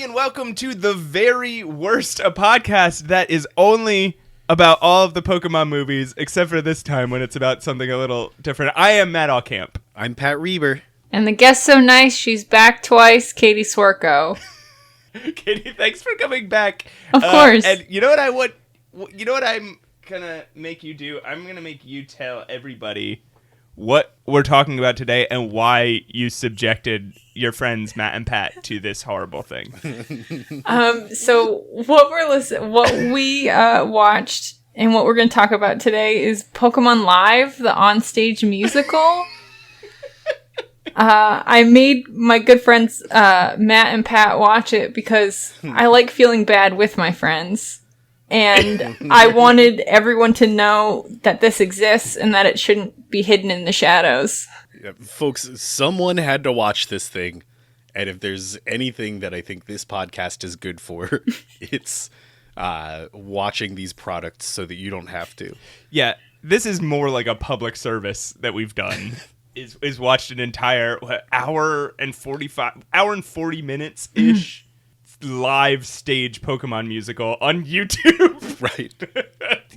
and welcome to the very worst, a podcast that is only about all of the Pokemon movies, except for this time when it's about something a little different. I am Matt Allcamp. I'm Pat Reber. And the guest's so nice, she's back twice, Katie Cwirko. Katie, thanks for coming back. Of course. And you know what I would? You know what I'm gonna make you do? I'm gonna make you tell everybody what we're talking about today and why you subjected your friends Matt and Pat to this horrible thing. So what we watched and what we're going to talk about today is Pokemon Live, the onstage musical. I made my good friends Matt and Pat watch it because I like feeling bad with my friends. And I wanted everyone to know that this exists and that it shouldn't be hidden in the shadows. Yeah, folks, someone had to watch this thing. And if there's anything that I think this podcast is good for, it's watching these products so that you don't have to. Yeah, this is more like a public service that we've done. is watched an entire hour and 40 minutes ish. Live stage Pokemon musical on YouTube. Right.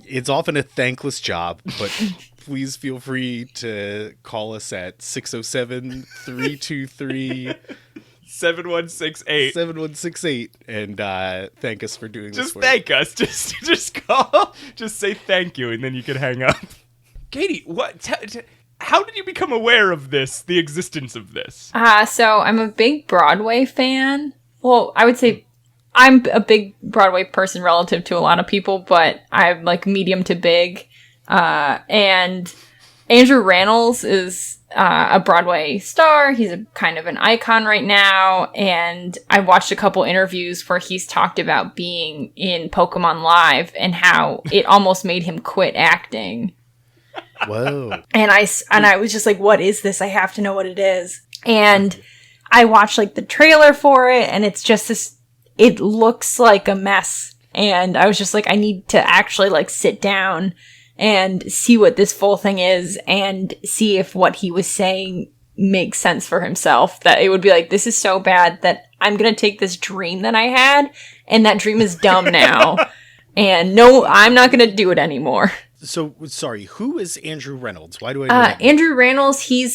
It's often a thankless job, but please feel free to call us at 607-323 7168 7168 and thank us for doing this. Just thank us. Just call. Just say thank you, and then you can hang up. Katie, how did you become aware of this? The existence of this? So I'm a big Broadway fan. Well, I would say I'm a big Broadway person relative to a lot of people, but I'm like medium to big. And Andrew Rannells is a Broadway star. He's a kind of an icon right now. And I watched a couple interviews where he's talked about being in Pokemon Live and how it almost made him quit acting. Whoa. And I was just like, what is this? I have to know what it is. And I watched like the trailer for it, and it's just this, it looks like a mess. And I was just like, I need to actually like sit down and see what this full thing is and see if what he was saying makes sense for himself. That it would be like, this is so bad that I'm going to take this dream that I had, and that dream is dumb now. And no, I'm not going to do it anymore. So, sorry, who is Andrew Rannells? Why do I know that? Andrew Rannells, he,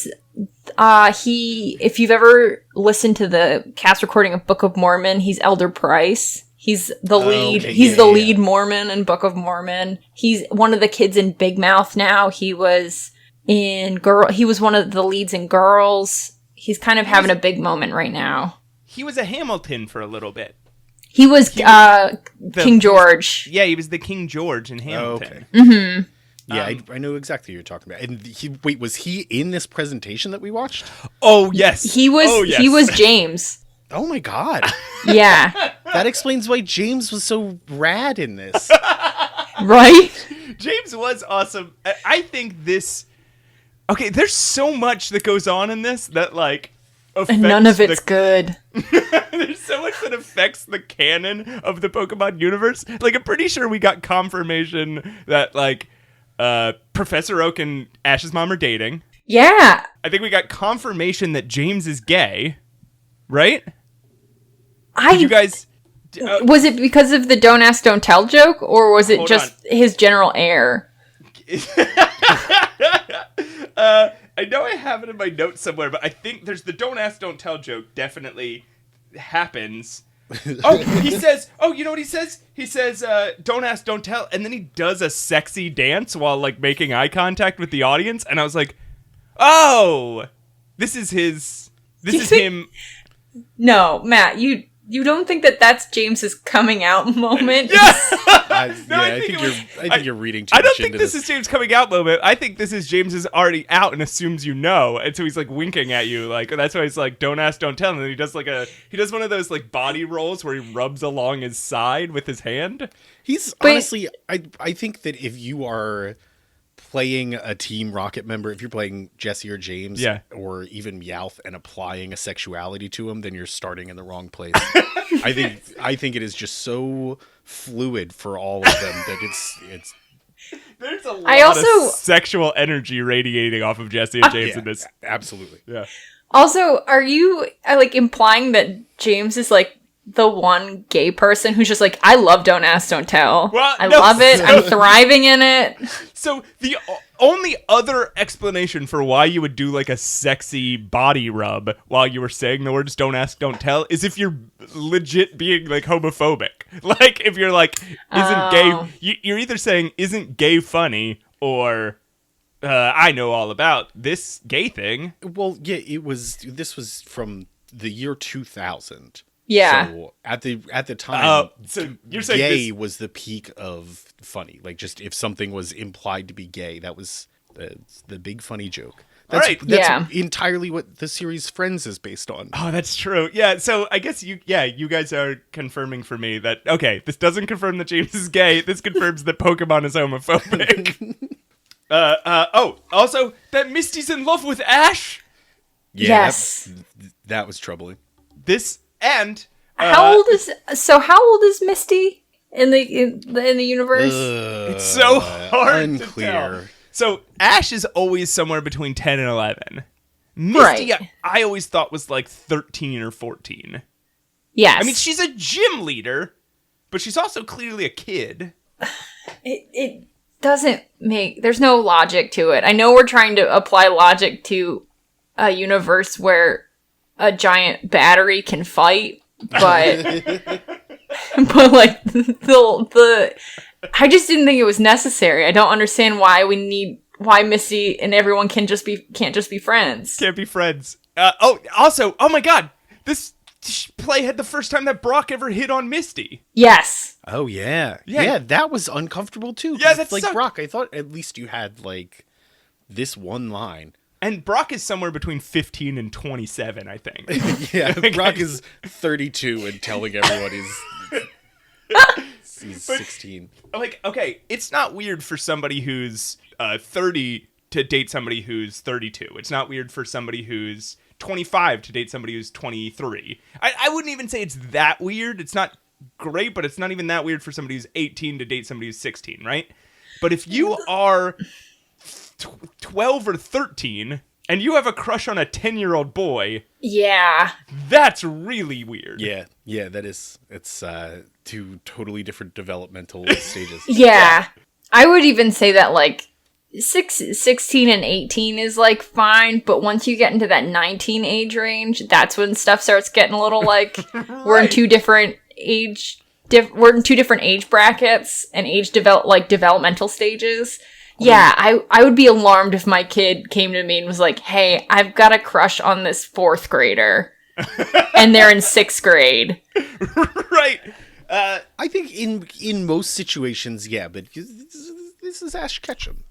if you've ever listened to the cast recording of Book of Mormon, he's Elder Price. He's the lead. Okay. He's the lead Mormon in Book of Mormon. He's one of the kids in Big Mouth now. He was he was one of the leads in Girls. He's kind of having a big moment right now. He was a Hamilton for a little bit. He was King George. Yeah, he was the King George in Hamilton. Okay. Mm-hmm. Yeah, I know exactly what you're talking about. And was he in this presentation that we watched? Oh, yes. He was James. Oh my God. Yeah. That explains why James was so rad in this. Right? James was awesome. I think this... Okay, there's so much that goes on in this that, like... And none of it's good. There's so much that affects the canon of the Pokemon universe. Like, I'm pretty sure we got confirmation that, like, Professor Oak and Ash's mom are dating. Yeah. I think we got confirmation that James is gay. Right? Did you guys... was it because of the don't ask, don't tell joke? Or was it just his general air? I know I have it in my notes somewhere, but I think there's the don't ask, don't tell joke definitely happens. Oh, he says, you know what he says? He says, don't ask, don't tell. And then he does a sexy dance while like making eye contact with the audience. And I was like, oh, this is him. No, Matt, you don't think that that's James's coming out moment? Yes! I think you're reading too much into this. I don't think this is James' coming out moment. I think this is James is already out and assumes you know. And so he's like winking at you. Like, that's why he's like, don't ask, don't tell. And then he does one of those like body rolls where he rubs along his side with his hand. Honestly, I think that if you are playing a Team Rocket member, if you're playing Jesse or James, or even Meowth and applying a sexuality to him, then you're starting in the wrong place. I think it is just so fluid for all of them that it's. There's a lot of sexual energy radiating off of Jesse and James in this. Absolutely. Yeah. Also, are you like implying that James is like the one gay person who's just like, I love Don't Ask, Don't Tell. Well, I love it. I'm thriving in it. So the only other explanation for why you would do like a sexy body rub while you were saying the words "Don't Ask, Don't Tell" is if you're legit being like homophobic. Like if you're like, "Isn't gay?" You're either saying "Isn't gay funny?" or "I know all about this gay thing." Well, yeah, this was from the year 2000. Yeah. So at the time, so you're saying gay was the peak of funny. Like, just if something was implied to be gay, that was the big funny joke. That's entirely what the series Friends is based on. Oh, that's true. Yeah, so I guess you guys are confirming for me that, okay, this doesn't confirm that James is gay. This confirms that Pokemon is homophobic. Also, that Misty's in love with Ash? Yeah, yes. That was troubling. This, and... how old is Misty in the universe? It's so hard unclear. to tell. So Ash is always somewhere between 10 and 11. Misty, right. I always thought was like 13 or 14. Yes. I mean, she's a gym leader, but she's also clearly a kid. It doesn't make... There's no logic to it. I know we're trying to apply logic to a universe where a giant battery can fight, but... but like the I just didn't think it was necessary. I don't understand why Missy and everyone can't just be friends. Can't be friends. Also, oh my god, this play had the first time that Brock ever hit on Misty. Yes. Oh yeah, that was uncomfortable too. Yeah, that's like Brock. I thought at least you had like this one line. And Brock is somewhere between 15 and 27, I think. Yeah, Brock is 32 and telling everyone he's 16. Like, okay, it's not weird for somebody who's 30 to date somebody who's 32. It's not weird for somebody who's 25 to date somebody who's 23. I wouldn't even say it's that weird. It's not great, but it's not even that weird for somebody who's 18 to date somebody who's 16, right? But if you are 12 or 13 and you have a crush on a 10-year-old boy, yeah, that's really weird. Yeah, that is. It's two totally different developmental stages. Yeah. I would even say that like 16 and 18 is like fine, but once you get into that 19 age range, that's when stuff starts getting a little like Right. we're in two different age brackets and developmental stages. Yeah, I would be alarmed if my kid came to me and was like, "Hey, I've got a crush on this 4th grader." And they're in 6th grade. Right. I think in most situations, yeah, but this is Ash Ketchum.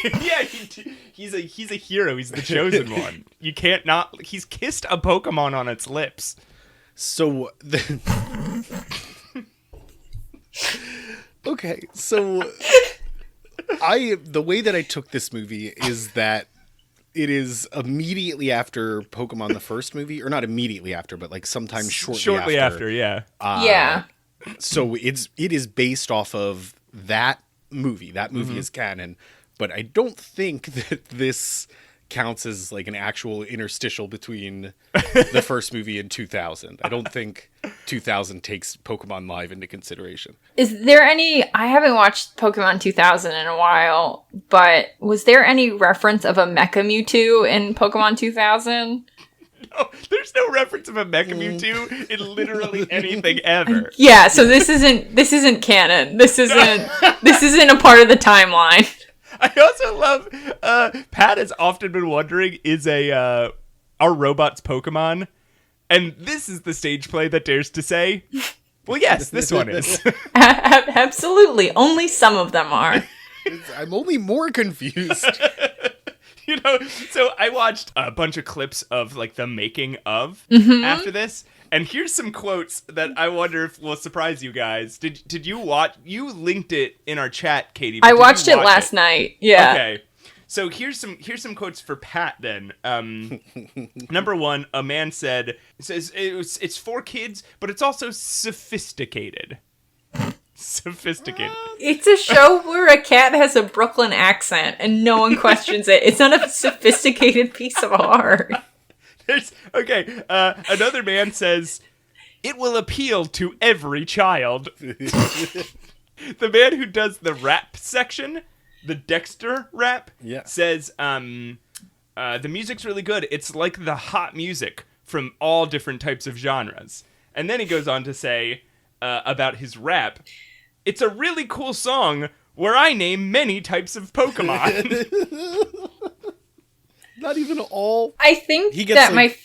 Yeah, he's a hero. He's the chosen one. You can't not. He's kissed a Pokemon on its lips. So okay, so the way that I took this movie is that it is immediately after Pokemon the first movie, or not immediately after, but like sometime shortly after. Yeah. Yeah. So it is based off of that movie. That movie is canon, but I don't think that this counts as like an actual interstitial between the first movie and 2000. I don't think 2000 takes Pokemon Live into consideration. Is there any... I haven't watched Pokemon 2000 in a while, but was there any reference of a Mecha Mewtwo in Pokemon 2000? No, there's no reference of a Mecha Mewtwo in literally anything ever. Yeah, so this isn't canon. This isn't a part of the timeline. I also love Pat has often been wondering, is are robots Pokemon? And this is the stage play that dares to say, well, yes, this one is. Absolutely. Only some of them are. I'm only more confused. You know, so I watched a bunch of clips of like the making of after this, and here's some quotes that I wonder if will surprise you guys. Did you watch? You linked it in our chat, Katie. I watched it last night. Yeah. Okay. So here's some quotes for Pat then. Number one, a man says it's for kids, but it's also sophisticated. Sophisticated. It's a show where a cat has a Brooklyn accent and no one questions it. It's not a sophisticated piece of art. Another man says It will appeal to every child. The man who does the rap section, the Dexter rap, says, the music's really good. It's like the hot music from all different types of genres. And then he goes on to say about his rap, it's a really cool song where I name many types of Pokemon. Not even all. I think that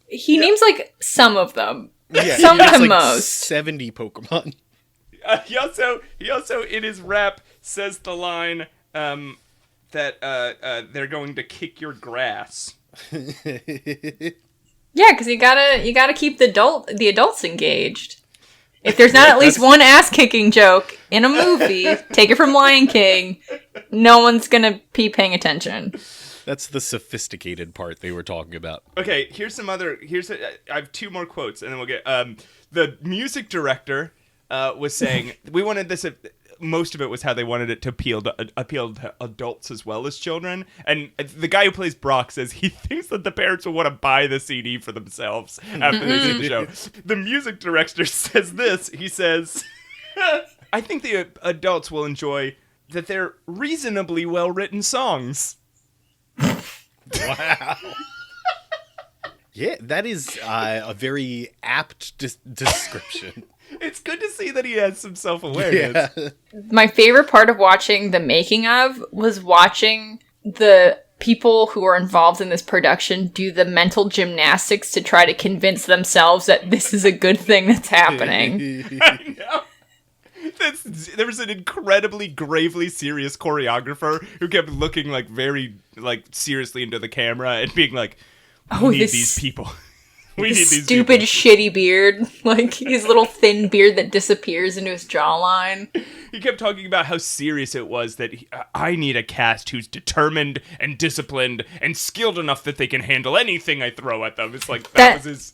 he names like some of them. Yeah, some to like most. 70 Pokemon. He also in his rap says the line that they're going to kick your grass. Yeah, because you gotta keep the adults engaged. If there's not at least one ass-kicking joke in a movie, take it from Lion King, no one's gonna be paying attention. That's the sophisticated part they were talking about. Okay, I have two more quotes, and then we'll get the music director was saying we wanted this. Most of it was how they wanted it to appeal to adults as well as children. And the guy who plays Brock says he thinks that the parents will want to buy the CD for themselves after they see the show. The music director says this. He says, I think the adults will enjoy that they're reasonably well-written songs. Wow. Yeah, that is a very apt description. It's good to see that he has some self-awareness. Yeah. My favorite part of watching the making of was watching the people who are involved in this production do the mental gymnastics to try to convince themselves that this is a good thing that's happening. I know. There was an incredibly gravely serious choreographer who kept looking like very seriously into the camera and being like, we need these people. We need these stupid, people. shitty beard. Like, his little thin beard that disappears into his jawline. He kept talking about how serious it was that I need a cast who's determined and disciplined and skilled enough that they can handle anything I throw at them. It's like, that was his...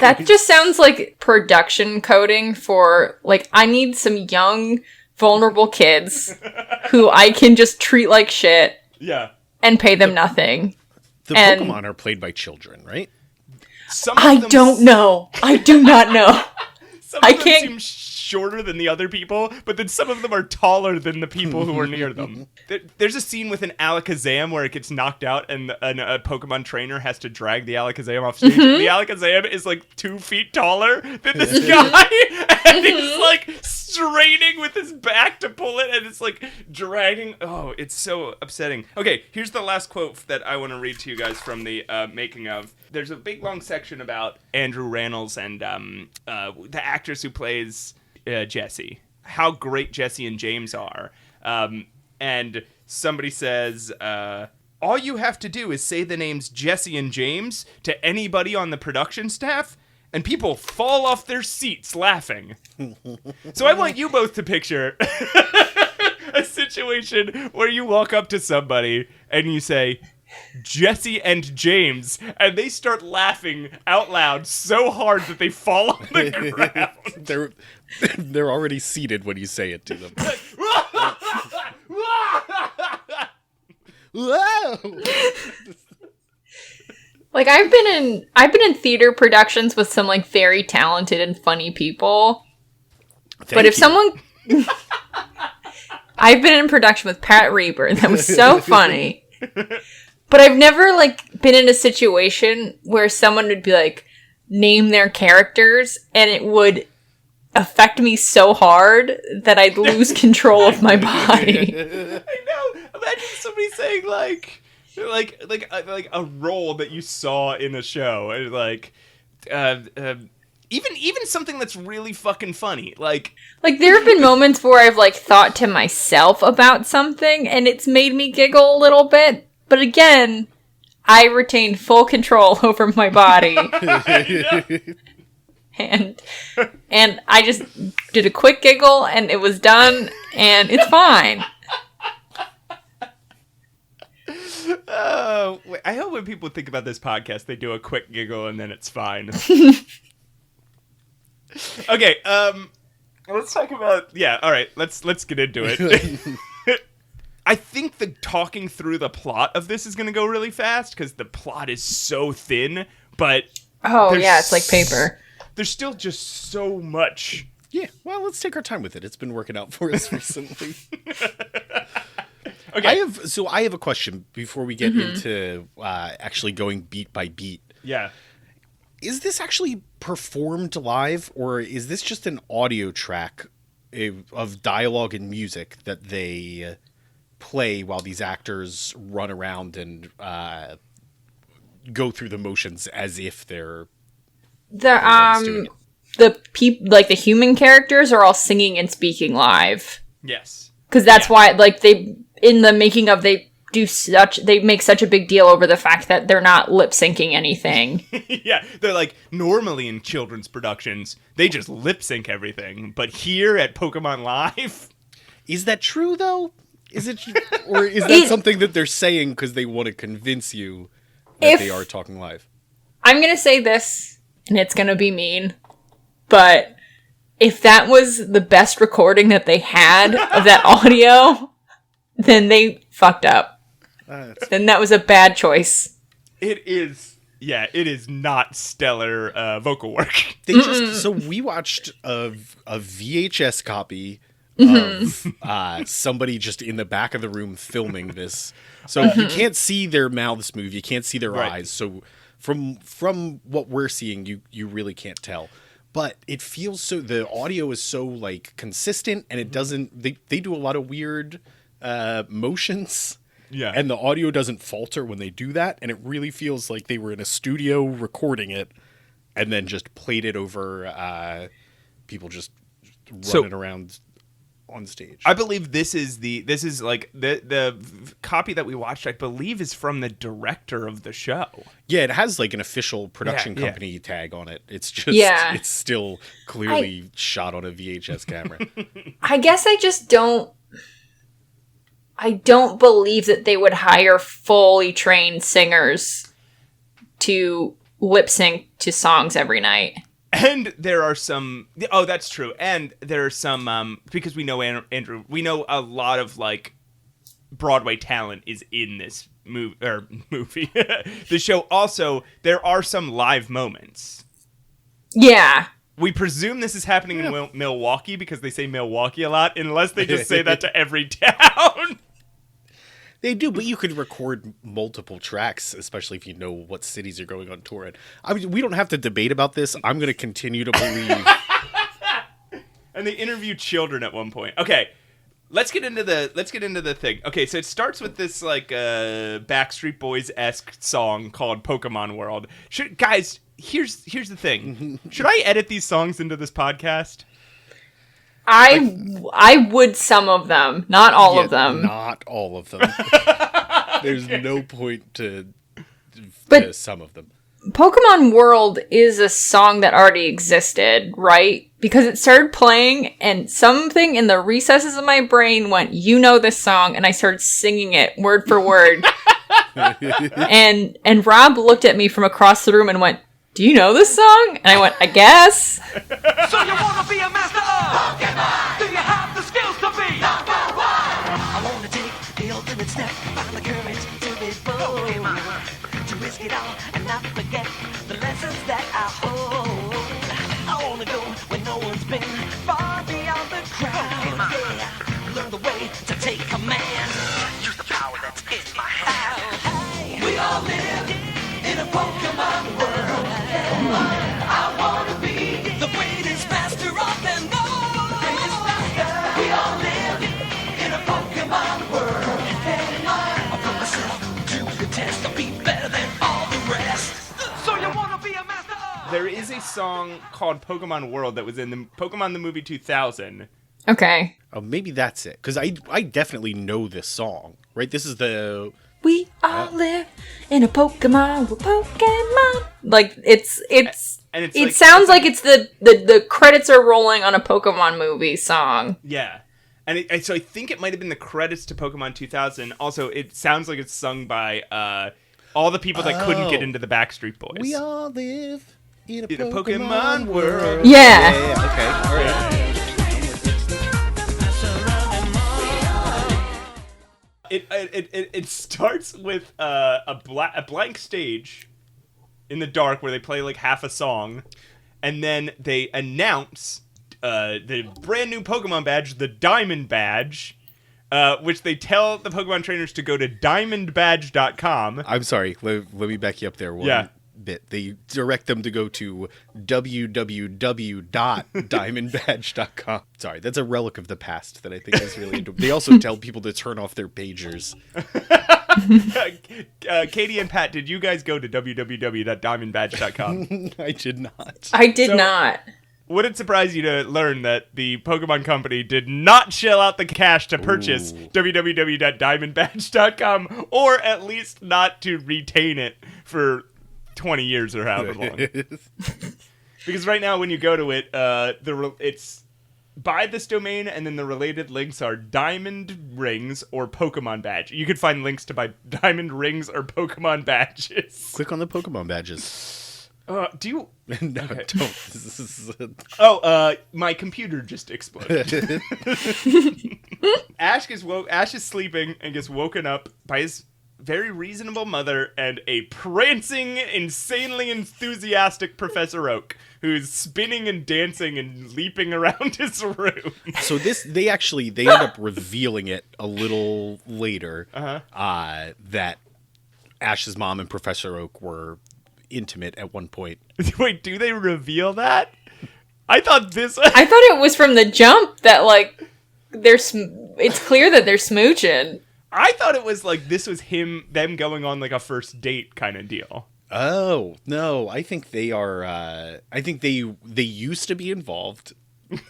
That just sounds like production coding for, like, I need some young, vulnerable kids who I can just treat like shit. Yeah. And pay them nothing. The Pokemon are played by children, right? I don't know. I do not know. Some of them seem shorter than the other people, but then some of them are taller than the people who are near them. There's a scene with an Alakazam where it gets knocked out and a Pokemon trainer has to drag the Alakazam off stage. The Alakazam is like 2 feet taller than this guy, and he's like straining with his back to pull it, and it's like dragging. Oh, it's so upsetting. Okay, here's the last quote that I want to read to you guys from the making of. There's a big long section about Andrew Rannells and the actress who plays Jesse. How great Jesse and James are. And somebody says, all you have to do is say the names Jesse and James to anybody on the production staff, and people fall off their seats laughing. So I want you both to picture a situation where you walk up to somebody and you say, Jesse and James, and they start laughing out loud so hard that they fall on the ground. They're already seated when you say it to them. Like, I've been in theater productions with some like very talented and funny people. Someone I've been in production with Pat Reber, and that was so funny. But I've never, like, been in a situation where someone would be, like, name their characters, and it would affect me so hard that I'd lose control of my body. I know. Imagine somebody saying, like a role that you saw in a show, like, even something that's really fucking funny, like there have been moments where I've, like, thought to myself about something, and it's made me giggle a little bit. But again, I retained full control over my body. and I just did a quick giggle, and it was done, and it's fine. I hope when people think about this podcast, they do a quick giggle, and then it's fine. Okay, let's talk about... Yeah, all right, let's get into it. I think the talking through the plot of this is going to go really fast because the plot is so thin, but... Oh, yeah, it's like paper. there's still just so much. Yeah, well, let's take our time with it. It's been working out for us recently. Okay. I have a question before we get into actually going beat by beat. Yeah. Is this actually performed live, or is this just an audio track of dialogue and music that they play while these actors run around and go through the motions as if they're doing it? Like the human characters are all singing and speaking live. Yes. Because that's why, like, they in the making of they make such a big deal over the fact that they're not lip syncing anything. Yeah, they're like, normally in children's productions they just lip sync everything, but here at Pokemon Live, is that true though? Is it, or is that something that they're saying because they want to convince you that they are talking live? I'm gonna say this, and it's gonna be mean, but if that was the best recording that they had of that audio, then they fucked up. Then that was a bad choice. It is. Yeah, it is not stellar vocal work. So we watched a VHS copy of somebody just in the back of the room filming this. So you can't see their mouths move, you can't see their eyes. So from what we're seeing, you really can't tell. But it feels so, the audio is so like consistent, and it doesn't, they do a lot of weird motions. Yeah. And the audio doesn't falter when they do that, and it really feels like they were in a studio recording it and then just played it over people just running around on stage. I believe this is like the copy that we watched, I believe, is from the director of the show. Yeah, it has like an official production company tag on it. It's just it's still clearly shot on a VHS camera. I guess I don't believe that they would hire fully trained singers to lip sync to songs every night. And there are some... Oh, that's true. And there are some... because we know Andrew... We know a lot of, like, Broadway talent is in this movie. The show. Also, there are some live moments. Yeah. We presume this is happening in Milwaukee because they say Milwaukee a lot, unless they just say that to every town. They do, but you could record multiple tracks, especially if you know what cities you're going on tour in. I mean, we don't have to debate about this. I'm going to continue to believe. And they interview children at one point. Okay, let's get into the thing. Okay, so it starts with this like Backstreet Boys-esque song called Pokemon World. Guys, here's the thing. Should I edit these songs into this podcast? I would some of them, not all of them. Not all of them. There's no point to some of them. Pokemon World is a song that already existed, right? Because it started playing and something in the recesses of my brain went, you know this song, and I started singing it word for word. and Rob looked at me from across the room and went, do you know this song? And I went, I guess. So you wanna be a master of Pokemon? Do you have the skills to be number one? I wanna take the ultimate step, find the courage to be bold, to risk it all and not forget the lessons that I hold. I wanna go where no one's been, far beyond the crowd. Yeah, learn the way to take command. Use the power that's in my hand. Hey, we all live in a Pokemon world. I wanna be the greatest master of them all. We all live in a Pokemon world. I put myself to the test. I'll be better than all the rest. So you wanna be a master of... There is a song called Pokemon World that was in the Pokemon the Movie 2000. Okay. Oh, maybe that's it. Because I definitely know this song, right? This is the... We all live in a Pokemon with Pokemon. Like it sounds like it's the credits are rolling on a Pokemon movie song. Yeah. And so I think it might have been the credits to Pokemon 2000. Also, it sounds like it's sung by all the people that couldn't get into the Backstreet Boys. We all live in a Pokemon world. Yeah. Okay. All right. It starts with a blank stage in the dark where they play like half a song, and then they announce the brand new Pokemon badge, the Diamond Badge, which they tell the Pokemon trainers to go to diamondbadge.com. I'm sorry, let me back you up there one bit. They direct them to go to www.diamondbadge.com. Sorry, that's a relic of the past that I think is really... They also tell people to turn off their pagers. Katie and Pat, did you guys go to www.diamondbadge.com? I did not. I did not. Would it surprise you to learn that the Pokemon Company did not shell out the cash to purchase www.diamondbadge.com, or at least not to retain it for 20 years or however long? Because right now when you go to it, it's buy this domain, and then the related links are Diamond Rings or Pokemon Badge. You could find links to buy Diamond Rings or Pokemon Badges. Click on the Pokemon badges. Do you... No, okay. don't. This is my computer just exploded. Ash is sleeping and gets woken up by his very reasonable mother and a prancing, insanely enthusiastic Professor Oak, who's spinning and dancing and leaping around his room. So they end up revealing it a little later, that Ash's mom and Professor Oak were intimate at one point. Wait, do they reveal that? I thought it was from the jump that, like, it's clear that they're smooching. I thought it was like this was them going on like a first date kind of deal. Oh, no, I think they are, I think they used to be involved.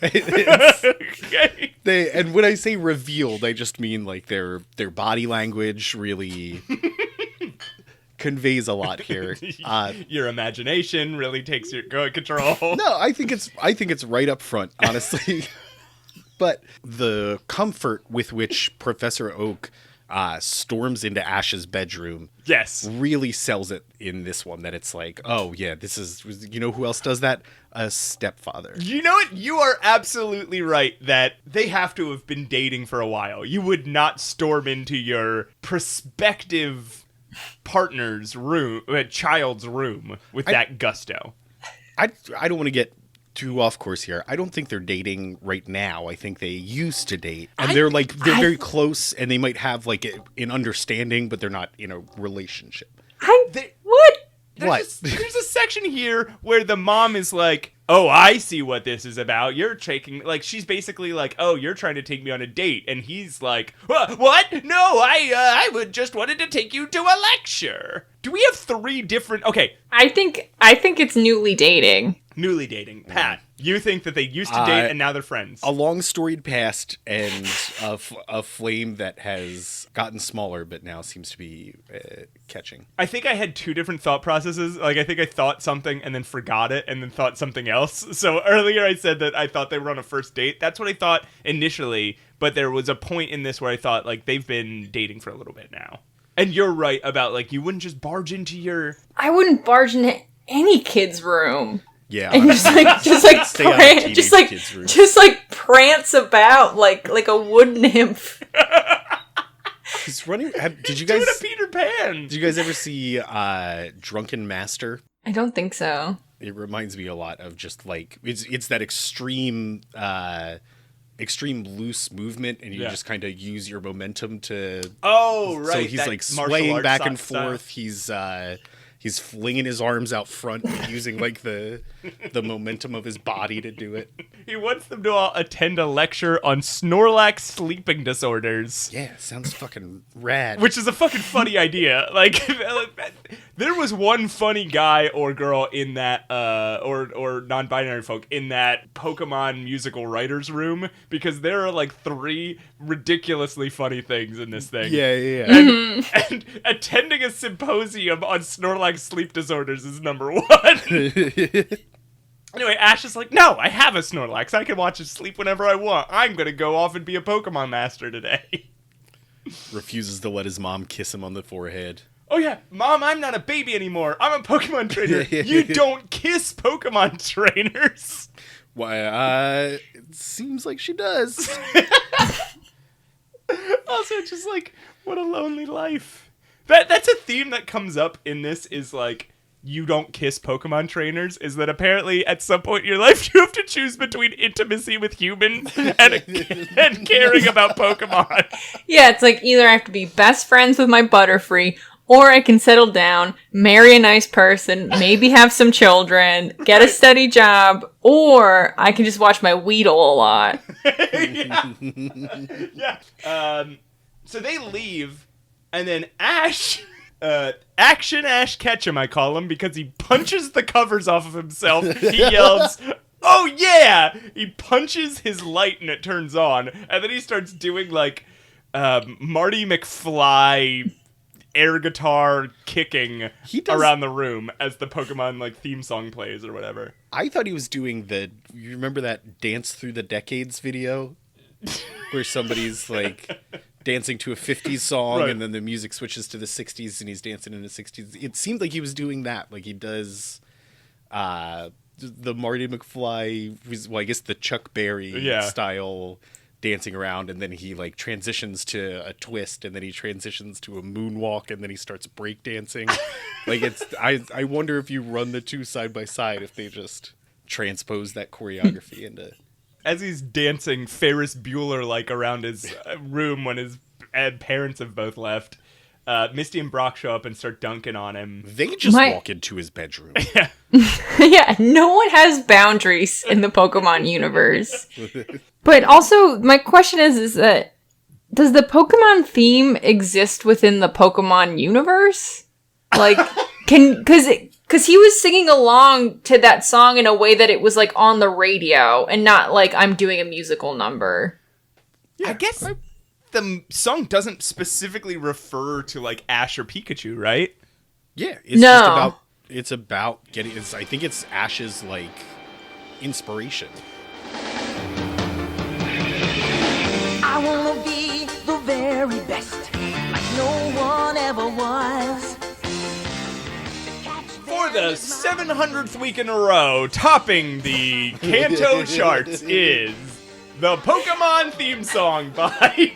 Okay. And when I say revealed, I just mean like their body language really conveys a lot here. Your imagination really takes your control. No, I think it's right up front, honestly. But the comfort with which Professor Oak storms into Ash's bedroom, yes, really sells it in this one. That it's like, oh yeah, this is, you know who else does that? A stepfather. You know what? You are absolutely right that they have to have been dating for a while. You would not storm into your prospective partner's room, child's room, with that gusto. I don't want to get too off course here. I don't think they're dating right now. I think they used to date, and they're very close, and they might have like an understanding, but they're not in a relationship. What? There's a section here where the mom is like, oh, I see what this is about. You're taking, like, she's basically like, oh, you're trying to take me on a date. And he's like, what? No, I would just wanted to take you to a lecture. Do we have three different, okay. I think it's newly dating. Newly dating. Pat, you think that they used to date and now they're friends? A long storied past and a flame that has gotten smaller but now seems to be catching. I think I had two different thought processes. Like, I think I thought something and then forgot it and then thought something else. So earlier I said that I thought they were on a first date. That's what I thought initially, but there was a point in this where I thought, like, they've been dating for a little bit now. And you're right about, like, you wouldn't just barge into your... I wouldn't barge into any kid's room. Yeah, and just prance about like a wood nymph. He's running. Did you guys? Doing a Peter Pan. Did you guys ever see Drunken Master? I don't think so. It reminds me a lot of just like it's that extreme loose movement, and you just kind of use your momentum to. Oh right. So he's like swaying back and forth. He's flinging his arms out front and using like the momentum of his body to do it. He wants them to all attend a lecture on Snorlax sleeping disorders. Yeah, sounds fucking rad. Which is a fucking funny idea. Like, there was one funny guy or girl in that, or non-binary folk in that Pokemon musical writers room, because there are like three ridiculously funny things in this thing. Yeah. And attending a symposium on Snorlax sleep disorders is number one. Anyway, Ash is like, no, I have a Snorlax. I can watch it sleep whenever I want. I'm going to go off and be a Pokemon master today. Refuses to let his mom kiss him on the forehead. Oh yeah, Mom, I'm not a baby anymore. I'm a Pokemon trainer. You don't kiss Pokemon trainers. Why, it seems like she does. Also, just like, what a lonely life. That's a theme that comes up in this, is like, you don't kiss Pokemon trainers is that apparently at some point in your life you have to choose between intimacy with humans and caring about Pokemon. Yeah, it's like either I have to be best friends with my Butterfree, or I can settle down, marry a nice person, maybe have some children, get a steady job, or I can just watch my Weedle a lot. Yeah. So they leave, and then Ash... Action Ash Ketchum, I call him, because he punches the covers off of himself. He yells, "Oh yeah!" He punches his light and it turns on. And then he starts doing, like, Marty McFly air guitar kicking around the room as the Pokemon, like, theme song plays or whatever. I thought he was doing you remember that Dance Through the Decades video? Where somebody's, like... dancing to a 50s song, right. And then the music switches to the 60s and he's dancing in the 60s. It seemed like he was doing that, like he does the Marty McFly, well, I guess the Chuck Berry style dancing around, and then he like transitions to a twist, and then he transitions to a moonwalk, and then he starts breakdancing. Like it's I wonder if you run the two side by side, if they just transpose that choreography into... As he's dancing Ferris Bueller-like around his room when his parents have both left, Misty and Brock show up and start dunking on him. They just walk into his bedroom. Yeah. Yeah, no one has boundaries in the Pokemon universe. But also, my question is that, does the Pokemon theme exist within the Pokemon universe? Like, because he was singing along to that song in a way that it was, like, on the radio and not, like, I'm doing a musical number. Yeah, I guess the song doesn't specifically refer to, like, Ash or Pikachu, right? Yeah, it's about getting... I think it's Ash's, like, inspiration. I want to be the very best, like no one ever was. For the 700th week in a row, topping the Kanto charts is the Pokemon theme song by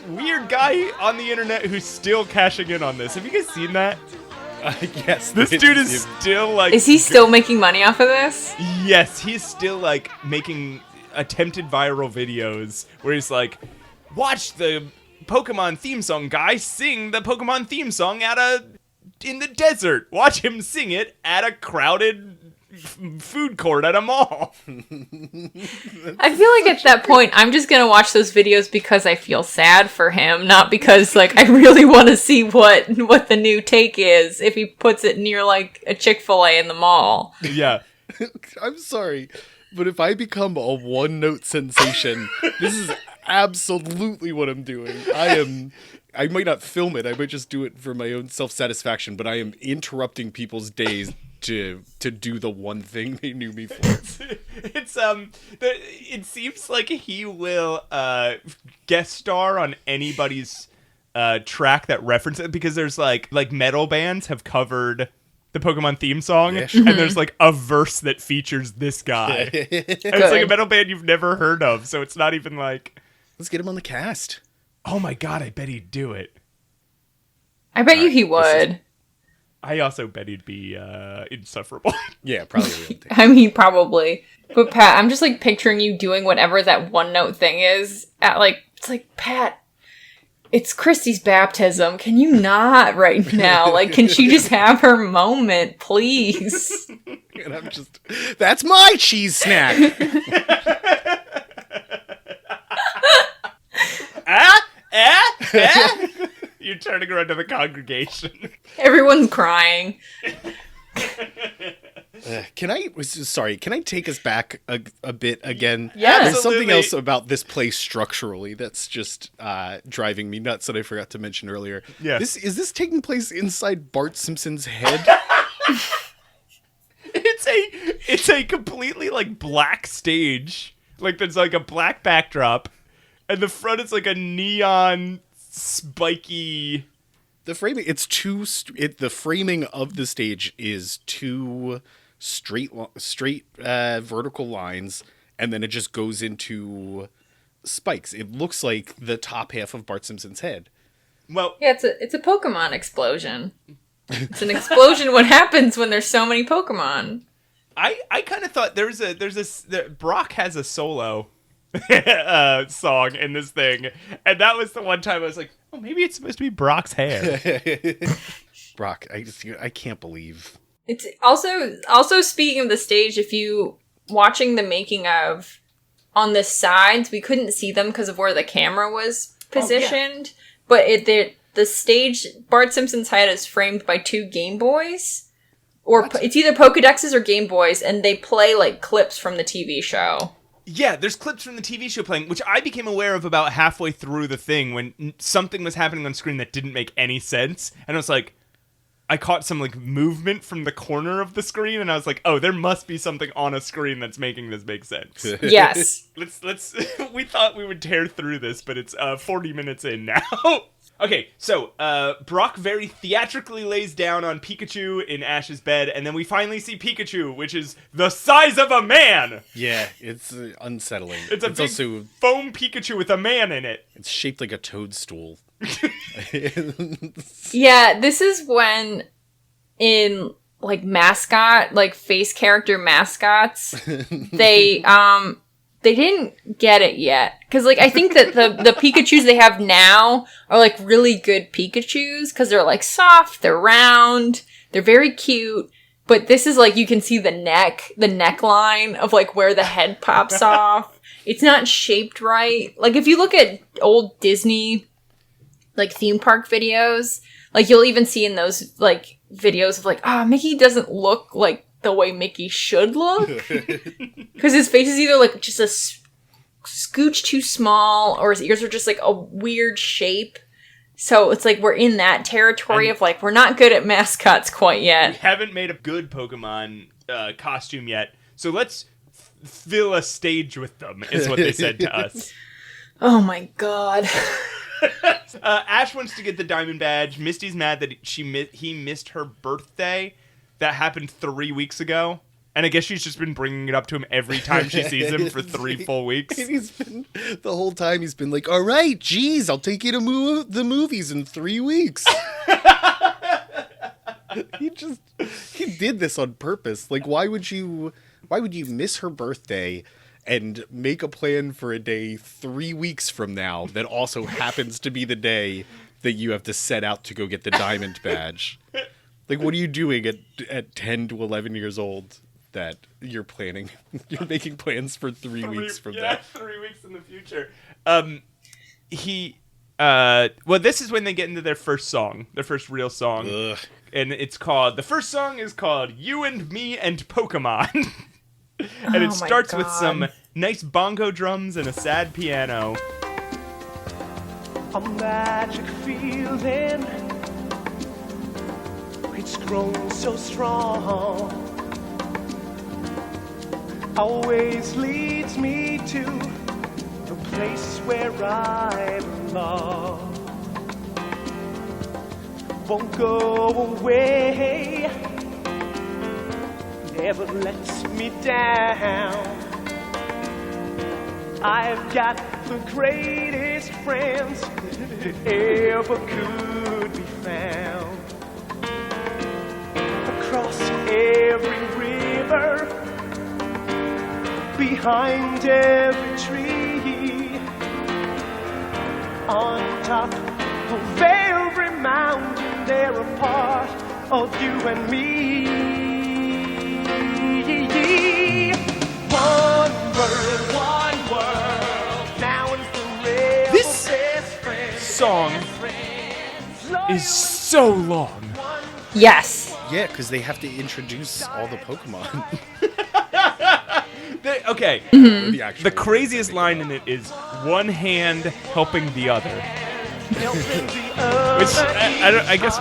weird guy on the internet who's still cashing in on this. Have you guys seen that? Yes. This dude is still like... Is he still making money off of this? Yes, he's still like making attempted viral videos where he's like, watch the Pokemon theme song guy sing the Pokemon theme song in the desert. Watch him sing it at a crowded food court at a mall. I feel like at that point, I'm just gonna watch those videos because I feel sad for him, not because like I really want to see what the new take is if he puts it near like a Chick-fil-A in the mall. Yeah. I'm sorry, but if I become a one-note sensation, this is absolutely what I'm doing. I might not film it. I might just do it for my own self-satisfaction, but I am interrupting people's days to do the one thing they knew me for. It seems like he will guest star on anybody's track that references it, because there's like metal bands have covered the Pokemon theme song, yeah, sure. And there's like a verse that features this guy. And it's like a metal band you've never heard of, so it's not even like... Let's get him on the cast. Oh my god, I bet he'd do it. I bet you he would. I also bet he'd be insufferable. Yeah, probably. I mean, probably. But Pat, I'm just like picturing you doing whatever that one note thing is. It's like, Pat, it's Christy's baptism. Can you not right now? Like, can she just have her moment, please? And I'm just, that's my cheese snack. You're turning around to the congregation. Everyone's crying. Can I take us back a bit again? Yeah, there's something else about this place structurally that's just driving me nuts that I forgot to mention earlier. Yeah. Is this taking place inside Bart Simpson's head? It's a completely like black stage. Like there's like a black backdrop, and the front is like a neon spiky. The framing, the framing of the stage is two straight vertical lines, and then it just goes into spikes. It looks like the top half of Bart Simpson's head. Well, yeah, it's a Pokemon explosion. It's an explosion. What happens when there's so many Pokemon? I kind of thought Brock has a solo song in this thing, and that was the one time I was like, oh, maybe it's supposed to be Brock's hair. Brock, I can't believe. It's also speaking of the stage, if you watching the making of on the sides, we couldn't see them because of where the camera was positioned, but the stage, Bart Simpson's head is framed by 2 Game Boys. Or it's either Pokedexes or Game Boys, and they play, like, clips from the TV show. Yeah, there's clips from the TV show playing, which I became aware of about halfway through the thing when something was happening on screen that didn't make any sense. And I was like, I caught some, like, movement from the corner of the screen, and I was like, oh, there must be something on a screen that's making this make sense. Yes. Let's we thought we would tear through this, but it's 40 minutes in now. Okay, so Brock very theatrically lays down on Pikachu in Ash's bed, and then we finally see Pikachu, which is the size of a man! Yeah, it's unsettling. It's big also foam Pikachu with a man in it. It's shaped like a toadstool. Yeah, this is when in, like, mascot, like, face character mascots, they didn't get it yet. Because, like, I think that the Pikachus they have now are, like, really good Pikachus. Because they're, like, soft, they're round, they're very cute. But this is, like, you can see the neckline of, like, where the head pops off. It's not shaped right. Like, if you look at old Disney, like, theme park videos, like, you'll even see in those, like, videos of, like, Mickey doesn't look like the way Mickey should look. Because his face is either, like, just a scooch too small, or his ears are just, like, a weird shape. So it's like we're in that territory of, like, we're not good at mascots quite yet. We haven't made a good Pokemon costume yet. So let's fill a stage with them, is what they said to us. Oh my god. Ash wants to get the Diamond Badge. Misty's mad that he missed her birthday. That happened 3 weeks ago. And I guess she's just been bringing it up to him every time she sees him for 3 full weeks. And the whole time he's been like, all right, geez, I'll take you to the movies in 3 weeks. He did this on purpose. Like, why would you miss her birthday and make a plan for a day 3 weeks from now that also happens to be the day that you have to set out to go get the Diamond Badge? Like, what are you doing at 10 to 11 years old that you're making plans for 3 weeks from that? 3 weeks in the future. This is when they get into their first song, their first real song. Ugh. And the first song is called You and Me and Pokemon. And it starts with some nice bongo drums and a sad piano. A magic feeling, it's grown so strong, always leads me to the place where I belong. Won't go away, never lets me down. I've got the greatest friends that ever could be found. Across every river, behind every tree, on top of every mountain, they're a part of you and me. One world, now and forever. This song is so long. Yes. Yeah, because they have to introduce all the Pokemon. Okay. Mm-hmm. The craziest line in it is one hand helping the other. Which I guess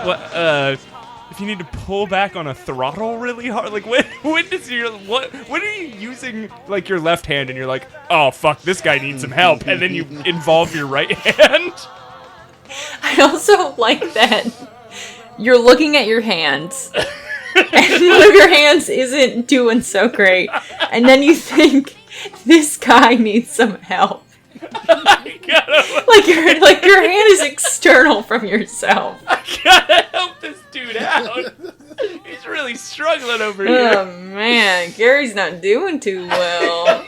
if you need to pull back on a throttle really hard, like when are you using like your left hand and you're like, oh fuck, this guy needs some help, and then you involve your right hand. I also like that you're looking at your hands and one of your hands isn't doing so great, and then you think this guy needs some help. Like your hand is external from yourself. I gotta help this dude out. He's really struggling over here. Oh man, Gary's not doing too well.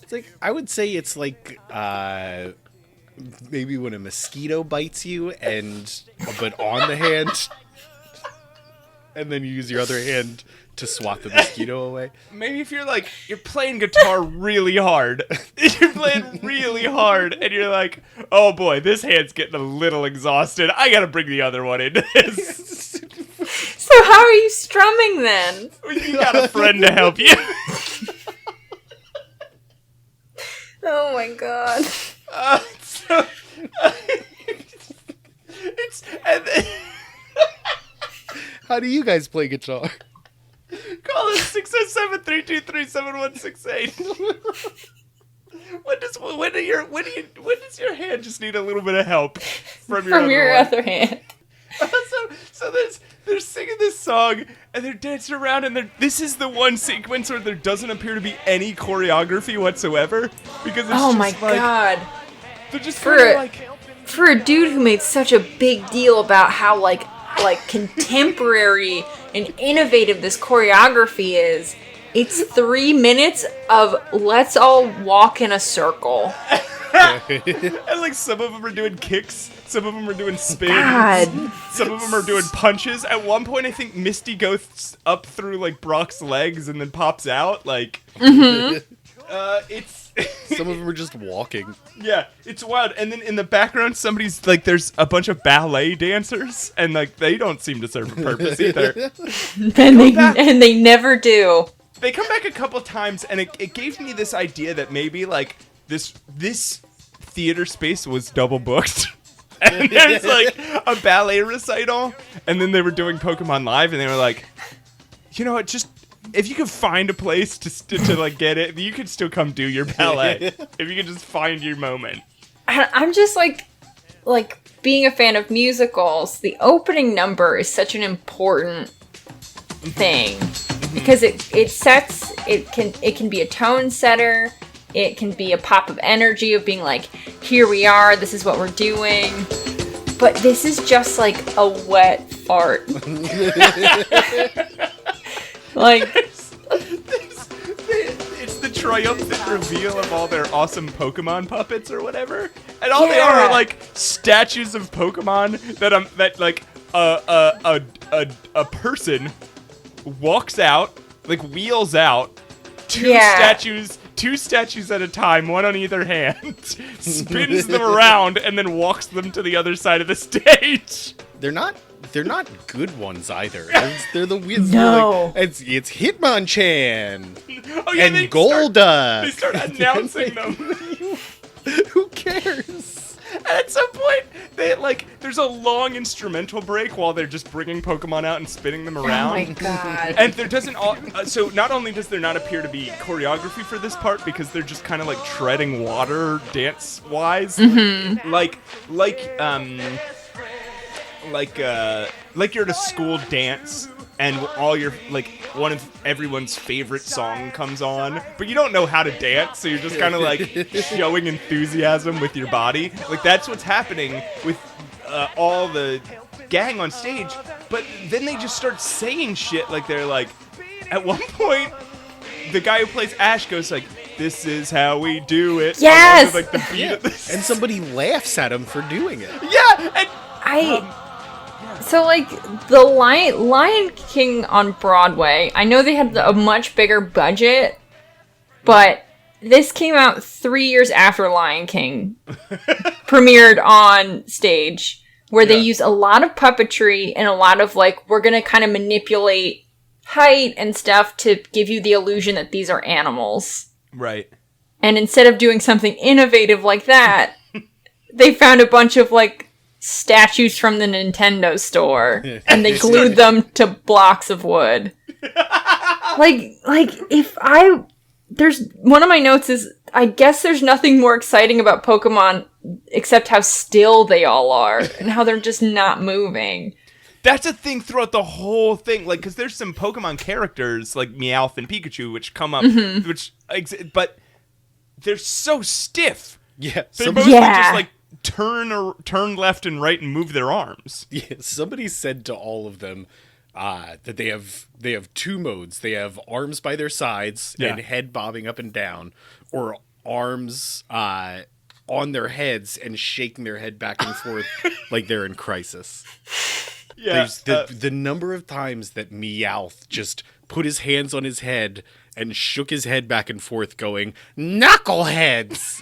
It's like, I would say it's like maybe when a mosquito bites you but on the hand, and then you use your other hand to swat the mosquito away. Maybe if you're playing guitar really hard. You're playing really hard, and you're like, oh boy, this hand's getting a little exhausted. I gotta bring the other one into this. So how are you strumming then? You got a friend to help you. Oh my god. How do you guys play guitar? Call us 607-323-7168. When does your hand just need a little bit of help from your other hand? So they're singing this song and they're dancing around, and this is the one sequence where there doesn't appear to be any choreography whatsoever, because it's god. They're just for a dude who made such a big deal about how like contemporary and innovative this choreography is. It's 3 minutes of let's all walk in a circle. And some of them are doing kicks, some of them are doing spins, some of them are doing punches. At one point, I think Misty goes up through Brock's legs and then pops out. It's some of them are just walking. Yeah, it's wild. And then in the background, somebody's there's a bunch of ballet dancers, and they don't seem to serve a purpose either. And they never do. They come back a couple times, and it gave me this idea that maybe this theater space was double booked. And there's a ballet recital, and then they were doing Pokemon Live, and they were like, you know what, just if you could find a place to get it, you could still come do your ballet. If you could just find your moment. I'm just being a fan of musicals, the opening number is such an important thing. Because it can be a tone setter, it can be a pop of energy of being here we are, this is what we're doing. But this is just a wet fart. It's the triumphant reveal of all their awesome Pokemon puppets or whatever, and all they are statues of Pokemon that a person walks out, wheels out, two statues at a time, one on either hand, spins them around, and then walks them to the other side of the stage. They're not good ones either. They're the weird. No. It's Hitmonchan and Golda. They start announcing them. Who cares? And at some point, there's a long instrumental break while they're just bringing Pokemon out and spinning them around. Oh my god. And there doesn't so not only does there not appear to be choreography for this part, because they're just kind of treading water dance wise. Mm-hmm. Like you're at a school dance and all your one of everyone's favorite song comes on, but you don't know how to dance, so you're just kind of showing enthusiasm with your body. That's what's happening with all the gang on stage. But then they just start saying shit they're at one point the guy who plays Ash goes this is how we do it. Yes. The beat of this. And somebody laughs at him for doing it. Yeah. And So, the Lion King on Broadway, I know they had a much bigger budget, but this came out 3 years after Lion King premiered on stage, where they use a lot of puppetry and a lot of, we're gonna kind of manipulate height and stuff to give you the illusion that these are animals. Right. And instead of doing something innovative like that, they found a bunch of, statues from the Nintendo store, and they glued them to blocks of wood. There's one of my notes is, I guess there's nothing more exciting about Pokemon except how still they all are and how they're just not moving. That's a thing throughout the whole thing, because there's some Pokemon characters like Meowth and Pikachu which come up, but they're so stiff. Yeah. They mostly just like turn left and right and move their arms. Yeah, somebody said to all of them that they have two modes. They have arms by their sides and head bobbing up and down, or arms on their heads and shaking their head back and forth like they're in crisis. Yeah. There's the number of times that Meowth just put his hands on his head and shook his head back and forth going, "Knuckleheads!"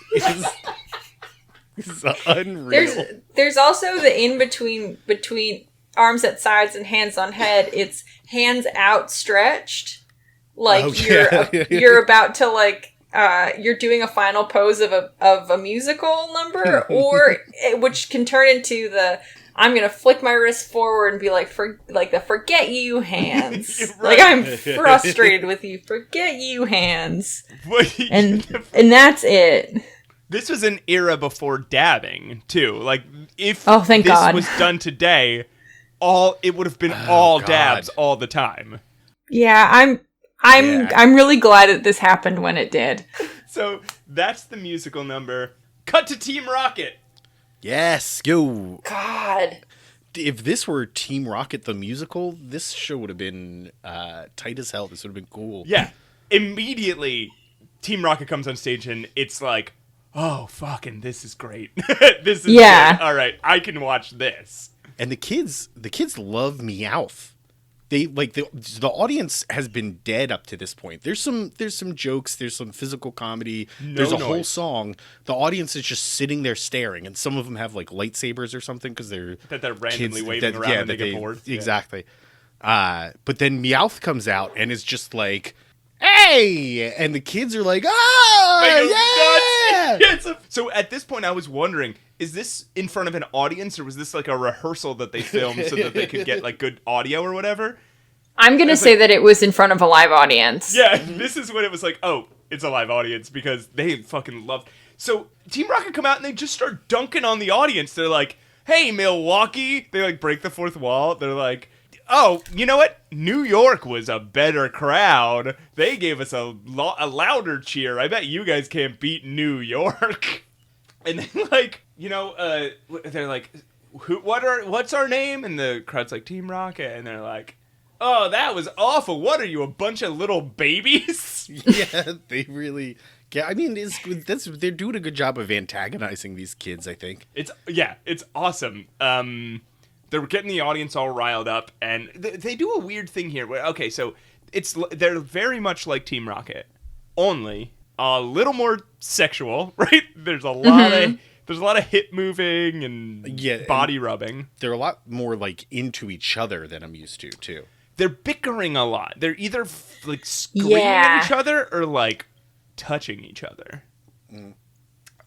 It's unreal. There's also the between arms at sides and hands on head. It's hands outstretched, like you're about to like you're doing a final pose of a musical number, or which can turn into the I'm gonna flick my wrist forward and be like the forget you hands. Right. Like I'm frustrated with you. Forget you hands. and that's it. This was an era before dabbing too. Like if thank this God. was done today, it would have been all dabs all the time. Yeah, I'm really glad that this happened when it did. So that's the musical number. Cut to Team Rocket. Yes, yo. God. If this were Team Rocket the musical, this show would have been tight as hell. This would have been cool. Yeah. Immediately, Team Rocket comes on stage and it's like, oh, fucking, this is great. This is good. All right, I can watch this. And the kids love Meowth. They like the audience has been dead up to this point. There's some jokes, there's some physical comedy, there's a whole song. The audience is just sitting there staring, and some of them have like lightsabers or something because they're randomly waving around when they get bored. Exactly. But then Meowth comes out and is just like, "Hey!" And the kids are like, "Oh, yeah!" So at this point, I was wondering, is this in front of an audience, or was this like a rehearsal that they filmed so that they could get like good audio or whatever? I'm going to say that it was in front of a live audience. Yeah, this is when it was like, oh, it's a live audience because they fucking loved. So Team Rocket come out and they just start dunking on the audience. They're like, hey, Milwaukee. They like break the fourth wall. They're like, oh, you know what? New York was a better crowd. They gave us a louder cheer. I bet you guys can't beat New York. And then like, you know, they're like, what's our name? And the crowd's like, Team Rocket. And they're like, oh, that was awful. What are you, a bunch of little babies? Yeah, they really... Yeah, I mean, they're doing a good job of antagonizing these kids, I think. It's awesome. They're getting the audience all riled up, and they do a weird thing here. Okay, so they're very much like Team Rocket, only a little more sexual, right? There's a lot of hip moving and body rubbing. They're a lot more like into each other than I'm used to, too. They're bickering a lot. They're either like screaming at each other or like touching each other.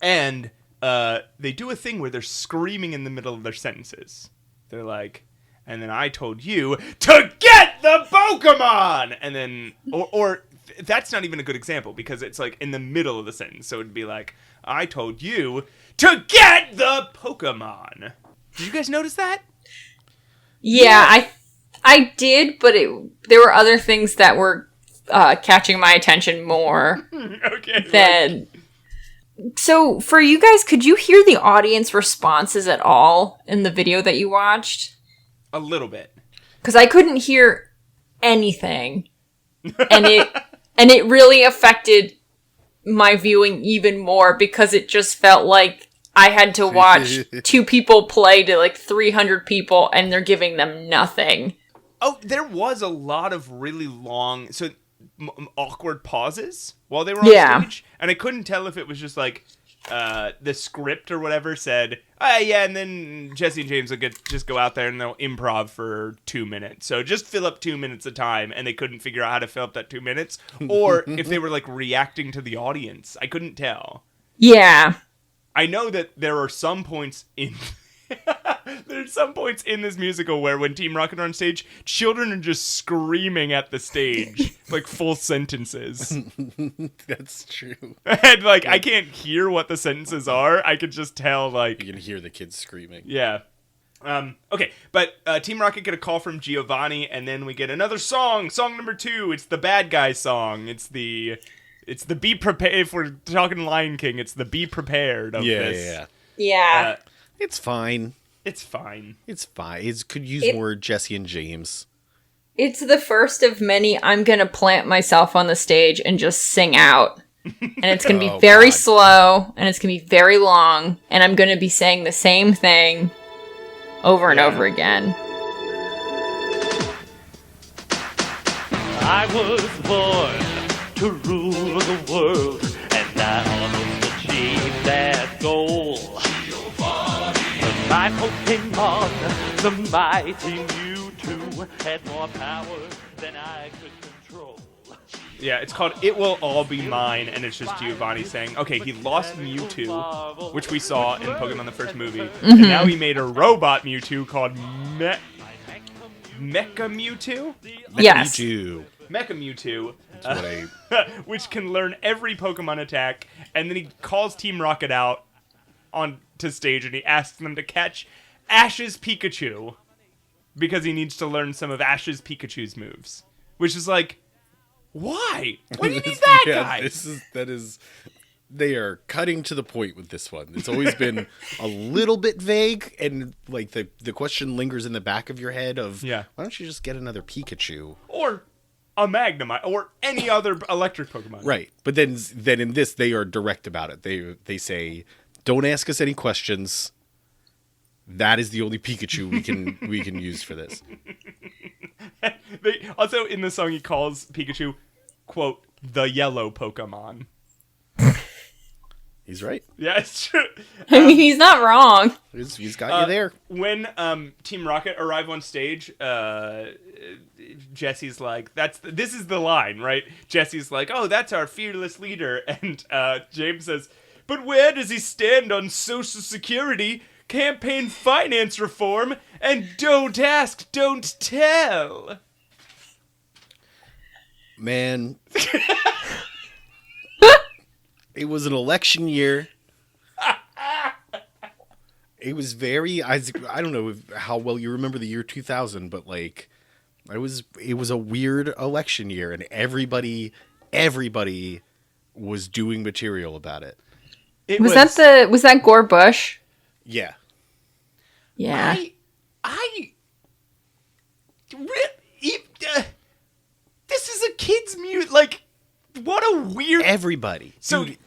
And they do a thing where they're screaming in the middle of their sentences. They're like, and then I told you to get the Pokemon! And then, or that's not even a good example because it's like in the middle of the sentence. So it'd be like, I told you to get the Pokemon. Did you guys notice that? Yeah, I did, but there were other things that were catching my attention more. Okay. So, for you guys, could you hear the audience responses at all in the video that you watched? A little bit. Because I couldn't hear anything. And it really affected my viewing even more because it just felt like I had to watch two people play to like 300 people and they're giving them nothing. Oh, there was a lot of really long... awkward pauses while they were on stage, and I couldn't tell if it was just like the script or whatever said, and then Jesse and James will just go out there and they'll improv for 2 minutes, so just fill up 2 minutes a time, and they couldn't figure out how to fill up that 2 minutes, or if they were like reacting to the audience. I couldn't tell. Yeah, I know that there are some points in there's some points in this musical where when Team Rocket are on stage, children are just screaming at the stage, like full sentences. That's true. And like, I can't hear what the sentences are. I could just tell, like... You can hear the kids screaming. Yeah. Okay, but Team Rocket get a call from Giovanni, and then we get another song. Song number 2. It's the bad guy song. It's It's the be prepared. If we're talking Lion King, it's the be prepared of this. Yeah. It's fine. It's fine. It's fine. It could use more Jesse and James. It's the first of many. I'm going to plant myself on the stage and just sing out. And it's going to be very slow, and it's going to be very long, and I'm going to be saying the same thing over and over again. I was born to rule the world, and I almost achieved that goal. But my Pokemon, the mighty Mewtwo, had more power than I could control. Yeah, it's called It Will All Be Mine, and it's just Giovanni saying, okay, he lost Mewtwo, which we saw in Pokemon the first movie, and now he made a robot Mewtwo called Mecha Mewtwo? Yes. Mewtwo. Mecha Mewtwo, That's what which can learn every Pokemon attack, and then he calls Team Rocket out onto stage, and he asks them to catch Ash's Pikachu, because he needs to learn some of Ash's Pikachu's moves, which is like, why? Why do you need that guy? They are cutting to the point with this one. It's always been a little bit vague, and like the question lingers in the back of your head of, why don't you just get another Pikachu? Or a Magnemite, or any other electric Pokemon. Right. But then in this, they are direct about it. They say, don't ask us any questions. That is the only Pikachu we can use for this. Also, in the song, he calls Pikachu, quote, the yellow Pokemon. He's right. Yeah, it's true. I mean, he's not wrong. He's got you there. When Team Rocket arrive on stage, Jesse's like, this is the line, right? Jesse's like, oh, that's our fearless leader. And James says, but where does he stand on Social Security, campaign finance reform, and don't ask, don't tell? Man. It was an election year. It was very, I don't know how well you remember the year 2000, but like, it was a weird election year, and everybody was doing material about it. Was that Gore Bush? Yeah. Yeah. This is a kid's mute. Like, what a weird. Everybody. So. Dude,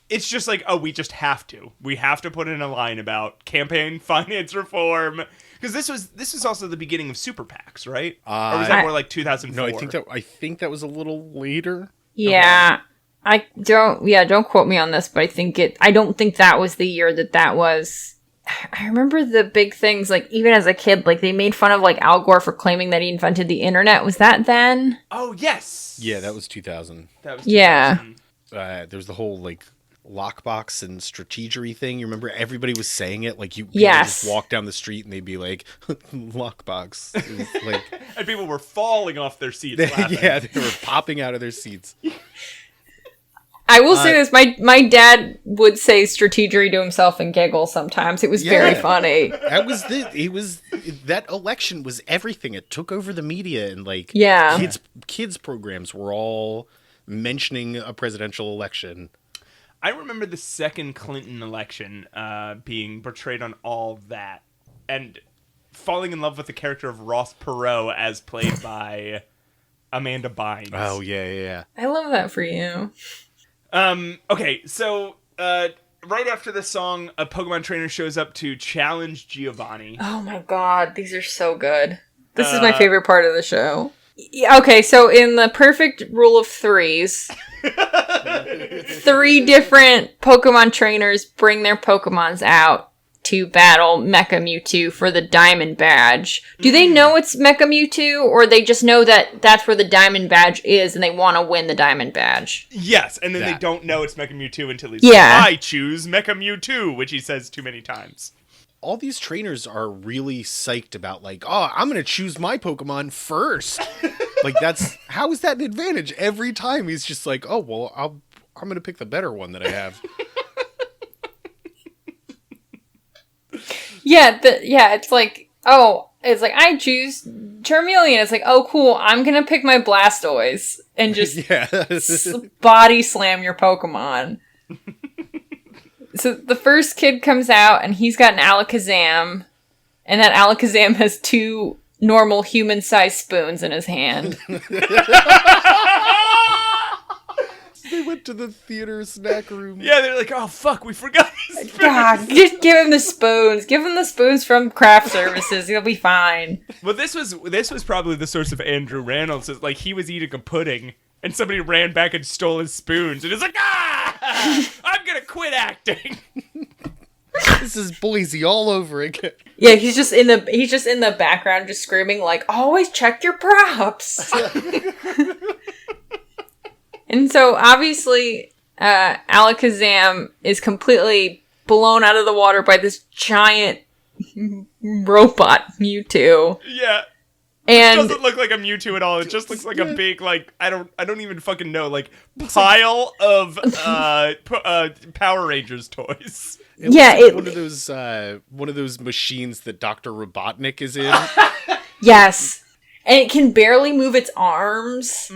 it's just like, oh, we just have to. We have to put in a line about campaign finance reform, because this was also the beginning of super PACs, right? Or was that more like 2004? No, I think that was a little later. Yeah, okay. Don't quote me on this, but I don't think that was the year that was. I remember the big things, like even as a kid, like they made fun of like Al Gore for claiming that he invented the internet. Was that then? Oh yes. Yeah, that was 2000. That was 2000. Yeah. There's the whole like lockbox and strategery thing. You remember everybody was saying it, like you just walk down the street and they'd be like lockbox. It was like and people were falling off their seats laughing. Yeah, they were popping out of their seats. I will say this, my dad would say strategery to himself and giggle sometimes. It was very funny. That election was everything. It took over the media, and like kids programs were all mentioning a presidential election. I remember the second Clinton election being portrayed on all that, and falling in love with the character of Ross Perot as played by Amanda Bynes. Oh, yeah. I love that for you. Okay, so right after this song, a Pokemon trainer shows up to challenge Giovanni. Oh my god, these are so good. This is my favorite part of the show. Yeah, okay, so in the perfect rule of threes, 3 different Pokemon trainers bring their Pokemons out to battle Mecha Mewtwo for the Diamond Badge. Do they know it's Mecha Mewtwo, or they just know that that's where the Diamond Badge is and they want to win the Diamond Badge? Yes, and then they don't know it's Mecha Mewtwo until he's like, I choose Mecha Mewtwo, which he says too many times. All these trainers are really psyched about, like, oh, I'm going to choose my Pokemon first. Like, how is that an advantage? Every time he's just like, oh, well, I'm going to pick the better one that I have. Yeah, it's like, oh, it's like, I choose Charmeleon. It's like, oh, cool. I'm going to pick my Blastoise and just body slam your Pokemon. So the first kid comes out and he's got an Alakazam. And that Alakazam has 2 normal human-sized spoons in his hand. They went to the theater snack room. Yeah, they're like, oh, fuck, we forgot his spoons. God, just give him the spoons. Give him the spoons from craft services. He'll be fine. Well, this was probably the source of Andrew Reynolds. It's like he was eating a pudding, and somebody ran back and stole his spoons, and it's like, I'm gonna quit acting. This is Boise all over again. Yeah, he's just in the background, just screaming like, "Always check your props." And so obviously, Alakazam is completely blown out of the water by this giant robot Mewtwo. Yeah. And It doesn't look like a Mewtwo at all. It just looks like a big, like, I don't even fucking know, like, pile of Power Rangers toys. It looks like one of those machines that Dr. Robotnik is in. Yes. And it can barely move its arms.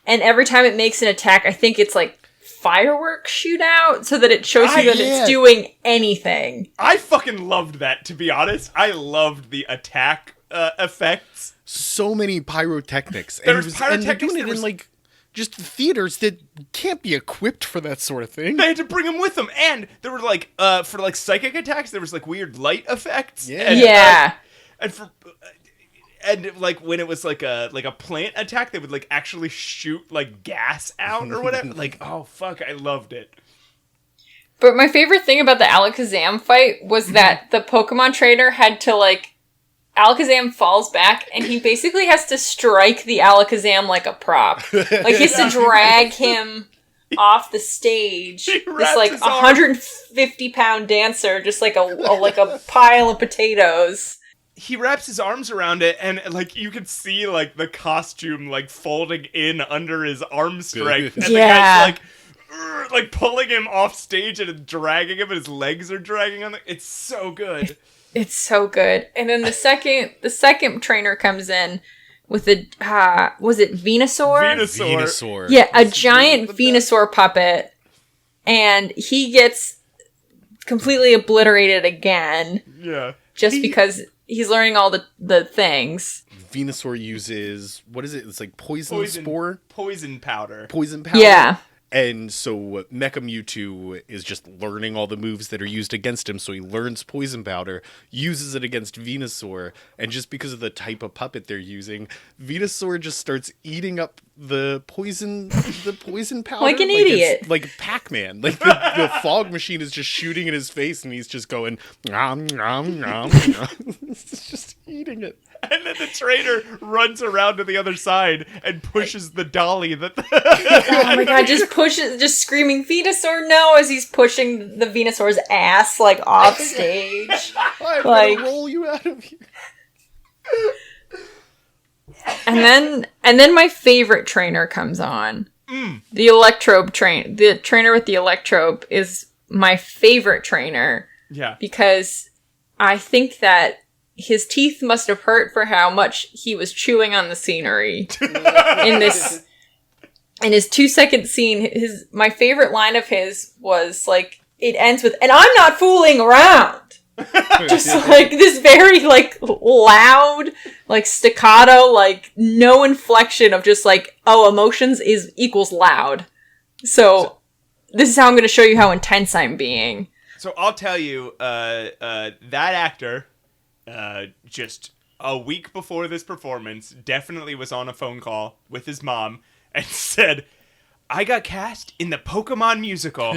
And every time it makes an attack, I think it's like fireworks shoot out so that it shows you that it's doing anything. I fucking loved that, to be honest. I loved the attack effects. So many pyrotechnics. And they're doing it in like just theaters that can't be equipped for that sort of thing. They had to bring them with them. And there were like, for like psychic attacks, there was like weird light effects. Yeah. And like when it was like a plant attack, they would like actually shoot like gas out or whatever. Like, oh fuck, I loved it. But my favorite thing about the Alakazam fight was that the Pokemon trainer had to like, Alakazam falls back and he basically has to strike the Alakazam like a prop. Like he has to drag him off the stage. This like 150-pound dancer, just like a pile of potatoes. He wraps his arms around it, and like you could see like the costume like folding in under his arm strength, and the guy's like pulling him off stage and dragging him, and his legs are dragging on. It's so good. It's so good. And then the second trainer comes in with a was it Venusaur? Venusaur. Yeah, a giant Venusaur puppet, and he gets completely obliterated again. Yeah, just because. He's learning all the things. Venusaur uses, what is it? It's like poison spore? Poison powder. Poison powder? Yeah. And so Mecha Mewtwo is just learning all the moves that are used against him. So he learns poison powder, uses it against Venusaur, and just because of the type of puppet they're using, Venusaur just starts eating up the poison powder. Like an idiot. Like Pac-Man. Like the fog machine is just shooting in his face and he's just going, nom, nom, nom, nom. It's just eating it. And then the trainer runs around to the other side and pushes the dolly that oh my god, just screaming Venusaur no as he's pushing the Venusaur's ass like off stage. I'm gonna roll you out of here. And then my favorite trainer comes on. The Electrobe the trainer with the Electrobe is my favorite trainer. Yeah. Because I think that his teeth must have hurt for how much he was chewing on the scenery in his 2-second scene. My favorite line of his was like, it ends with, "And I'm not fooling around." Just like this very like loud, like staccato, like no inflection of just like, oh, emotions equals loud. So this is how I'm going to show you how intense I'm being. So I'll tell you, that actor, just a week before this performance, definitely was on a phone call with his mom and said, "I got cast in the Pokemon musical,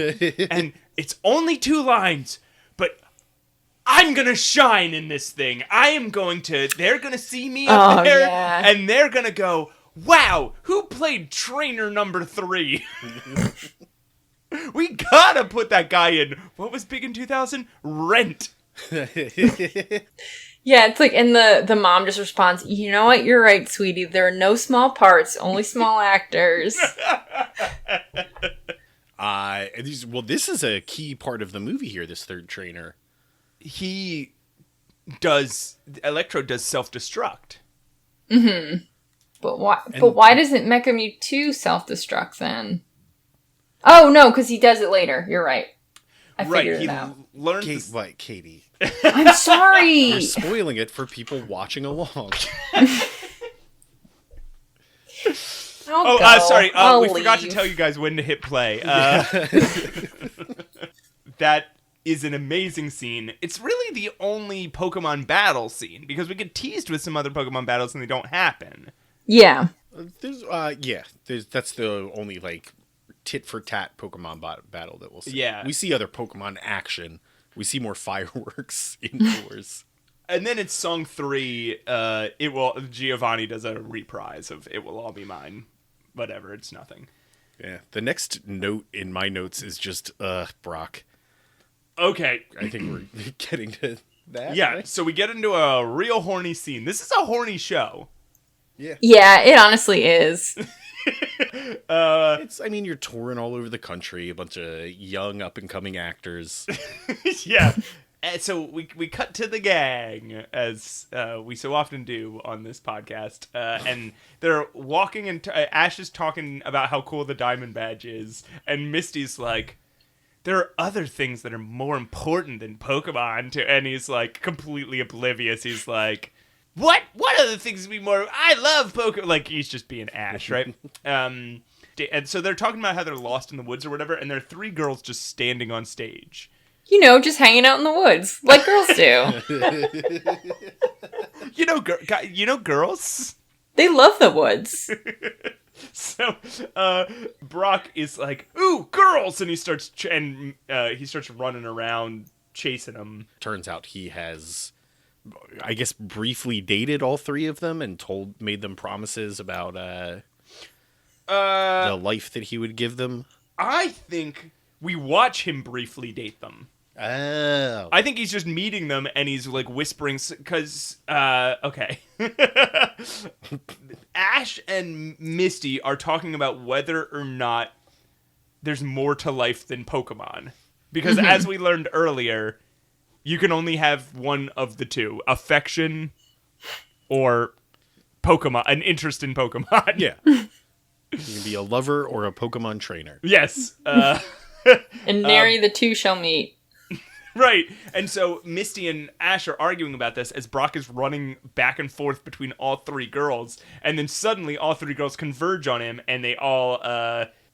and it's only 2 lines, but I'm gonna shine in this thing. They're gonna see me up there, and they're gonna go, wow, who played trainer number 3? We gotta put that guy in. What was big in 2000? Rent." Yeah, it's like, and the mom just responds, "You know what? You're right, sweetie. There are no small parts, only small actors." This is a key part of the movie here, this third trainer. He Electro does self-destruct. But why doesn't Mecha Mewtwo self-destruct then? Oh, no, because he does it later. You're right. I figured it out. Learns Katie? I'm sorry! You're spoiling it for people watching along. Sorry. We leave. forgot to tell you guys when to hit play. That is an amazing scene. It's really the only Pokemon battle scene, because we get teased with some other Pokemon battles and they don't happen. Yeah. That's the only, like, tit-for-tat Pokemon battle that we'll see. Yeah. We see other Pokemon action. We see more fireworks indoors. And then it's song 3. Giovanni does a reprise of "It Will All Be Mine." Whatever, it's nothing. Yeah. The next note in my notes is just Brock. Okay. I think we're getting to that. Yeah. Right? So we get into a real horny scene. This is a horny show. Yeah. Yeah, it honestly is. You're touring all over the country, a bunch of young up-and-coming actors. Yeah. And so we cut to the gang, as we so often do on this podcast, and they're walking, and Ash is talking about how cool the Diamond Badge is, and Misty's like, there are other things that are more important than Pokemon, and he's like completely oblivious. He's like, what other things would be more? I love Pokemon. Like, he's just being Ash, right? And so they're talking about how they're lost in the woods or whatever, and there are 3 girls just standing on stage. Just hanging out in the woods, like girls do. Girls? They love the woods. So, Brock is like, "Ooh, girls!" And he starts running around chasing them. Turns out he has, I guess, briefly dated all 3 of them and made them promises about the life that he would give them. I think we watch him briefly date them. Oh. I think he's just meeting them and he's like whispering, because, okay. Ash and Misty are talking about whether or not there's more to life than Pokemon. Because as we learned earlier, you can only have one of the two: affection or Pokemon, an interest in Pokemon. Yeah. You can be a lover or a Pokemon trainer. Yes. And nary the two shall meet. Right. And so Misty and Ash are arguing about this as Brock is running back and forth between all 3 girls. And then suddenly all 3 girls converge on him and they all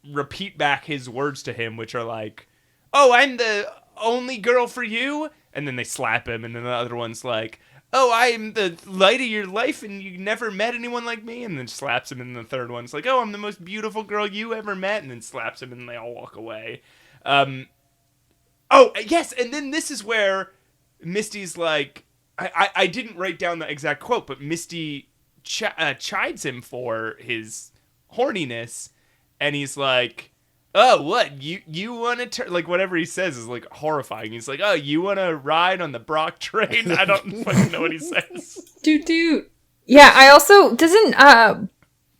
repeat back his words to him, which are like, "Oh, I'm the only girl for you." And then they slap him. And then the other one's like, "Oh, I'm the light of your life and you never met anyone like me." And then slaps him. And the third one's like, "Oh, I'm the most beautiful girl you ever met." And then slaps him and they all walk away. Oh, yes, and then this is where Misty's like, I didn't write down the exact quote, but Misty chides him for his horniness, and he's like, "Oh, what, you want to, like," whatever he says is, like, horrifying. He's like, "Oh, you want to ride on the Brock train?" I don't fucking know what he says. Doot. Yeah, I also, doesn't,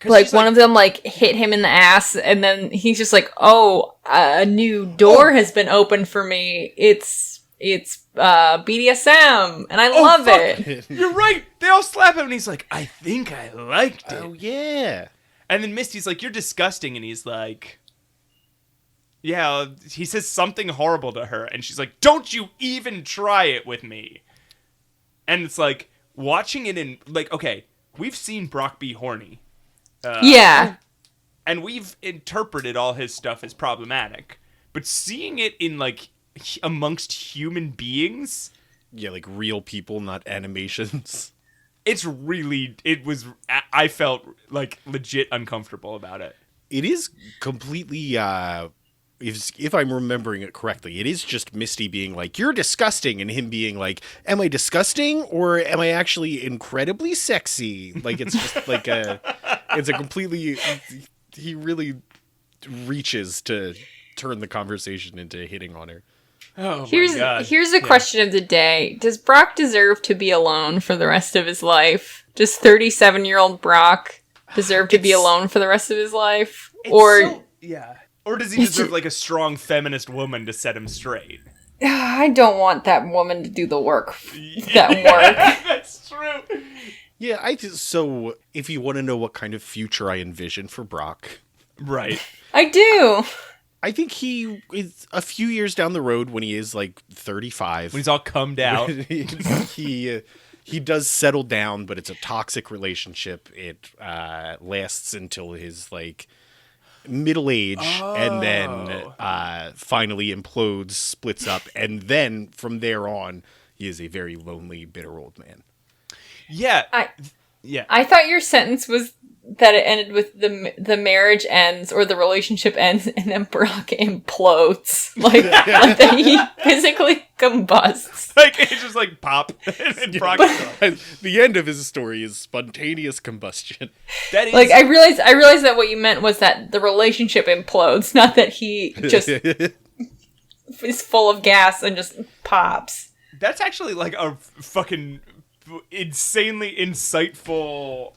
like, one of them, like, hit him in the ass, and then he's just like, "Oh, a new door has been opened for me. It's BDSM, and I love it." You're right. They all slap him, and he's like, "I think I liked it." Oh, yeah. And then Misty's like, "You're disgusting," and he's like, yeah, he says something horrible to her, and she's like, "Don't you even try it with me." And it's like, watching it in, like, okay, we've seen Brock be horny. Yeah. And we've interpreted all his stuff as problematic. But seeing it in, like, amongst human beings... Yeah, like real people, not animations. I felt, like, legit uncomfortable about it. It is completely, if I'm remembering it correctly, it is just Misty being like, "You're disgusting," and him being like, "Am I disgusting, or am I actually incredibly sexy?" Like, it's just like it's a completely, he really reaches to turn the conversation into hitting on her. Oh my God. Here's a question of the day. Does Brock deserve to be alone for the rest of his life? Does 37-year-old Brock deserve to be alone for the rest of his life? Or yeah. Or does he deserve, like, a strong feminist woman to set him straight? I don't want that woman to do the work. That work. That's true. Yeah, so if you want to know what kind of future I envision for Brock, Right. I do. I think he is a few years down the road when he is like 35. When he's all cummed out. he does settle down, but it's a toxic relationship. It lasts until his like middle age, and then finally implodes, splits up, and then from there on, he is a very lonely, bitter old man. Yeah. I thought your sentence was that it ended with the marriage ends or the relationship ends and then Brock implodes. Like that he physically combusts. Like, it's just like pop. And Brock The end of his story is spontaneous combustion. That is... Like, I realized that what you meant was that the relationship implodes, not that he just is full of gas and just pops. That's actually like a fucking insanely insightful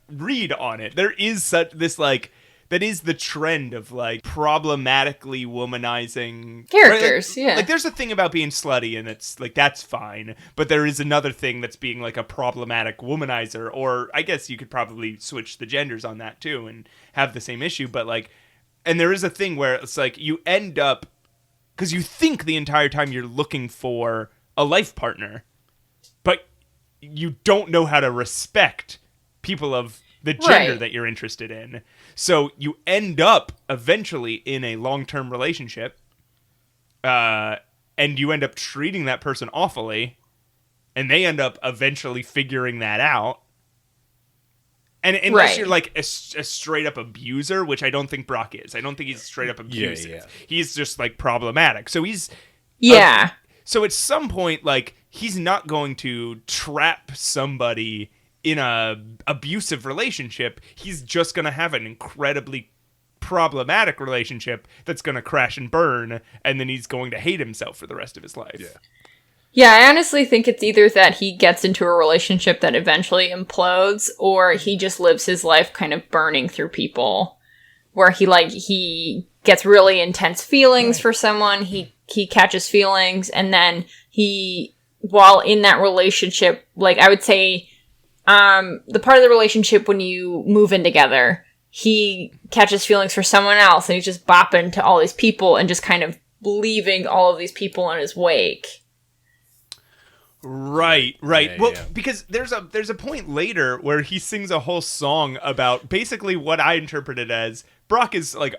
read on it. There is such this like that is the trend of like problematically womanizing characters. Right? Yeah, like there's a thing about being slutty, and it's like that's fine, but there is another thing that's being like a problematic womanizer, or I guess you could probably switch the genders on that too and have the same issue. But like, and there is a thing where it's like you end up because you think the entire time you're looking for a life partner, but you don't know how to respect people of the gender that you're interested in. So you end up eventually in a long-term relationship, and you end up treating that person awfully, and they end up eventually figuring that out. And unless you're like a straight-up abuser, which I don't think Brock is. I don't think he's straight-up abusive. Yeah. He's just like problematic. So he's... Yeah. So at some point, like, he's not going to trap somebody in a abusive relationship. He's just going to have an incredibly problematic relationship that's going to crash and burn, and then he's going to hate himself for the rest of his life. Yeah, I honestly think it's either that he gets into a relationship that eventually implodes, or he just lives his life kind of burning through people, where he gets really intense feelings for someone, he catches feelings, and then while in that relationship, like, I would say, the part of the relationship when you move in together, he catches feelings for someone else, and he's just bopping to all these people and just kind of leaving all of these people in his wake. Right. Because there's a point later where he sings a whole song about basically what I interpreted as Brock is like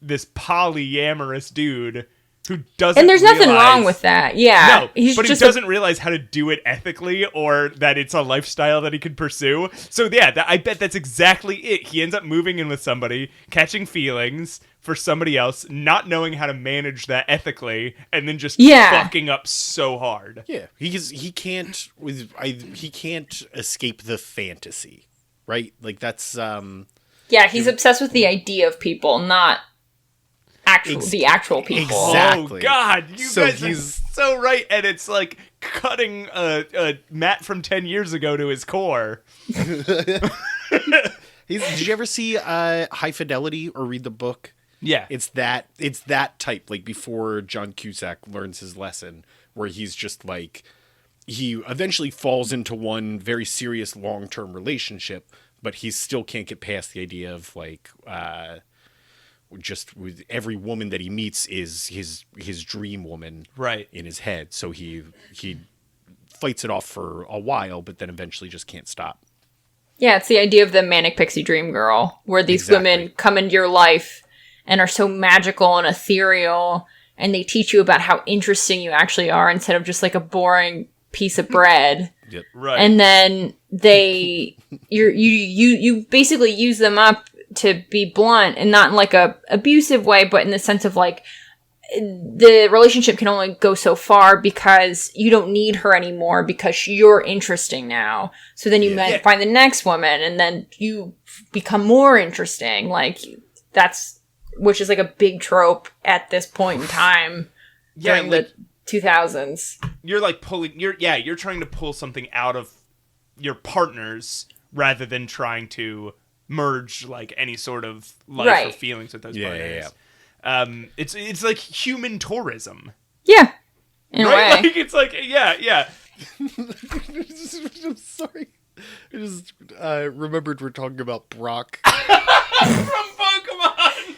this polyamorous dude who doesn't. And there's nothing wrong with that. Yeah, no, but he doesn't realize how to do it ethically, or that it's a lifestyle that he could pursue. So yeah, I bet that's exactly it. He ends up moving in with somebody, catching feelings for somebody else, not knowing how to manage that ethically, and then just fucking up so hard. Yeah, he can't escape the fantasy, right? Like that's yeah, he's obsessed with the idea of people, not the actual people. Exactly. Oh God, you guys are so right, and it's like cutting Matt from 10 years ago to his core. Did you ever see High Fidelity or read the book? Yeah, it's that type, like before John Cusack learns his lesson, where he's just like, he eventually falls into one very serious long-term relationship, but he still can't get past the idea of like, just with every woman that he meets is his dream woman, right, in his head. So he fights it off for a while, but then eventually just can't stop. Yeah, it's the idea of the manic pixie dream girl, where these women come into your life and are so magical and ethereal, and they teach you about how interesting you actually are instead of just like a boring piece of bread. Yep. Right. And then you basically use them up, to be blunt, and not in like a abusive way, but in the sense of like the relationship can only go so far because you don't need her anymore because you're interesting now. So then you might find the next woman, and then you become more interesting. Like which is like a big trope at this point in time during the 2000s. You're like you're trying to pull something out of your partners rather than trying to merge like any sort of life or feelings with those partners. Yeah. It's like human tourism. Yeah. In a right? way. Like, it's like, yeah. I'm sorry. I just remembered we're talking about Brock. From Pokemon!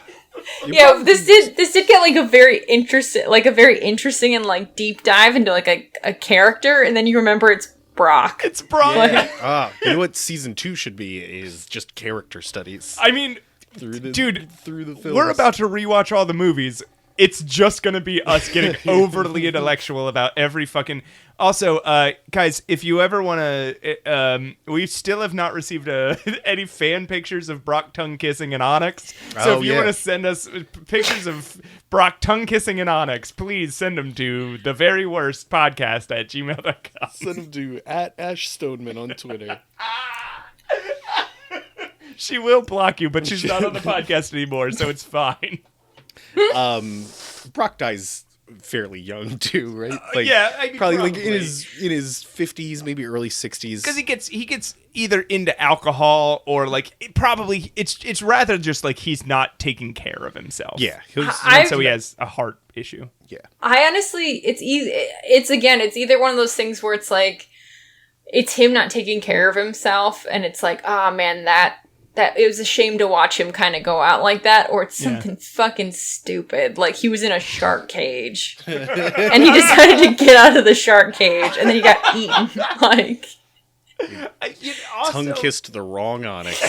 Yeah, this did get like a very interesting and like deep dive into like a character, and then you remember it's Brock. It's Brock. Yeah. You know what season 2 should be is just character studies. I mean, through the films. We're about to rewatch all the movies. It's just gonna be us getting overly intellectual about every fucking. Also, guys, if you ever want to, we still have not received any fan pictures of Brock tongue kissing and Onyx. So if you want to send us pictures of Brock tongue kissing and Onyx, please send them to theveryworstpodcast@gmail.com. Send them to @Ash Stoneman on Twitter. She will block you, but she's not on the podcast anymore, so it's fine. Brock dies fairly young too, right? I mean, probably like in his 50s, maybe early 60s. Because he gets either into alcohol or like it's rather just like he's not taking care of himself. Yeah, so he has a heart issue. Yeah, I honestly, it's either one of those things where it's like it's him not taking care of himself, and it's like, oh man, that it was a shame to watch him kind of go out like that, or it's something fucking stupid. Like he was in a shark cage and he decided to get out of the shark cage and then he got eaten. Like, tongue kissed the wrong Onyx.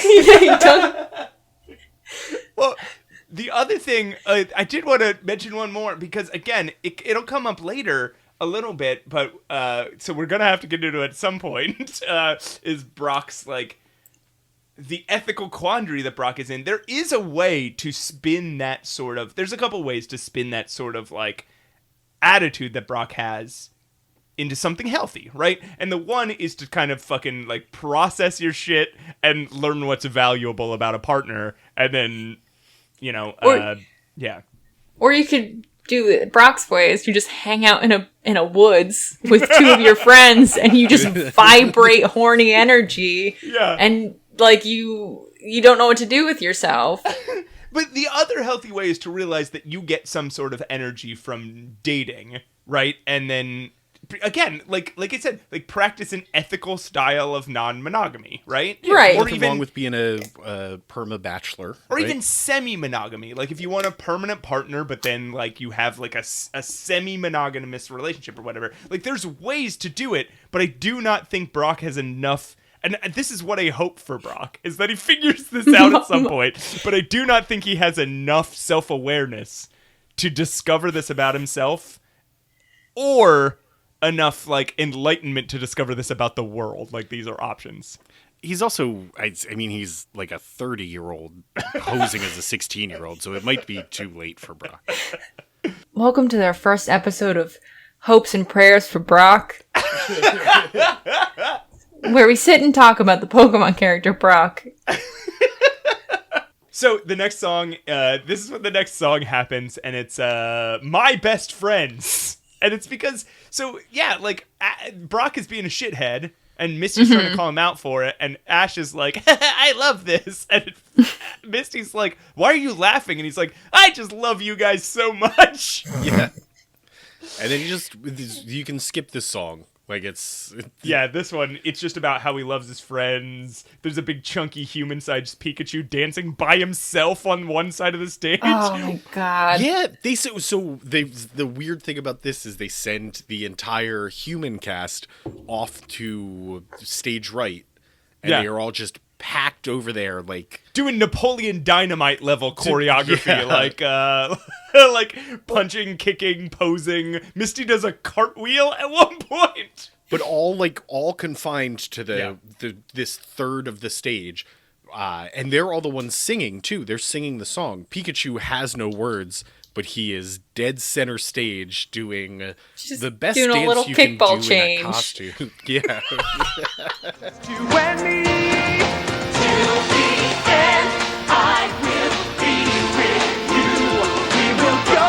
Well, the other thing, I did want to mention one more because again, it'll come up later a little bit, but so we're gonna have to get into it at some point. Is Brock's like the ethical quandary that Brock is in? There is a way to spin that sort of. There's a couple ways to spin that sort of like attitude that Brock has into something healthy, right? And the one is to kind of fucking like process your shit and learn what's valuable about a partner, and then Or you could do it Brock's way is you just hang out in a woods with two of your friends and you just vibrate horny energy. Yeah. And like you don't know what to do with yourself. But the other healthy way is to realize that you get some sort of energy from dating, right? And then again, like I said, like practice an ethical style of non-monogamy, right? Right. Or even wrong with being a perma bachelor, or even semi-monogamy. Like if you want a permanent partner, but then like you have like a semi-monogamous relationship or whatever. Like there's ways to do it, but I do not think Brock has enough. And this is what I hope for Brock, is that he figures this out at some point. But I do not think he has enough self-awareness to discover this about himself, or enough like enlightenment to discover this about the world. Like these are options. He's also, I mean, he's like a 30-year-old posing as a 16-year-old, so it might be too late for Brock. Welcome to our first episode of Hopes and Prayers for Brock, where we sit and talk about the Pokemon character Brock. So the next song, this is when the next song happens, and it's My Best Friends. And it's because, so yeah, like Brock is being a shithead, and Misty's trying to call him out for it, and Ash is like, I love this. And Misty's like, why are you laughing? And he's like, I just love you guys so much. Yeah. And then you can skip this song. Like yeah, this one, it's just about how he loves his friends. There's a big chunky human-sized Pikachu dancing by himself on one side of the stage. Oh my god. Yeah, the weird thing about this is they send the entire human cast off to stage right. And they are all just packed over there, like doing Napoleon Dynamite level choreography, like punching, kicking, posing. Misty does a cartwheel at one point, but all confined to this third of the stage, and they're all the ones singing too. They're singing the song. Pikachu has no words, but he is dead center stage doing the best doing dance a little you can kickball do change. in a costume. Yeah. You and me till the end. I will be with you. We will go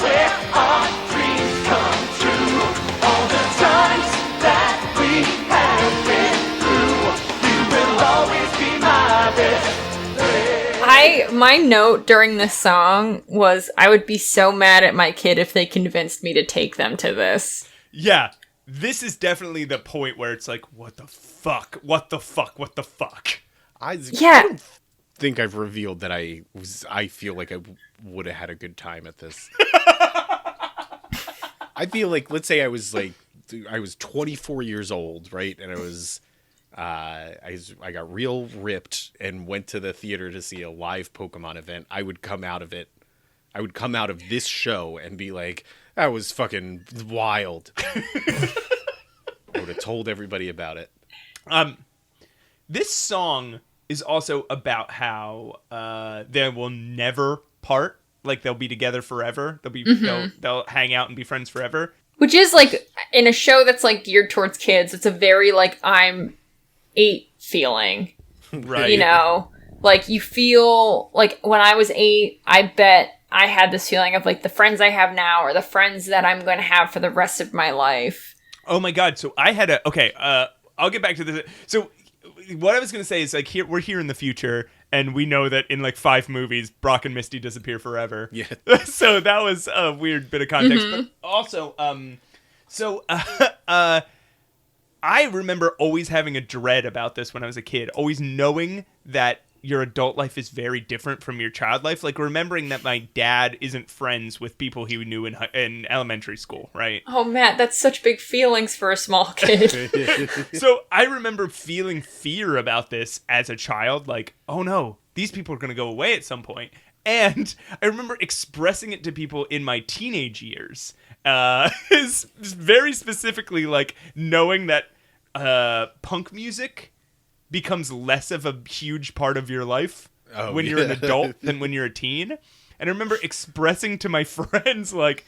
where our dreams come true. All the times that we have been through, you will always be my best friend. I My note during this song was, I would be so mad at my kid if they convinced me to take them to this. Yeah, this is definitely the point where it's like, what the fuck? What the fuck? What the fuck? I Yeah. don't think I've revealed that I feel like I would have had a good time at this. I feel like, let's say I was 24 years old, right? And I got real ripped and went to the theater to see a live Pokemon event. I would come out of this show and be like, that was fucking wild. I would have told everybody about it. This song is also about how they will never part. Like, they'll be together forever. They'll hang out and be friends forever. Which is, like, in a show that's, like, geared towards kids, it's a very, like, I'm 8 feeling. Right. You know? Like, you feel, like, when I was 8, I bet I had this feeling of, like, the friends I have now are the friends that I'm going to have for the rest of my life. Oh, my God. So I had I'll get back to this. So what I was going to say is, like, we're here in the future, and we know that in, like, 5 movies, Brock and Misty disappear forever. Yeah. So that was a weird bit of context. But also, I remember always having a dread about this when I was a kid, always knowing that your adult life is very different from your child life. Like, remembering that my dad isn't friends with people he knew in elementary school, right? Oh, Matt, that's such big feelings for a small kid. So I remember feeling fear about this as a child, like, oh no, these people are going to go away at some point. And I remember expressing it to people in my teenage years, is very specifically, like, knowing that punk music becomes less of a huge part of your life when you're an adult than when you're a teen. And I remember expressing to my friends, like,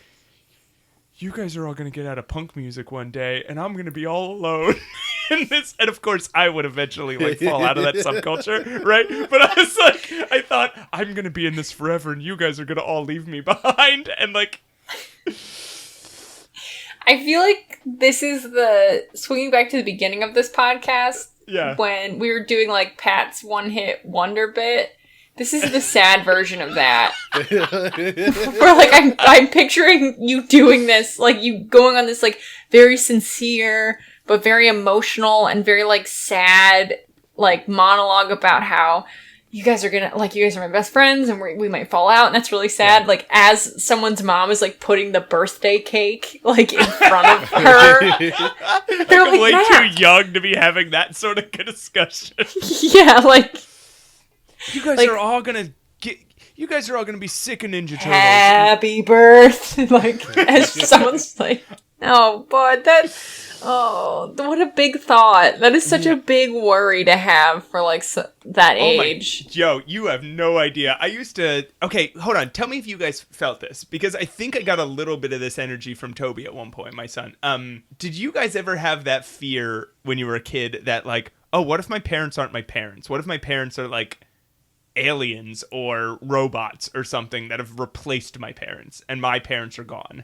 you guys are all going to get out of punk music one day, and I'm going to be all alone in this. And of course, I would eventually, like, fall out of that subculture, right? But I thought, I'm going to be in this forever, and you guys are going to all leave me behind. And, like... I feel like this is swinging back to the beginning of this podcast. Yeah. When we were doing, like, Pat's one-hit wonder bit. This is the sad version of that. Where, like, I'm picturing you doing this, like, you going on this, like, very sincere, but very emotional and very, like, sad, like, monologue about how you guys are my best friends and we might fall out, and that's really sad. Yeah. Like, as someone's mom is, like, putting the birthday cake, like, in front of her. They're like, way Matt. too young to be having that sort of discussion. Yeah, like, you guys are all gonna be sick of Ninja Turtles. Happy birthday. Like, as someone's like, oh, but what a big thought. That is such a big worry to have for, like, that age. Yo, you have no idea. I used to... Okay, hold on. Tell me if you guys felt this, because I think I got a little bit of this energy from Toby at one point, my son. Did you guys ever have that fear when you were a kid that, like, oh, what if my parents aren't my parents? What if my parents are, like, aliens or robots or something that have replaced my parents, and my parents are gone?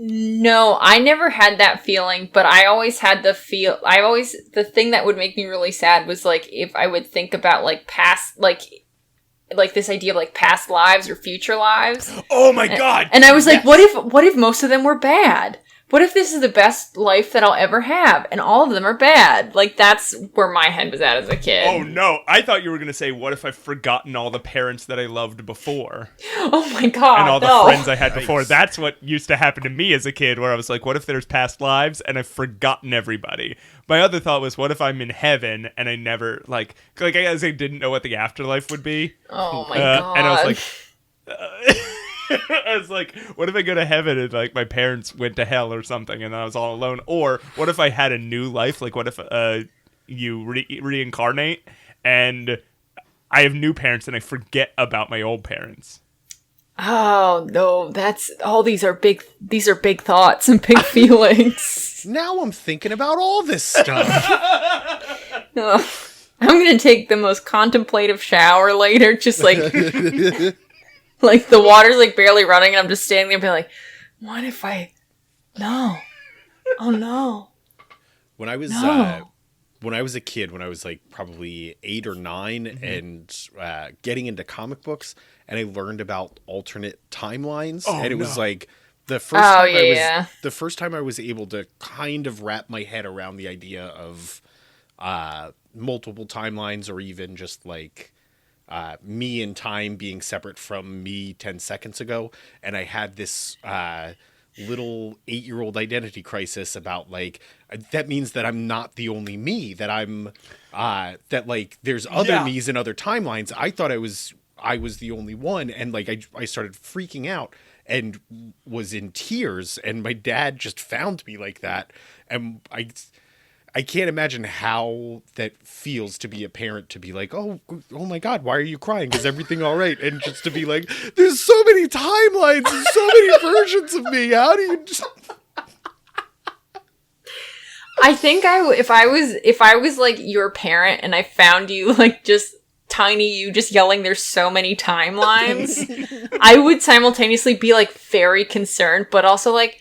No, I never had that feeling, but I always had the thing that would make me really sad was, like, if I would think about, like, past, like this idea of, like, past lives or future lives. Oh my God! And I was like, what if most of them were bad? What if this is the best life that I'll ever have, and all of them are bad? Like, that's where my head was at as a kid. Oh, no. I thought you were going to say, what if I've forgotten all the parents that I loved before? Oh, my God, and all the friends I had before. That's what used to happen to me as a kid, where I was like, what if there's past lives, and I've forgotten everybody? My other thought was, what if I'm in heaven, and I never, like I guess I didn't know what the afterlife would be? Oh, my God. And I was like... I was like, what if I go to heaven and, like, my parents went to hell or something and I was all alone? Or what if I had a new life? Like, what if you reincarnate and I have new parents and I forget about my old parents? Oh, no, these are big thoughts and big feelings. Now I'm thinking about all this stuff. I'm going to take the most contemplative shower later, just, like... Like, the water's, like, barely running, and I'm just standing there being like, what if I... No. Oh, no. When I was when I was a kid, when I was like probably 8 or 9 and getting into comic books, and I learned about alternate timelines, and it was like the first time I was able to kind of wrap my head around the idea of multiple timelines, or even just like me in time being separate from me 10 seconds ago. And I had this little 8-year-old identity crisis about like, that means that I'm not the only me, that I'm that like there's other me's in other timelines. I thought I was the only one, and like I started freaking out and was in tears, and my dad just found me like that. And I can't imagine how that feels to be a parent, to be like, oh my God, why are you crying? Is everything all right? And just to be like, there's so many timelines and so many versions of me. How do you just... I think if I was like your parent and I found you like just tiny you just yelling there's so many timelines, I would simultaneously be like very concerned, but also like,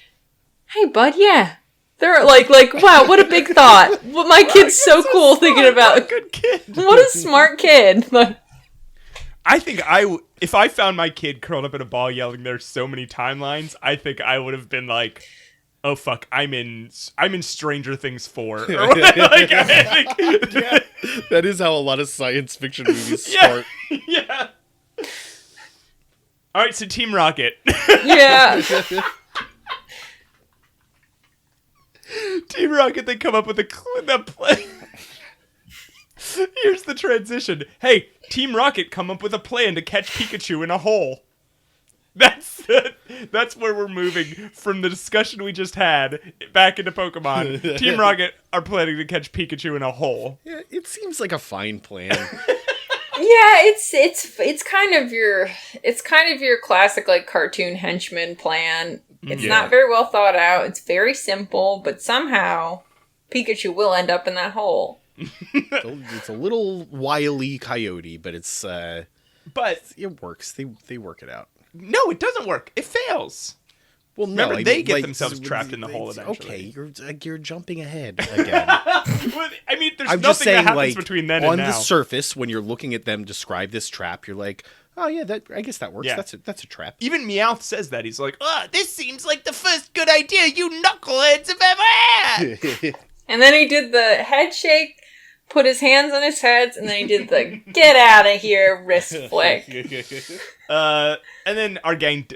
hey bud, yeah. They're like, wow, what a big thought. Well, my kid's so cool thinking about What a good kid. What a smart kid. I think if I found my kid curled up in a ball yelling there's so many timelines, I think I would have been like, oh fuck, I'm in Stranger Things 4. Or like, I think... Yeah, that is how a lot of science fiction movies start. Yeah. All right, so Team Rocket. Yeah. Team Rocket, they come up with the plan. Here's the transition. Hey, Team Rocket come up with a plan to catch Pikachu in a hole. That's where we're moving from the discussion we just had back into Pokemon. Team Rocket are planning to catch Pikachu in a hole. Yeah, it seems like a fine plan. Yeah, it's kind of your classic like cartoon henchman plan. It's not very well thought out. It's very simple, but somehow Pikachu will end up in that hole. It's a little wily coyote, but it's but it works. They work it out. No, it doesn't work. It fails. Well, no, remember, they get themselves trapped in the hole eventually. Okay, you're jumping ahead again. Well, I mean, there's I'm nothing just saying, that happens like, between then on and now. the surface, when you're looking at them describe this trap, you're like, oh yeah, I guess that works. Yeah. That's a trap. Even Meowth says that. He's like, this seems like the first good idea you knuckleheads have ever had. And then he did the head shake, put his hands on his heads, and then he did the get out of here wrist flick. And then our gang...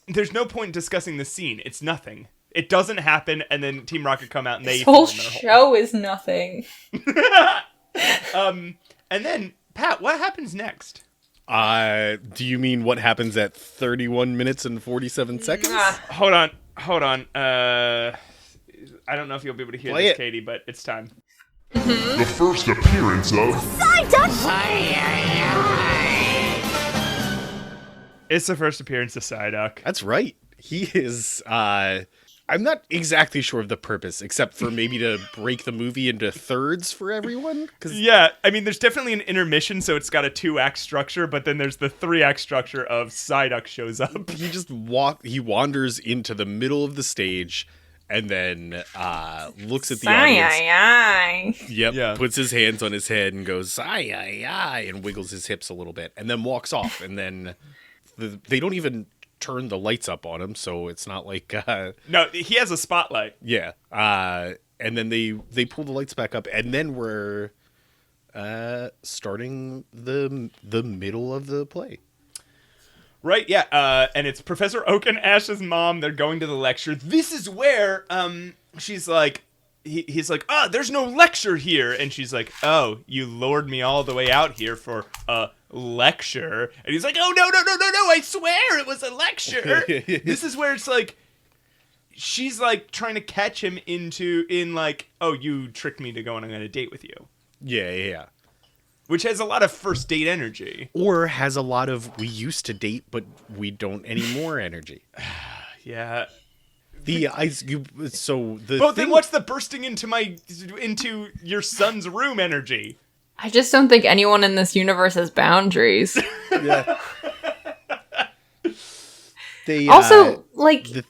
there's no point in discussing the scene. It's nothing. It doesn't happen, and then Team Rocket come out and they... This whole show is nothing. And then, Pat, what happens next? Do you mean what happens at 31 minutes and 47 seconds? Hold on. I don't know if you'll be able to hear this, Katie, but it's time. The first appearance of It's the first appearance of Psyduck. That's right. He is, I'm not exactly sure of the purpose, except for maybe to break the movie into thirds for everyone. Yeah, I mean, there's definitely an intermission, so it's got a 2-act structure, but then there's the 3-act structure of Psyduck shows up. He just wanders into the middle of the stage, and then looks at the audience. Yep, yeah. Puts his hands on his head and goes, "Ay," and wiggles his hips a little bit, and then walks off. And then they don't even turn the lights up on him, so it's not like... No, he has a spotlight. Yeah. And then they pull the lights back up, and then we're starting the middle of the play. Right, yeah, and it's Professor Oak and Ash's mom. They're going to the lecture. This is where she's like, he's like, there's no lecture here. And she's like, oh, you lured me all the way out here for a lecture. And he's like, oh, no, I swear it was a lecture. This is where it's like, she's like trying to catch him in like, oh, you tricked me to go on a date with you. Yeah. Which has a lot of first date energy. Or has a lot of we used to date, but we don't anymore energy. Yeah. Then what's the bursting into your son's room energy? I just don't think anyone in this universe has boundaries. Yeah. Also,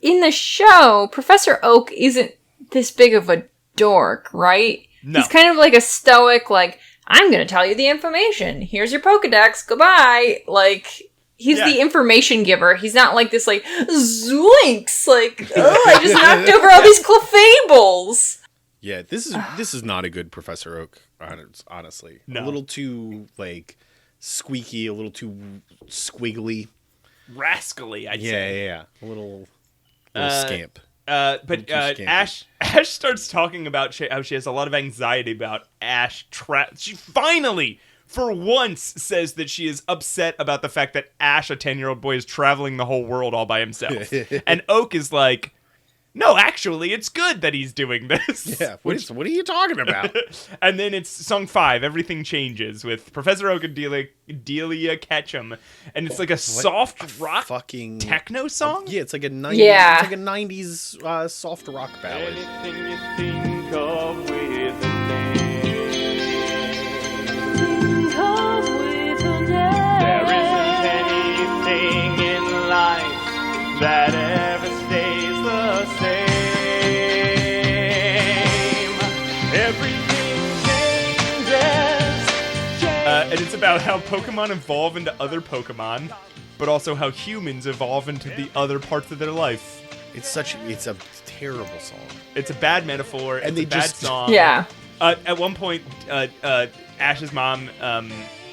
in the show, Professor Oak isn't this big of a dork, right? No. He's kind of like a stoic, like, I'm going to tell you the information. Here's your Pokedex. Goodbye. Like, he's the information giver. He's not like this, like, zoinks. Like, oh, I just knocked over all these clefables. Yeah, this is not a good Professor Oak, honestly. No. A little too, like, squeaky, a little too squiggly. Rascally, I'd say. Yeah. A little scamp. But Ash starts talking about how she has a lot of anxiety about Ash. She finally, for once, says that she is upset about the fact that Ash, a 10-year-old boy, is traveling the whole world all by himself. And Oak is like, no, actually, it's good that he's doing this. Yeah, what are you talking about? And then it's song 5, Everything Changes, with Professor Oak and Delia Ketchum. And it's like a soft rock fucking techno song? Yeah, it's like a 90s, Yeah. it's like a 90s soft rock ballad. Anything you think of with a name. There isn't anything in life that ever stays the same. Everything changes. And it's about how Pokemon evolve into other Pokemon, but also how humans evolve into the other parts of their life. It's a terrible song. It's a bad metaphor. And It's they a bad just- song. Yeah. At one point, Ash's mom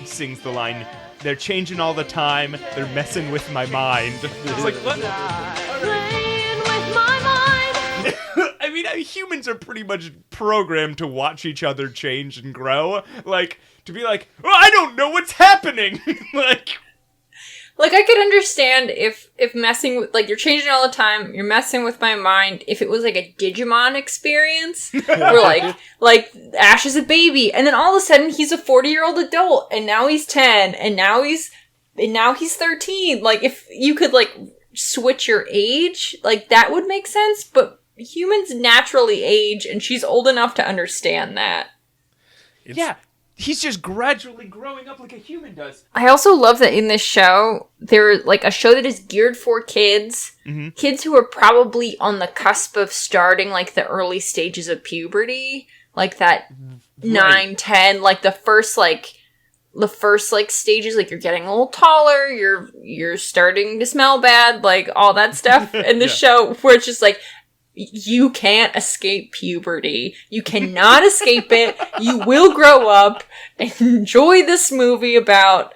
sings the line, "They're changing all the time. They're messing with my mind." It's like, what? Playing with my mind. I mean, humans are pretty much programmed to watch each other change and grow. Like, to be like, oh, I don't know what's happening. Like, I could understand if messing with, like, you're changing all the time, you're messing with my mind, if it was like a Digimon experience, where like Ash is a baby, and then all of a sudden he's a 40-year-old adult, and now he's 10, and now he's 13. Like, if you could, like, switch your age, like, that would make sense, but humans naturally age, and she's old enough to understand that. Yeah, he's just gradually growing up like a human does. I also love that in this show, they're like a show that is geared for kids, kids who are probably on the cusp of starting like the early stages of puberty, like that 9, 10, like the first stages, like you're getting a little taller, you're starting to smell bad, like all that stuff in the show, where it's just like, you can't escape puberty. You cannot escape it. You will grow up and enjoy this movie about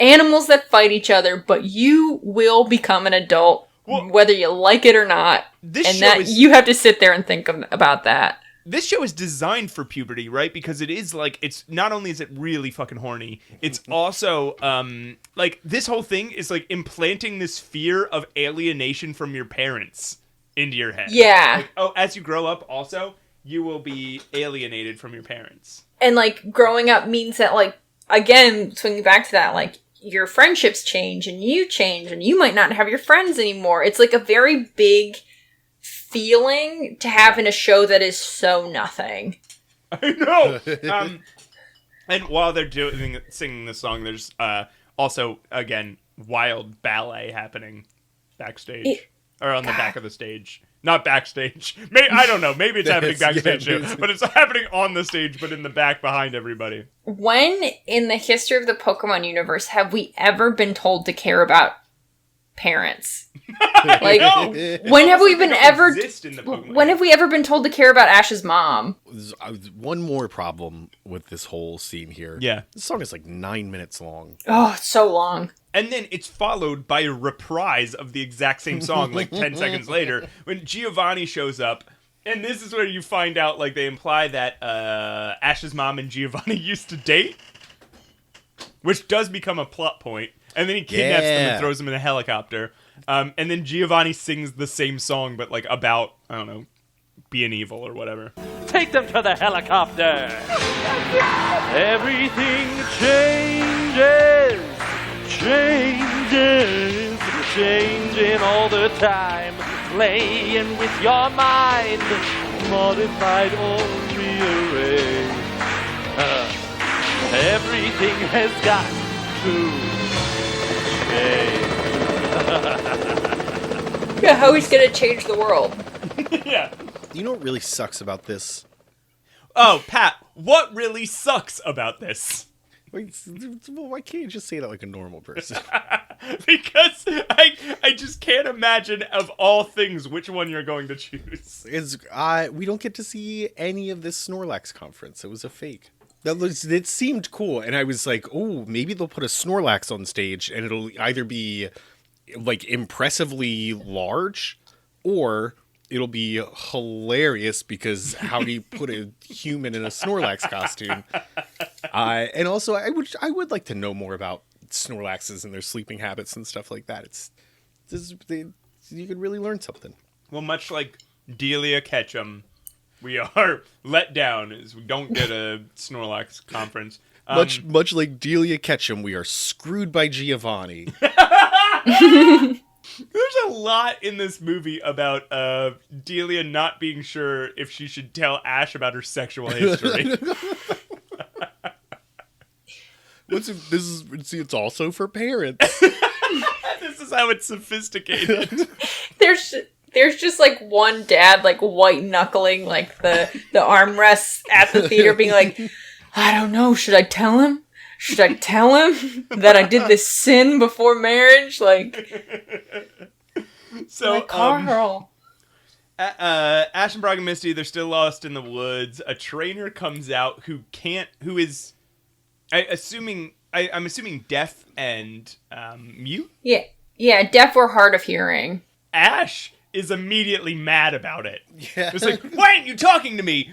animals that fight each other, but you will become an adult, whether you like it or not. You have to sit there and think about that. This show is designed for puberty, right? Because it is like, it's not only is it really fucking horny, it's also like this whole thing is like implanting this fear of alienation from your parents into your head. Yeah. Like, as you grow up, also, you will be alienated from your parents. And, like, growing up means that, like, again, swinging back to that, like, your friendships change, and you might not have your friends anymore. It's, like, a very big feeling to have in a show that is so nothing. I know! And while they're singing this song, there's also, again, wild ballet happening backstage. Or on the back of the stage. Not backstage. I don't know. Maybe it's happening backstage too. But it's happening on the stage, but in the back behind everybody. When in the history of the Pokemon universe have we ever been told to care about parents? Like, when have we ever been told to care about Ash's mom? There's one more problem with this whole scene here. Yeah. This song is like 9 minutes long. Oh, it's so long. And then it's followed by a reprise of the exact same song, like 10 seconds later, when Giovanni shows up. And this is where you find out, like, they imply that Ash's mom and Giovanni used to date, which does become a plot point. And then he kidnaps them and throws them in a helicopter. And then Giovanni sings the same song, but, like, about, I don't know, being evil or whatever. Take them to the helicopter. Everything changes. Changing all the time, playing with your mind, modified or rearranged. Everything has got to change. Yeah, how he's gonna change the world. Yeah. You know what really sucks about this? Oh, Pat, what really sucks about this? Wait, well, why can't you just say that like a normal person? Because I just can't imagine, of all things, which one you're going to choose. We don't get to see any of this Snorlax conference. It was a fake. It seemed cool, and I was like, oh, maybe they'll put a Snorlax on stage, and it'll either be like impressively large, or it'll be hilarious because how do you put a human in a Snorlax costume? And also, I would like to know more about Snorlaxes and their sleeping habits and stuff like that. You could really learn something. Well, much like Delia Ketchum, we are let down as we don't get a Snorlax conference. Much like Delia Ketchum, we are screwed by Giovanni. There's a lot in this movie about Delia not being sure if she should tell Ash about her sexual history. It's also for parents. This is how it's sophisticated. There's just like one dad like white knuckling like the armrests at the theater being like, I don't know, should I tell him? Should I tell him that I did this sin before marriage? Like, so like Carl. Ash and Brock and Misty, they're still lost in the woods. A trainer comes out who is I'm assuming deaf and mute. Yeah, deaf or hard of hearing. Ash is immediately mad about it. Yeah. It's like, why aren't you talking to me?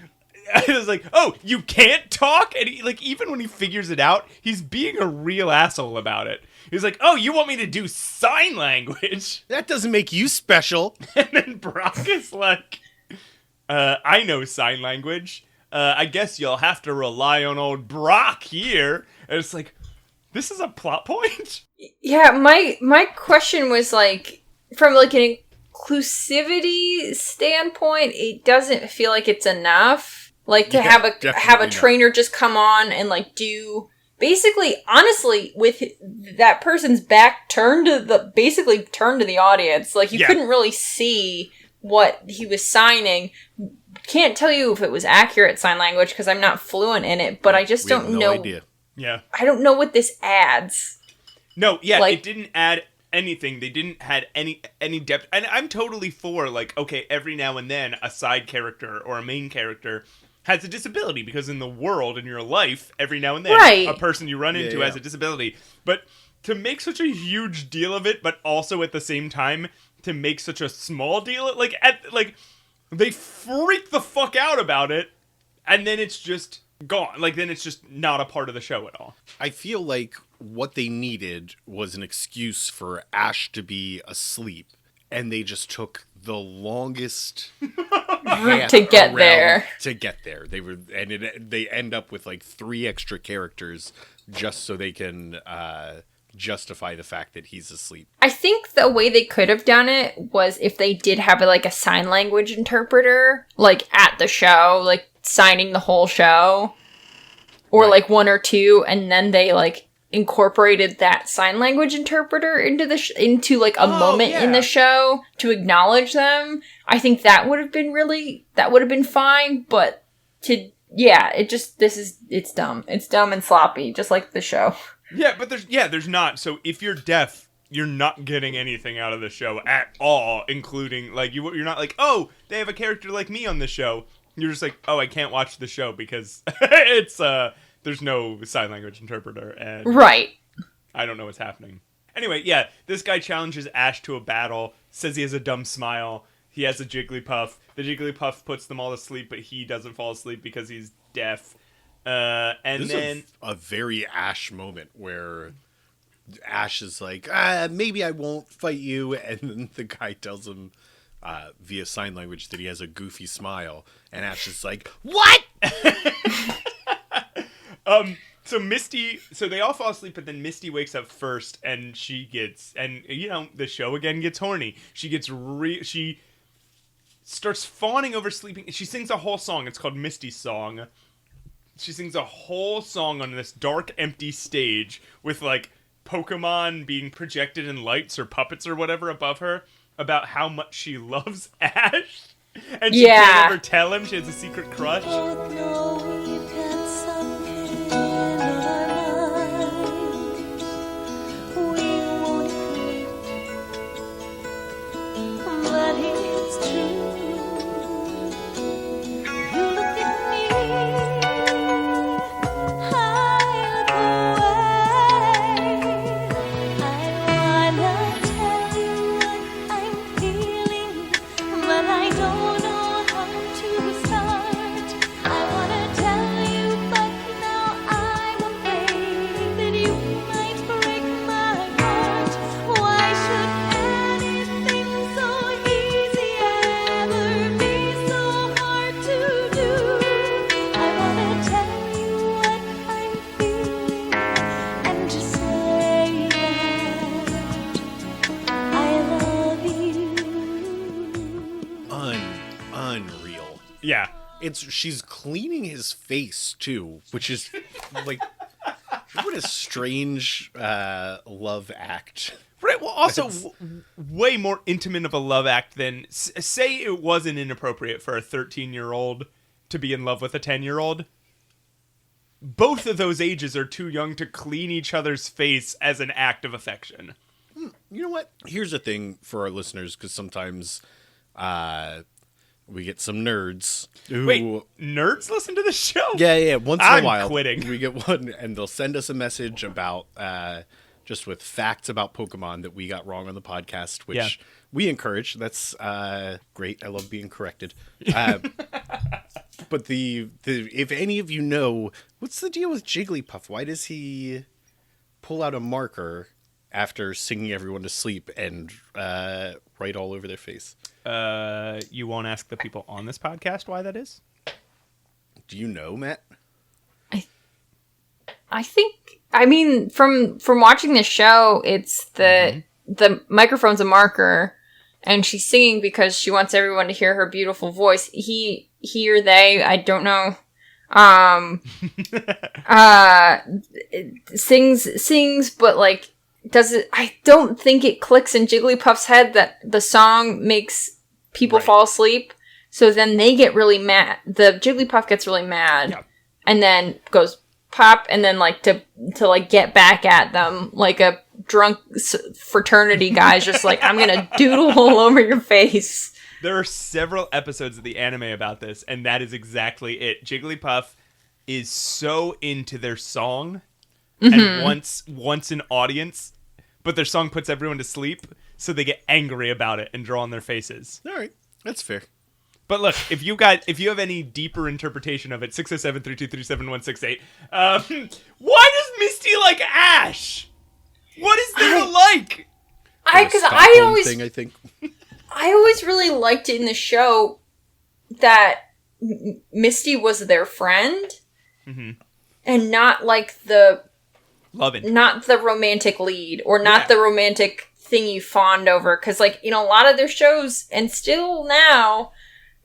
I was like, oh, you can't talk? And even when he figures it out, he's being a real asshole about it. He's like, oh, you want me to do sign language? That doesn't make you special. And then Brock is like, I know sign language. I guess you'll have to rely on old Brock here. And it's like, this is a plot point? Yeah, my question was like, from like an inclusivity standpoint, it doesn't feel like it's enough. Like to have a trainer just come on and like do basically, honestly, with that person's back turned to the audience. Like you couldn't really see what he was signing. Can't tell you if it was accurate sign language because I'm not fluent in it, but I just don't know. Idea. Yeah. I don't know what this adds. No, yeah, like, it didn't add anything. They didn't add any depth. And I'm totally for like, okay, every now and then a side character or a main character has a disability because in the world, in your life, every now and then a person you run into has a disability. But to make such a huge deal of it, but also at the same time to make such a small deal, they freak the fuck out about it, and then it's just gone. Like, then it's just not a part of the show at all. I feel like what they needed was an excuse for Ash to be asleep, and they just took the longest route to get there. They end up with like 3 extra characters just so they can justify the fact that he's asleep. I think the way they could have done it was if they did have a sign language interpreter, like at the show, like signing the whole show, or like 1 or 2, and then they like incorporated that sign language interpreter into into like a moment in the show to acknowledge them. I think that would have been fine, but it's dumb. It's dumb and sloppy, just like the show. Yeah, but there's not. So if you're deaf, you're not getting anything out of the show at all, including like you're not like, oh, they have a character like me on the show. You're just like, oh, I can't watch the show because it's there's no sign language interpreter, and right. I don't know what's happening. Anyway, yeah, this guy challenges Ash to a battle, says he has a dumb smile, he has a Jigglypuff. The Jigglypuff puts them all to sleep, but he doesn't fall asleep because he's deaf. And this then is a very Ash moment where Ash is like, maybe I won't fight you, and then the guy tells him via sign language that he has a goofy smile, and Ash is like, what? So they all fall asleep, but then Misty wakes up first, and the show again gets horny. She starts fawning over sleeping. She sings a whole song. It's called Misty's Song. She sings a whole song on this dark, empty stage with like Pokemon being projected in lights or puppets or whatever above her about how much she loves Ash. And she can't ever tell him she has a secret crush. she's cleaning his face too, which is like what a strange love act. Right. Well, also way more intimate of a love act than say it wasn't inappropriate for a 13-year-old to be in love with a 10-year-old. Both of those ages are too young to clean each other's face as an act of affection. You know what? Here's the thing for our listeners, because sometimes we get some nerds who... Wait, nerds listen to the show? Yeah. Once in a while, quitting. We get one, and they'll send us a message about just with facts about Pokemon that we got wrong on the podcast, which we encourage. That's great. I love being corrected. But the if any of you know, what's the deal with Jigglypuff? Why does he pull out a marker after singing everyone to sleep and write all over their face? You won't ask the people on this podcast why that is? Do you know, Matt? I think, I mean, from watching the show, it's the microphone's a marker, and she's singing because she wants everyone to hear her beautiful voice. He or they, I don't know, sings, but like, I don't think it clicks in Jigglypuff's head that the song makes people fall asleep. So then they get really mad. The Jigglypuff gets really mad, and then goes pop, and then like to like get back at them like a drunk fraternity guy's just like, I'm gonna doodle all over your face. There are several episodes of the anime about this, and that is exactly it. Jigglypuff is so into their song and wants an audience, but their song puts everyone to sleep, so they get angry about it and draw on their faces. All right, that's fair. But look, if you have any deeper interpretation of it, 607-323-7168. Why does Misty like Ash? What is there to like? Because I always really liked it in the show that Misty was their friend, and not like not the romantic lead, or not the romantic thing you fawned over. Because like, you know, a lot of their shows, and still now,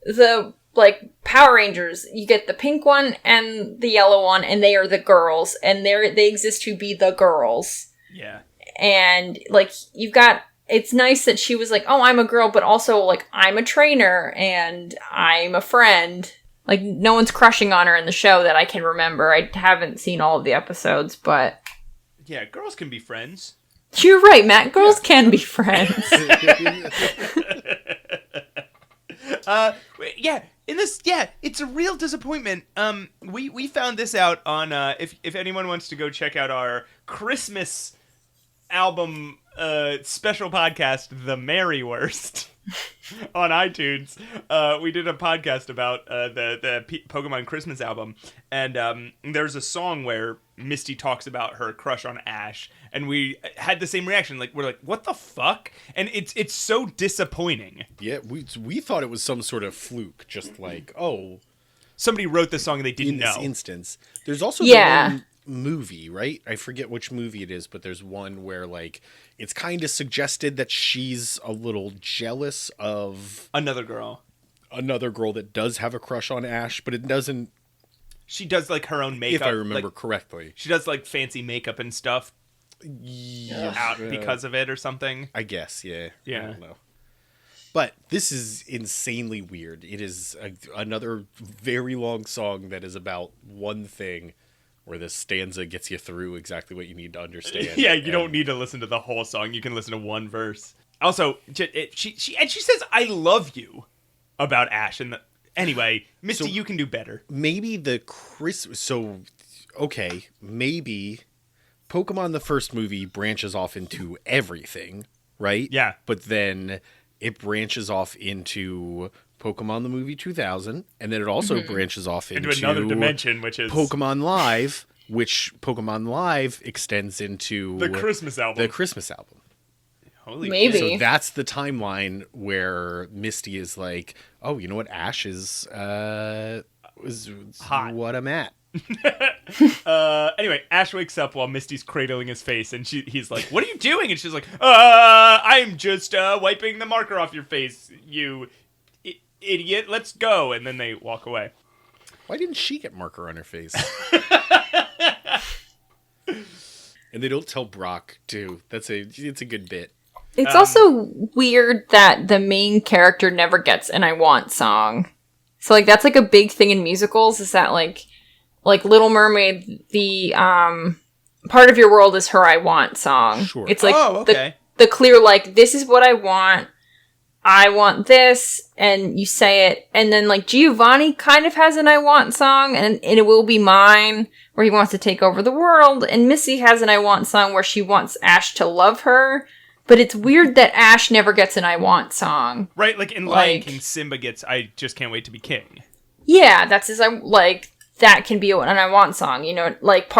the like Power Rangers, you get the pink one and the yellow one, and they are the girls, and they exist to be the girls. Yeah. And like, it's nice that she was like, oh, I'm a girl, but also like, I'm a trainer and I'm a friend. Like, no one's crushing on her in the show that I can remember. I haven't seen all of the episodes, but yeah, girls can be friends. You're right, Matt. Girls can be friends. It's a real disappointment. We found this out on if anyone wants to go check out our Christmas album special podcast, The Merry Worst, on iTunes. We did a podcast about the Pokemon Christmas album, and there's a song where Misty talks about her crush on Ash, and we had the same reaction. Like, we're like, what the fuck? And it's so disappointing. Yeah, we thought it was some sort of fluke, just like, oh, somebody wrote this song and they didn't know. In this instance, there's also the one movie, right? I forget which movie it is, but there's one where like it's kind of suggested that she's a little jealous of another girl that does have a crush on Ash, but it doesn't. She does like her own makeup, if I remember correctly. She does like fancy makeup and stuff out because of it or something. I guess, yeah. I don't know. But this is insanely weird. It is another very long song that is about one thing, where this stanza gets you through exactly what you need to understand. Yeah, you don't need to listen to the whole song. You can listen to one verse. Also, she says, I love you about Ash. Anyway, Misty, you can do better. Maybe maybe Pokemon the first movie branches off into everything, right? Yeah. But then it branches off into Pokemon the movie 2000, and then it also branches off into another dimension, which is Pokemon Live, which Pokemon Live extends into the Christmas album. Holy maybe. So that's the timeline where Misty is like, oh, you know what? Ash is hot. What I'm at. Anyway, Ash wakes up while Misty's cradling his face, and he's like, what are you doing? And she's like, I'm just wiping the marker off your face, you idiot. Let's go. And then they walk away. Why didn't she get marker on her face? And they don't tell Brock, too. It's a good bit. It's also weird that the main character never gets an I Want song. So, like, that's, like, a big thing in musicals, is that, like Little Mermaid, the, Part of Your World is her I Want song. Sure. It's, like, okay. the clear, like, this is what I want this, and you say it, and then, like, Giovanni kind of has an I Want song, and It Will Be Mine, where he wants to take over the world, and Missy has an I Want song where she wants Ash to love her. But it's weird that Ash never gets an I Want song. Right, like in Lion King, Simba gets I Just Can't Wait to Be King. Yeah, that's his, that can be an I Want song, you know, like,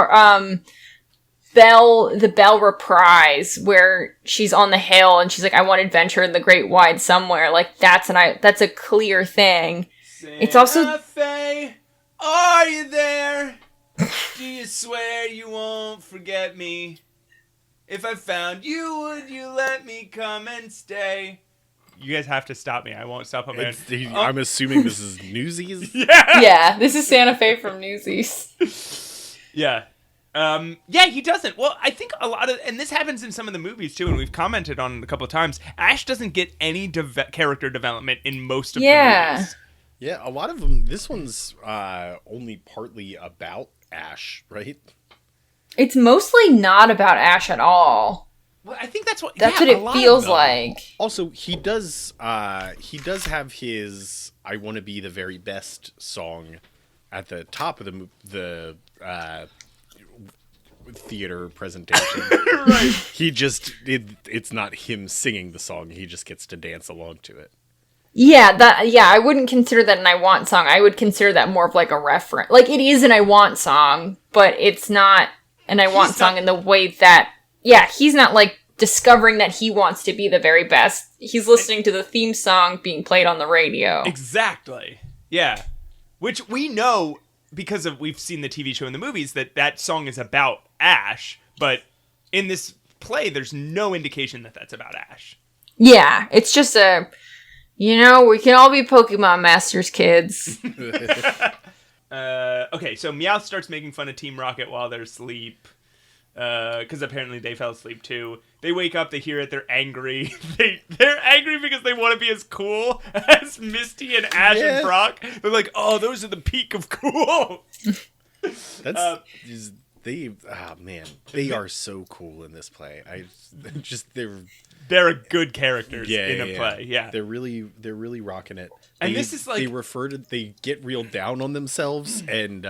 the Belle reprise, where she's on the hill and she's like, I want adventure in the great wide somewhere, like, that's a clear thing. It's also... Faye, are you there? Do you swear you won't forget me? If I found you, would you let me come and stay? You guys have to stop me. I won't stop a man. I'm assuming this is Newsies? Yeah, this is Santa Fe from Newsies. Yeah. Yeah, he doesn't. Well, I think a lot of... And this happens in some of the movies, too, and we've commented on it a couple of times. Ash doesn't get any character development in most of the movies. Yeah, a lot of them... This one's only partly about Ash, right? It's mostly not about Ash at all. Well, I think that's what it feels like. Also, he does have his "I Want to Be the Very Best" song at the top of the theater presentation. Right. It's not him singing the song. He just gets to dance along to it. Yeah, I wouldn't consider that an I Want song. I would consider that more of like a reference. Like, it is an I Want song, but it's not an I Want song in the way that, he's not, like, discovering that he wants to be the very best. He's listening to the theme song being played on the radio. Exactly. Yeah. Which we know, because we've seen the TV show and the movies, that song is about Ash, but in this play, there's no indication that that's about Ash. Yeah, it's just we can all be Pokemon Masters, kids. Okay, so Meowth starts making fun of Team Rocket while they're asleep, because apparently they fell asleep too. They wake up, they hear it, they're angry. They're angry because they want to be as cool as Misty and Ash and Brock. They're like, oh, those are the peak of cool. They are so cool in this play. They're a good characters in a play. Yeah, they're really rocking it. And this is like they get real down on themselves, and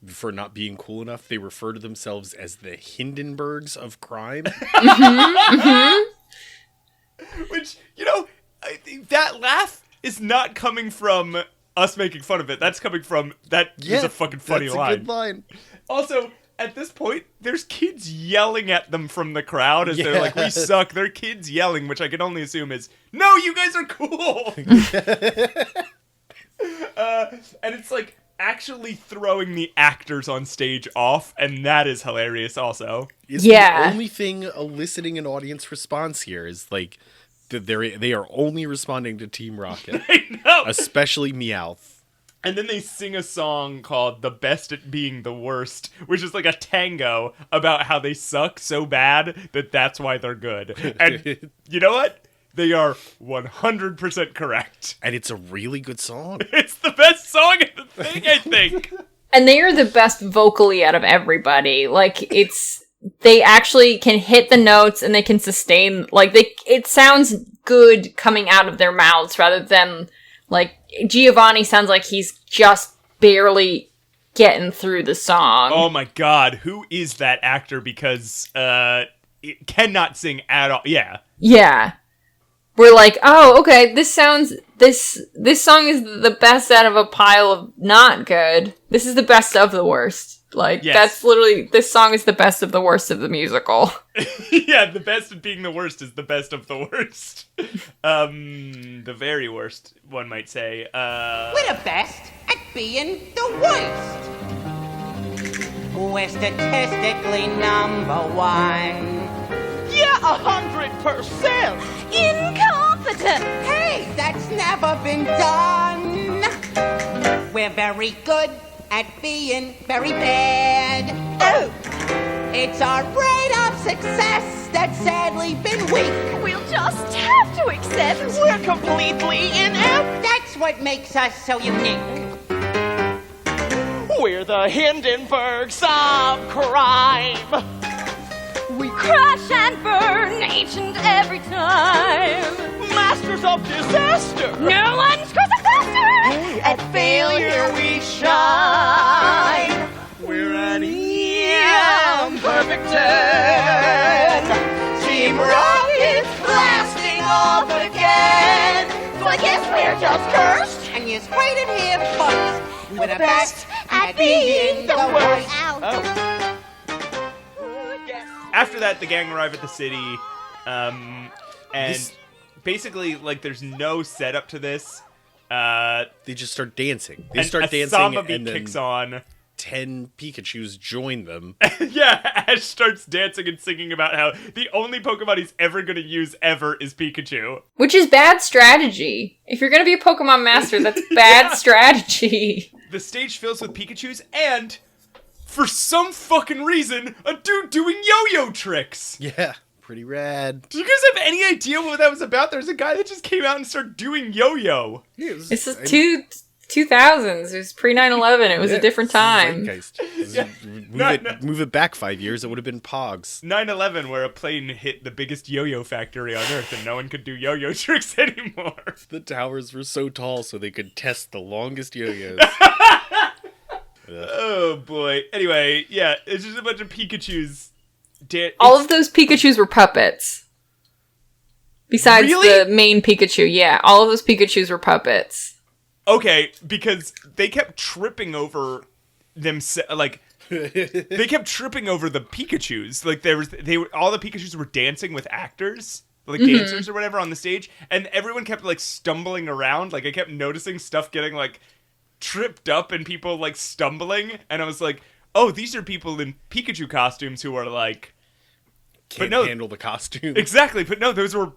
for not being cool enough, they refer to themselves as the Hindenburgs of crime. Which, I think that laugh is not coming from us making fun of it. That's coming from is a fucking funny line. That's a good line. Also, at this point, there's kids yelling at them from the crowd as they're like, we suck. They're kids yelling, which I can only assume is, no, you guys are cool. And it's like actually throwing the actors on stage off, and that is hilarious also. The only thing eliciting an audience response here is like they are only responding to Team Rocket. I know. Especially Meowth. And then they sing a song called The Best at Being the Worst, which is like a tango about how they suck so bad that that's why they're good. And you know what? They are 100% correct. And it's a really good song. It's the best song in the thing, I think. And they are the best vocally out of everybody. Like, they actually can hit the notes and they can sustain, like, it sounds good coming out of their mouths rather than, like, Giovanni sounds like he's just barely getting through the song. Oh my god, who is that actor? Because it cannot sing at all. Yeah. We're like, oh, okay, this song is the best out of a pile of not good. This is the best of the worst. Like, That's literally, this song is the best of the worst of the musical. Yeah, the best of being the worst is the best of the worst. The very worst, one might say. We're the best at being the worst. We're statistically number one. Yeah, 100%. Incompetent. Hey, that's never been done. we're very good at being very bad. Oh! It's our rate of success that's sadly been weak. We'll just have to accept We're completely inept. That's what makes us so unique. We're the Hindenburgs of crime. We crash and burn each and every time. Masters of disaster. No one scores us faster. At failure we shine. We're an imperfect 10. Team Rocket's blasting off again. So I guess we're just cursed. And you waited here, folks. We're the best at being the worst. Ow. After that, the gang arrive at the city, and basically, like, there's no setup to this. They just start dancing. They And start a dancing, samba beat and then kicks on. 10 Pikachus join them. Yeah, Ash starts dancing and singing about how the only Pokemon he's ever going to use ever is Pikachu. Which is bad strategy. If you're gonna be a Pokemon master, that's bad strategy. The stage fills with Pikachus, and for some fucking reason, a dude doing yo-yo tricks. Yeah, pretty rad. Do you guys have any idea what that was about? There's a guy that just came out and started doing yo-yo. This is 2000s. It was pre 9/11. It was a different time. Move it back 5 years, it would have been Pogs. 9/11, where a plane hit the biggest yo-yo factory on Earth, and no one could do yo-yo tricks anymore. The towers were so tall so they could test the longest yo-yos. Oh boy. Anyway, yeah, it's just a bunch of Pikachus. All of those Pikachus were puppets. Besides Really? the main Pikachu, yeah. All of those Pikachus were puppets. Okay, because they kept tripping over them, like they kept tripping over the Pikachus. Like all the Pikachus were dancing with actors, like dancers or whatever on the stage, and everyone kept like stumbling around. Like I kept noticing stuff getting like tripped up and people like stumbling, and I was like, oh, these are people in Pikachu costumes who are like Can't handle the costume. Exactly, but no, those were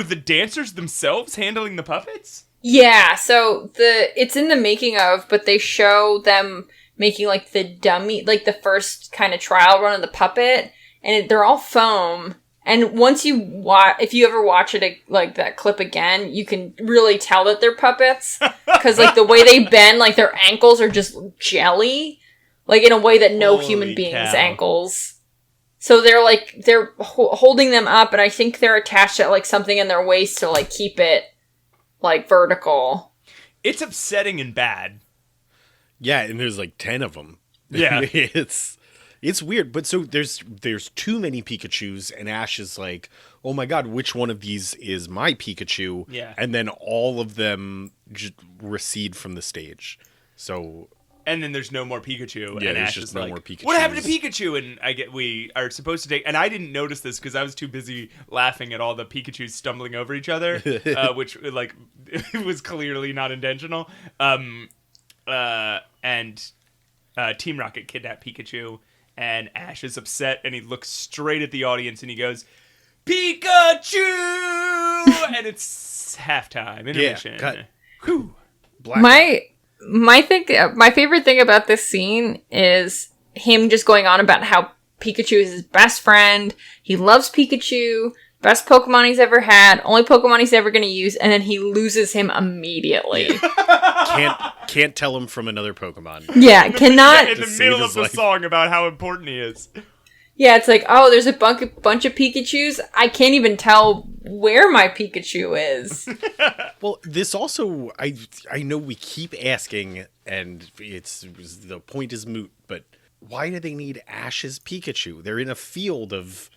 the dancers themselves handling the puppets? Yeah, so it's in the making of, but they show them making like the dummy, like the first kind of trial run of the puppet, and they're all foam. And once if you ever watch it like that clip again, you can really tell that they're puppets because like the way they bend, like their ankles are just jelly, like in a way that no Holy human being's cow. ankles. So they're holding them up, and I think they're attached at like something in their waist to like keep it like vertical. It's upsetting and bad. Yeah, and there's like 10 of them. Yeah. It's weird, but so there's too many Pikachus, and Ash is like, oh my god, which one of these is my Pikachu? Yeah. And then all of them just recede from the stage. So And then there's no more Pikachu. Yeah, and there's Ash just is no like, more Pikachus. what happened to Pikachu? And we are supposed to take, and I didn't notice this because I was too busy laughing at all the Pikachus stumbling over each other, which like it was clearly not intentional. And Team Rocket kidnapped Pikachu, and Ash is upset, and he looks straight at the audience, and he goes, Pikachu! And it's halftime, intermission. Yeah, cut. Whew. black. My favorite thing about this scene is him just going on about how Pikachu is his best friend. He loves Pikachu. Best Pokemon he's ever had. Only Pokemon he's ever going to use. And then he loses him immediately. Can't tell him from another Pokemon. Yeah, cannot. In the To middle save of his the life. song about how important he is. Yeah, it's like, oh, there's a bunch of Pikachus. I can't even tell where my Pikachu is. Well, this also, I know we keep asking, and the point is moot, but why do they need Ash's Pikachu? They're in a field of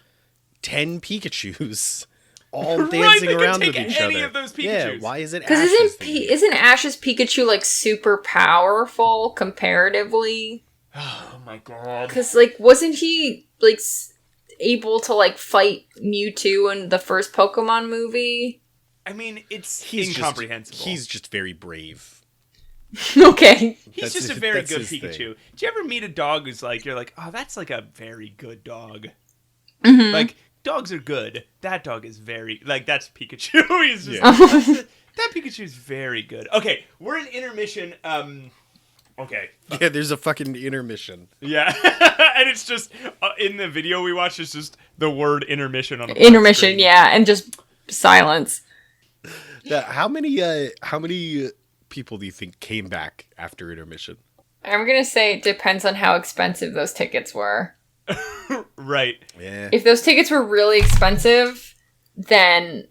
10 Pikachus, all Right, dancing they could around take with each any other. of those Yeah, Pikachus. why is it Because Ash's? isn't Ash's Pikachu like super powerful comparatively? Oh my god. Because like wasn't he like able to like fight Mewtwo in the first Pokemon movie? I mean, it's He's incomprehensible. He's just very brave. Okay. He's That's just a his- very that's good his Pikachu. thing. Did you ever meet a dog who's like, you're like, oh, that's like a very good dog? Mm-hmm. Like, dogs are good. That dog is very, like, that's Pikachu. He's just, Yeah. That Pikachu's very good. Okay, we're in intermission. Okay. Yeah, there's a fucking intermission. Yeah, and it's just in the video we watched. It's just the word intermission on the intermission. screen. Yeah, and just silence. How many people do you think came back after intermission? I'm gonna say it depends on how expensive those tickets were. Right. Yeah. If those tickets were really expensive, then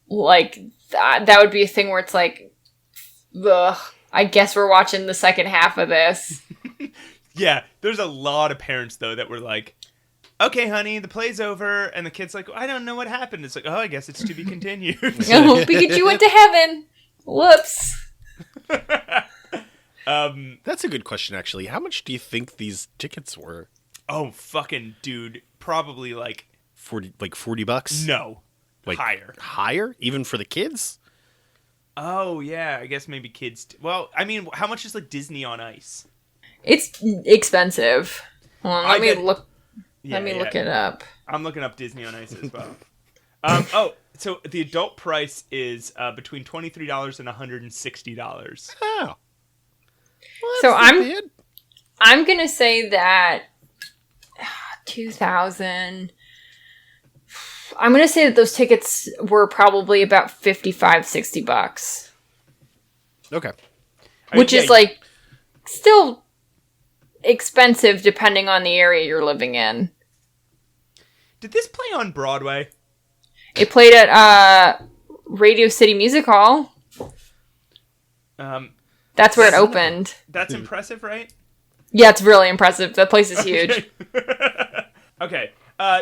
like that would be a thing where it's like, ugh, I guess we're watching the second half of this. Yeah, there's a lot of parents though that were like, okay, honey, the play's over, and the kid's like, I don't know what happened. It's like, oh, I guess it's to be continued. Oh, Pikachu went to heaven. Whoops. That's a good question, actually. How much do you think these tickets were? Oh, fucking dude, probably like $40? No, like higher. Higher, even for the kids. Oh yeah, I guess maybe kids. Well, I mean, how much is like Disney on Ice? It's expensive. Hold on, let me look it up. I'm looking up Disney on Ice as well. So the adult price is between $23 and $160. Oh. Well, So I'm gonna say that 2000. I'm gonna say that those tickets were probably about $55-$60, Okay. which is like still expensive depending on the area you're living in. Did this play on Broadway? It played at Radio City Music Hall. That's where it opened. That's impressive, right? Yeah, it's really impressive. That place is huge. Okay.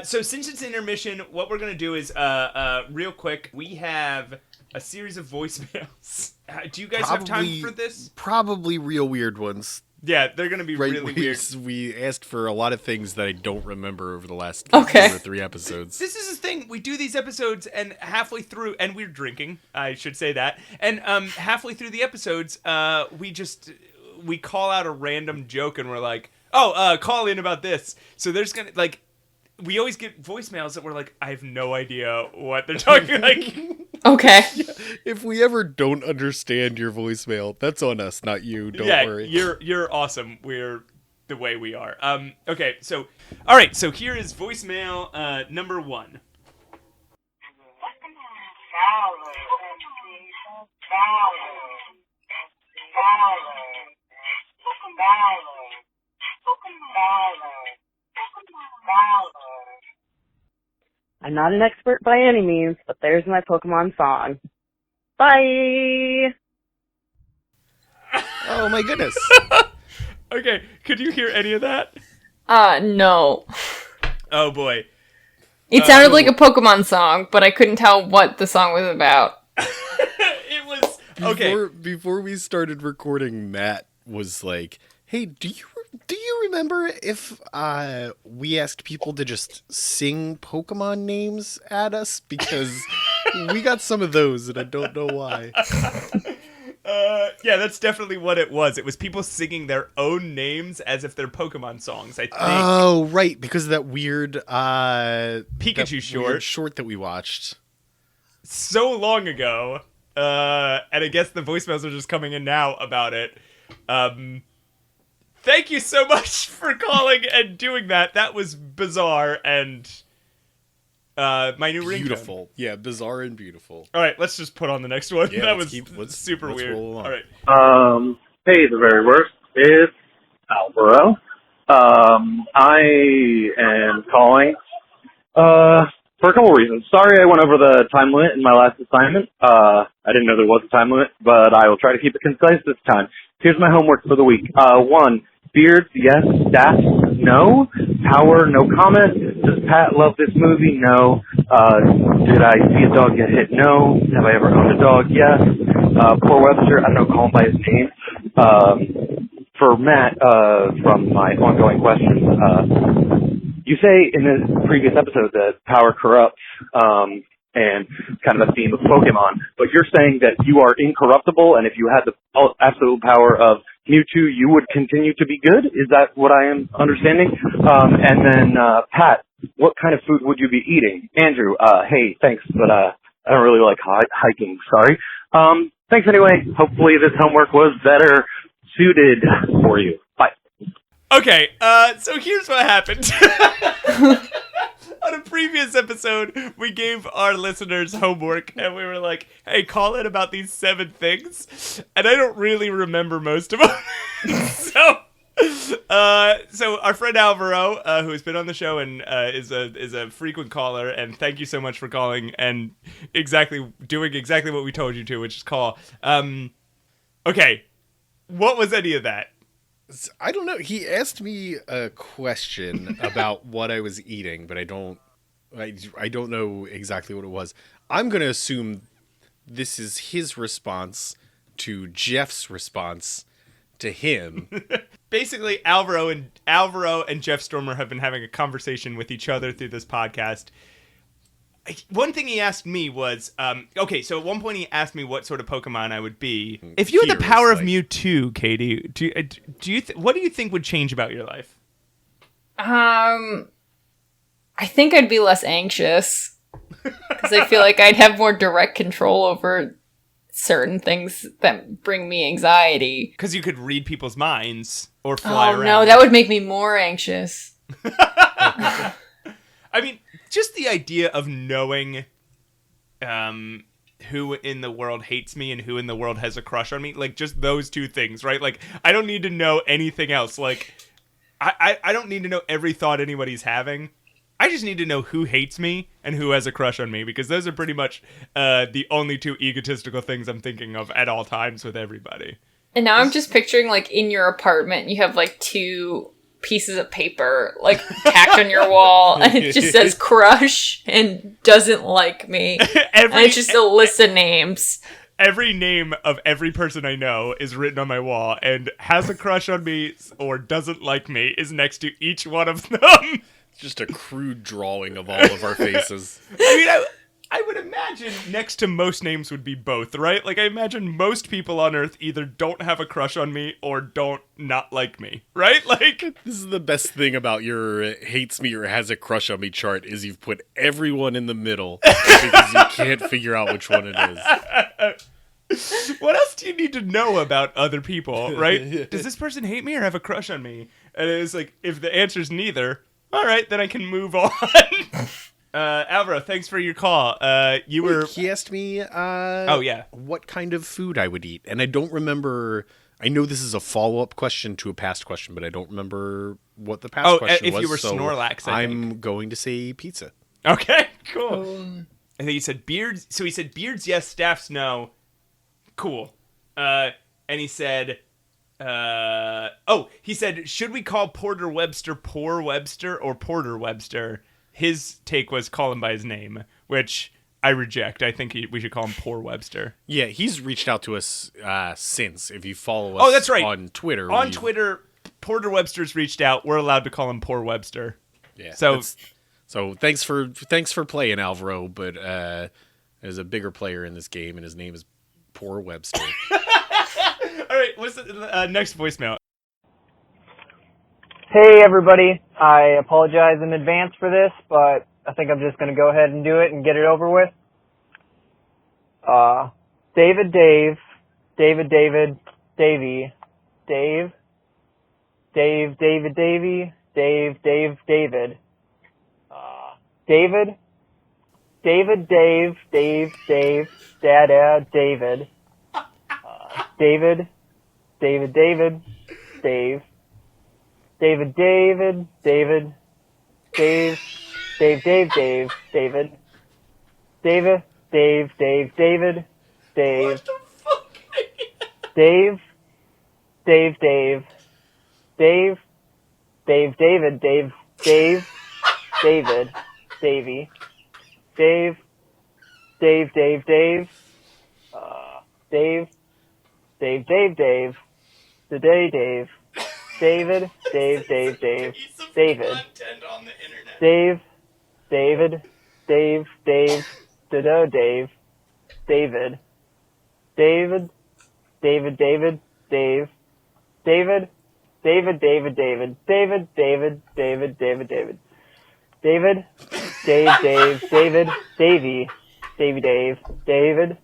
So since it's intermission, what we're going to do is, real quick, we have a series of voicemails. Do you guys have time for this? Probably real weird ones. Yeah, they're going to be really weird. We asked for a lot of things that I don't remember over the last 2 or 3 episodes. This is the thing. We do these episodes, and halfway through, and we're drinking, I should say that, and halfway through the episodes, we call out a random joke, and we're like, call in about this. So there's going to, like, we always get voicemails that we're like, I have no idea what they're talking like. Okay. If we ever don't understand your voicemail, that's on us, not you. Don't worry. You're awesome. We're the way we are. Okay, so all right, so here is voicemail number 1. I'm not an expert by any means, but there's my Pokemon song. Bye! Oh my goodness. Okay, could you hear any of that? No. Oh boy. It sounded like a Pokemon song, but I couldn't tell what the song was about. It was okay. Before we started recording, Matt was like, "Hey, do you remember if we asked people to just sing Pokemon names at us? Because we got some of those, and I don't know why." Yeah, that's definitely what it was. It was people singing their own names as if they're Pokemon songs, I think. Oh, right, because of that weird Pikachu short that we watched so long ago. And I guess the voicemails are just coming in now about it. Thank you so much for calling and doing that. That was bizarre and my new ringtone. Beautiful. Yeah, bizarre and beautiful. All right, let's just put on the next one. Yeah, that was super let's weird. roll along. All right. Hey, the very worst is Alvaro. I am calling for a couple reasons. Sorry I went over the time limit in my last assignment. I didn't know there was a time limit, but I will try to keep it concise this time. Here's my homework for the week. 1, beards, yes. Staff, no. Power, no comment. Does Pat love this movie? No. Did I see a dog get hit? No. Have I ever owned a dog? Yes. Poor Webster, I don't know, call him by his name. For Matt, from my ongoing questions, you say in the previous episode that power corrupts, and kind of a theme of Pokemon, but you're saying that you are incorruptible, and if you had the absolute power of Mewtwo, you would continue to be good? Is that what I am understanding? And then, Pat, what kind of food would you be eating? Andrew, hey, thanks, but I don't really like hiking, sorry. Thanks anyway. Hopefully this homework was better suited for you. Bye. Okay, so here's what happened. On a previous episode, we gave our listeners homework, and we were like, hey, call in about these 7 things. And I don't really remember most of them. So our friend Alvaro, who has been on the show and is a frequent caller, and thank you so much for calling and doing exactly what we told you to, which is call. Okay, what was any of that? I don't know. He asked me a question about what I was eating, but I don't know exactly what it was. I'm going to assume this is his response to Jeff's response to him. Basically, Alvaro and Jeff Stormer have been having a conversation with each other through this podcast. One thing he asked me was, so at one point he asked me what sort of Pokemon I would be. If you had the power of Mewtwo, Katie, what do you think would change about your life? I think I'd be less anxious. Because I feel like I'd have more direct control over certain things that bring me anxiety. Because you could read people's minds or fly around. No, that would make me more anxious. I mean, just the idea of knowing who in the world hates me and who in the world has a crush on me, like just those 2 things, right? Like, I don't need to know anything else. Like, I don't need to know every thought anybody's having. I just need to know who hates me and who has a crush on me, because those are pretty much the only 2 egotistical things I'm thinking of at all times with everybody. And now I'm just picturing, like, in your apartment, you have, like, 2 pieces of paper, like, tacked on your wall, and it just says crush and doesn't like me. And it's just a list of names. Every name of every person I know is written on my wall, and has a crush on me or doesn't like me is next to each one of them. Just a crude drawing of all of our faces. I mean, I would imagine next to most names would be both, right? Like, I imagine most people on Earth either don't have a crush on me or don't not like me, right? Like, this is the best thing about your hates me or has a crush on me chart is you've put everyone in the middle because you can't figure out which one it is. What else do you need to know about other people, right? Does this person hate me or have a crush on me? And it's like, if the answer's neither, all right, then I can move on. Alvaro, thanks for your call. He asked me what kind of food I would eat, and I don't remember. I know this is a follow-up question to a past question, but I don't remember what the past question was. If you were Snorlax, I'm going to say pizza. Okay, cool. I think he said beards. So he said beards, yes. Staffs, no. Cool. And he said, he said, should we call Porter Webster Poor Webster or Porter Webster? His take was call him by his name, which I reject. I think we should call him Poor Webster. Yeah, he's reached out to us since. If you follow us that's right. on Twitter. On Twitter, Porter Webster's reached out. We're allowed to call him Poor Webster. Yeah. So thanks for playing, Alvaro, but there's a bigger player in this game, and his name is Poor Webster. All right, what's the next voicemail? Hey, everybody. I apologize in advance for this, but I think I'm just going to go ahead and do it and get it over with. David, Dave, David, David, Davey, Dave, Dave, David, Davey, Dave, Dave, David, David, David, Dave, Dave, Dave, Dada, David, David, David, David, Dave, David, David, David, Dave, Dave, Dave, Dave, David, David, Dave, Dave, David, Dave, Dave, Dave, Dave, Dave, Dave, David, Dave, Dave, David, Davey, Dave, Dave, Dave, Dave, Dave, Dave, Dave, Dave, today, Dave, David, Dave, Dave, Dave, David, Dave, David, Dave, Dave, da Dave, David, David, David, David, Dave, David, David, David, David, David, David, David, David, David, David, Dave, Dave, David, Davey, Davey, Dave, David,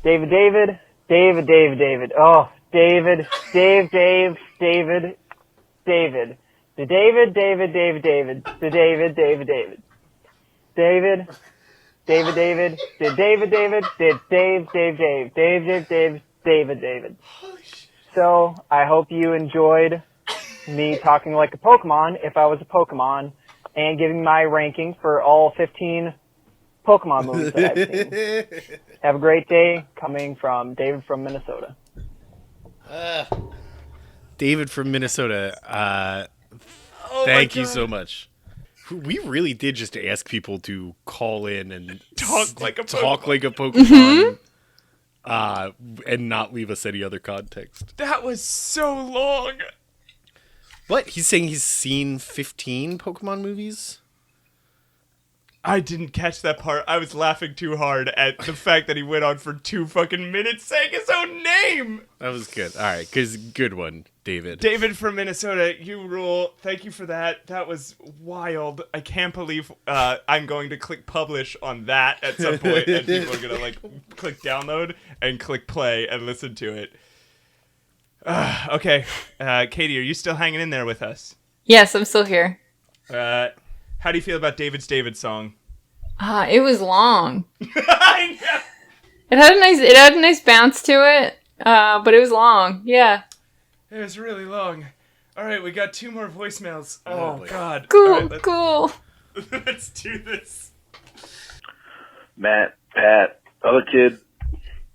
David, David, David, David, David. Oh, David, Dave, Dave, David, David. The David, David, David, David. The David, David, David. David, David, David. Did David, David. Did Dave, Dave, Dave. Dave, Dave, Dave. David, David. So, I hope you enjoyed me talking like a Pokemon, if I was a Pokemon, and giving my ranking for all 15 Pokemon movies that I've seen. Have a great day, coming from David from Minnesota. David from Minnesota, thank you so much. We really did just ask people to call in and Talk like a Pokemon, and not leave us any other context. That was so long. What? He's saying he's seen 15 Pokemon movies? I didn't catch that part. I was laughing too hard at the fact that he went on for 2 fucking minutes saying his own name. That was good. All right, good one, David. David from Minnesota, you rule. Thank you for that. That was wild. I can't believe I'm going to click publish on that at some point, and people are gonna click download and click play and listen to it. Okay, Katie, are you still hanging in there with us? Yes, I'm still here. How do you feel about David's song? It was long. I know. It had a nice bounce to it, but it was long. Yeah. It was really long. All right, we got 2 more voicemails. Oh God. Cool, right, cool. Let's do this. Matt, Pat, other kid,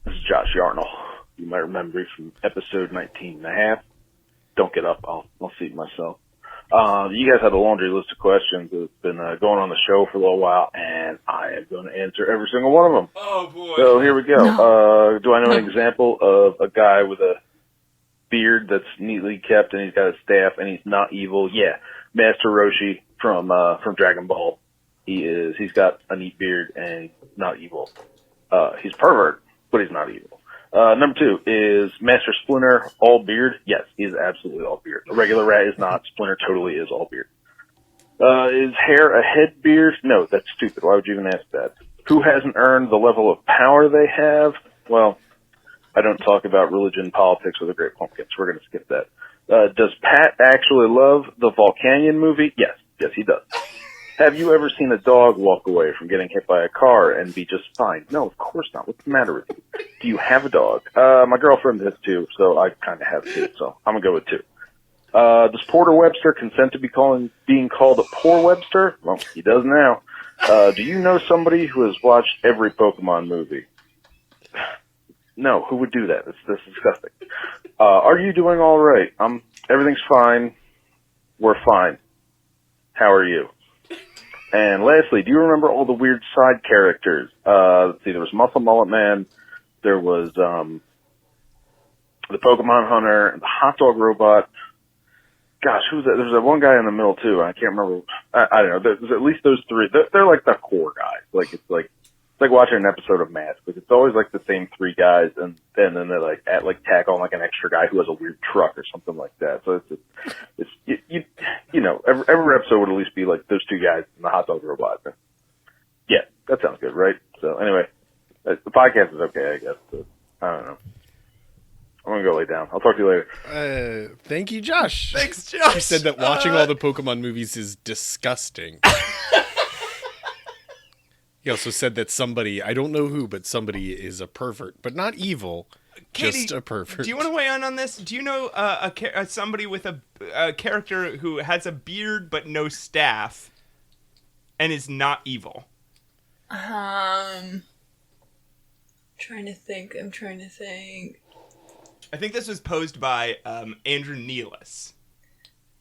this is Josh Yarnell. You might remember me from episode 19.5. Don't get up, I'll seat myself. You guys had a laundry list of questions that's been going on the show for a little while, and I am going to answer every single one of them. Oh, boy. So here we go. No. Do I know an example of a guy with a beard that's neatly kept, and he's got a staff, and he's not evil? Yeah, Master Roshi from Dragon Ball. He's got a neat beard, and he's not evil. He's pervert, but he's not evil. Number 2 is Master Splinter, all beard. Yes, he is absolutely all beard. A regular rat is not. Splinter totally is all beard. Is hair a head beard? No, that's stupid. Why would you even ask that? Who hasn't earned the level of power they have? Well, I don't talk about religion, politics, or the Great Pumpkin, so we're going to skip that. Does Pat actually love the Volcanion movie? Yes, he does. Have you ever seen a dog walk away from getting hit by a car and be just fine? No, of course not. What's the matter with you? Do you have a dog? My girlfriend has 2, so I kind of have 2, so I'm going to go with 2. Does Porter Webster consent to being called a Poor Webster? Well, he does now. Do you know somebody who has watched every Pokemon movie? No, who would do that? That's disgusting. Are you doing all right? Everything's fine. We're fine. How are you? And lastly, do you remember all the weird side characters? Let's see, there was Muscle Mullet Man, there was the Pokemon Hunter, the Hot Dog Robot. Gosh, who's that? There's that one guy in the middle too, and I can't remember. I don't know. There's at least those 3. They're like the core guys. It's like watching an episode of Mask. It's always like the same 3 guys, and then they tack on an extra guy who has a weird truck or something like that. So it's you know, every episode would at least be like those 2 guys and the Hot Dog Robot. Yeah, that sounds good, right? So anyway, the podcast is okay, I guess. But I don't know. I'm gonna go lay down. I'll talk to you later. Thank you, Josh. Thanks, Josh. You said that watching all the Pokemon movies is disgusting. He also said that somebody, I don't know who, but somebody is a pervert, but not evil, Katie, just a pervert. Do you want to weigh in on this? Do you know somebody with a character who has a beard but no staff and is not evil? I'm trying to think. I think this was posed by Andrew Nealis.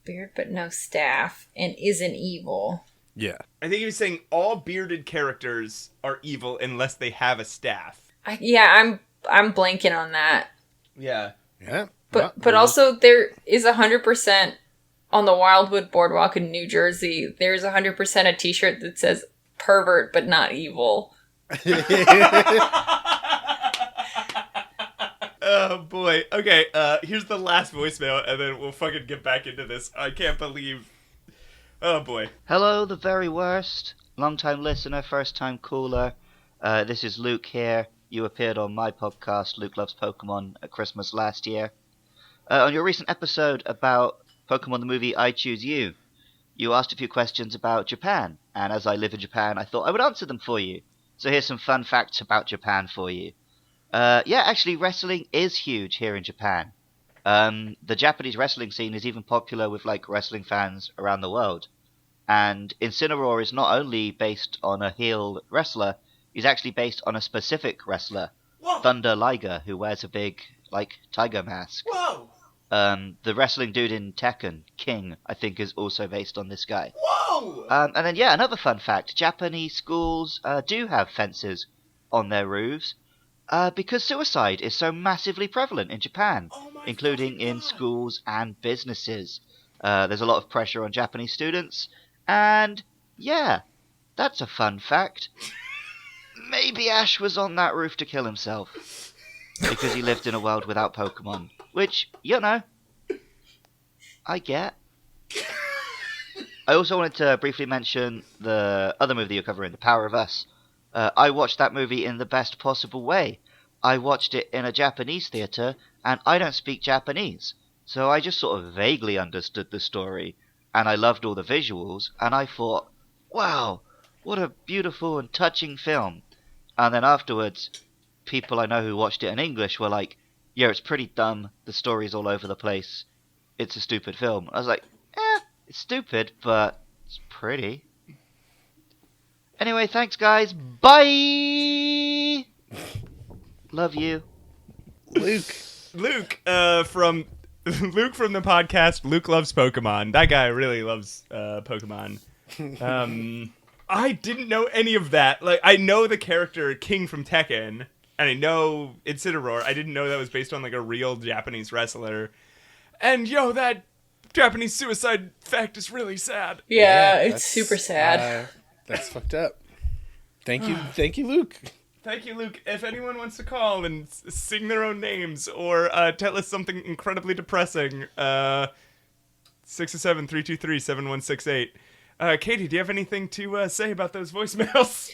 Beard but no staff and isn't evil. Yeah. I think he was saying all bearded characters are evil unless they have a staff. I'm blanking on that. Yeah. Yeah. But also there is 100% on the Wildwood Boardwalk in New Jersey. There's 100% a t-shirt that says pervert but not evil. Oh boy. Okay, here's the last voicemail and then we'll fucking get back into this. I can't believe. Oh boy. Hello, the very worst. Long time listener, first time caller. This is Luke here. you appeared on my podcast, Luke Loves Pokemon, at Christmas last year. On your recent episode about Pokemon the movie I Choose You, you asked a few questions about Japan, and as I live in Japan, I thought I would answer them for you. So here's some fun facts about Japan for you. Actually, wrestling is huge here in Japan. The Japanese wrestling scene is even popular with wrestling fans around the world. And Incineroar is not only based on a heel wrestler, he's actually based on a specific wrestler, Whoa. Thunder Liger, who wears a big, tiger mask. Whoa! The wrestling dude in Tekken, King, I think is also based on this guy. Whoa! And then, another fun fact. Japanese schools do have fences on their roofs because suicide is so massively prevalent in Japan, including in schools and businesses. There's a lot of pressure on Japanese students, and that's a fun fact. Maybe Ash was on that roof to kill himself because he lived in a world without Pokemon, which, I get. I also wanted to briefly mention the other movie you're covering, The Power of Us. I watched that movie in the best possible way. I watched it in a Japanese theatre, and I don't speak Japanese, so I just sort of vaguely understood the story, and I loved all the visuals, and I thought, wow, what a beautiful and touching film. And then afterwards, people I know who watched it in English were like, yeah, it's pretty dumb, the story's all over the place, it's a stupid film. I was like, it's stupid, but it's pretty. Anyway, thanks guys, bye! Love you. Luke from the podcast Luke Loves Pokemon. That guy really loves Pokemon. I didn't know any of that. I know the character King from Tekken, and I know Incineroar. I didn't know that was based on a real Japanese wrestler. And that Japanese suicide fact is really sad. Yeah, it's super sad. That's fucked up. Thank you, Luke. Thank you, Luke. If anyone wants to call and sing their own names or tell us something incredibly depressing, 607-323-7168. Katie, do you have anything to say about those voicemails?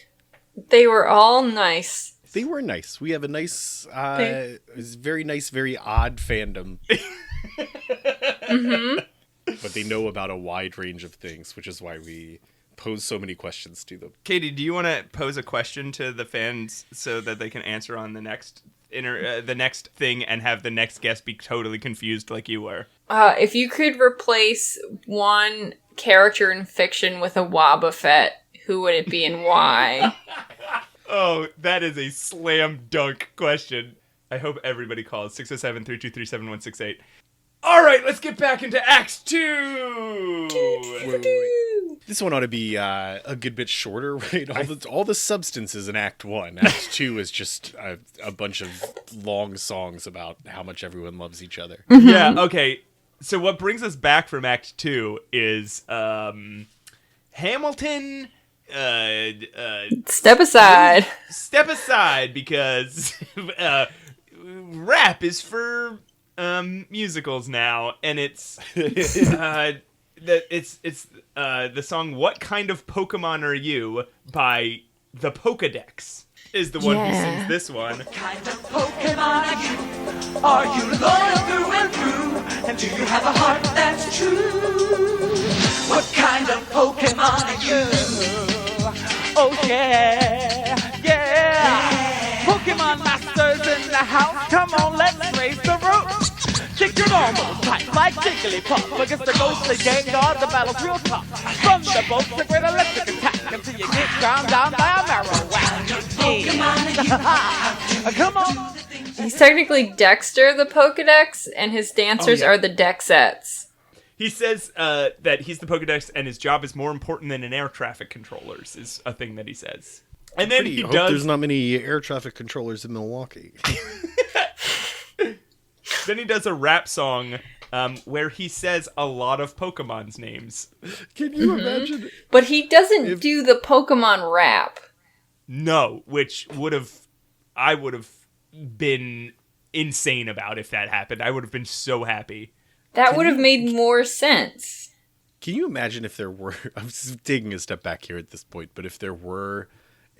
They were all nice. They were nice. We have a nice, very nice, very odd fandom. Mm-hmm. But they know about a wide range of things, which is why we pose so many questions to them. Katie, do you want to pose a question to the fans so that they can answer on the next thing and have the next guest be totally confused like you were? If you could replace one character in fiction with a Wobbuffet, who would it be and why? Oh, that is a slam dunk question. I hope everybody calls 607-323-7168. All right, let's get back into Act 2. This one ought to be a good bit shorter, right? All the substance is in Act 1. Act 2 is just a bunch of long songs about how much everyone loves each other. Mm-hmm. Yeah, okay. So what brings us back from Act 2 is Hamilton... Step aside. Step aside, because rap is for musicals now, and it's the song "What Kind of Pokemon Are You" by the Pokedex is the one who sings this one. What kind of Pokemon are you? Are you loyal through and through? And do you have a heart that's true? What kind of Pokemon are you? Oh yeah, yeah. Pokemon Masters in the house. Come on, let's raise the roof. Kick your normal type like Jigglypuff against the ghostly Gengar. The battle's real tough. Thunderbolt's a great electric attack until you get ground down by a Marowak. Yeah. Come on. He's technically Dexter the Pokedex, and his dancers are the Dexettes. He says that he's the Pokedex and his job is more important than an air traffic controller's, is a thing that he says. And then he does... There's not many air traffic controllers in Milwaukee. Then he does a rap song where he says a lot of Pokemon's names. Can you imagine? But he doesn't do the Pokemon rap. No, which I would have been insane about if that happened. I would have been so happy. That would have made more sense. Can you imagine if there were... I'm taking a step back here at this point, but if there were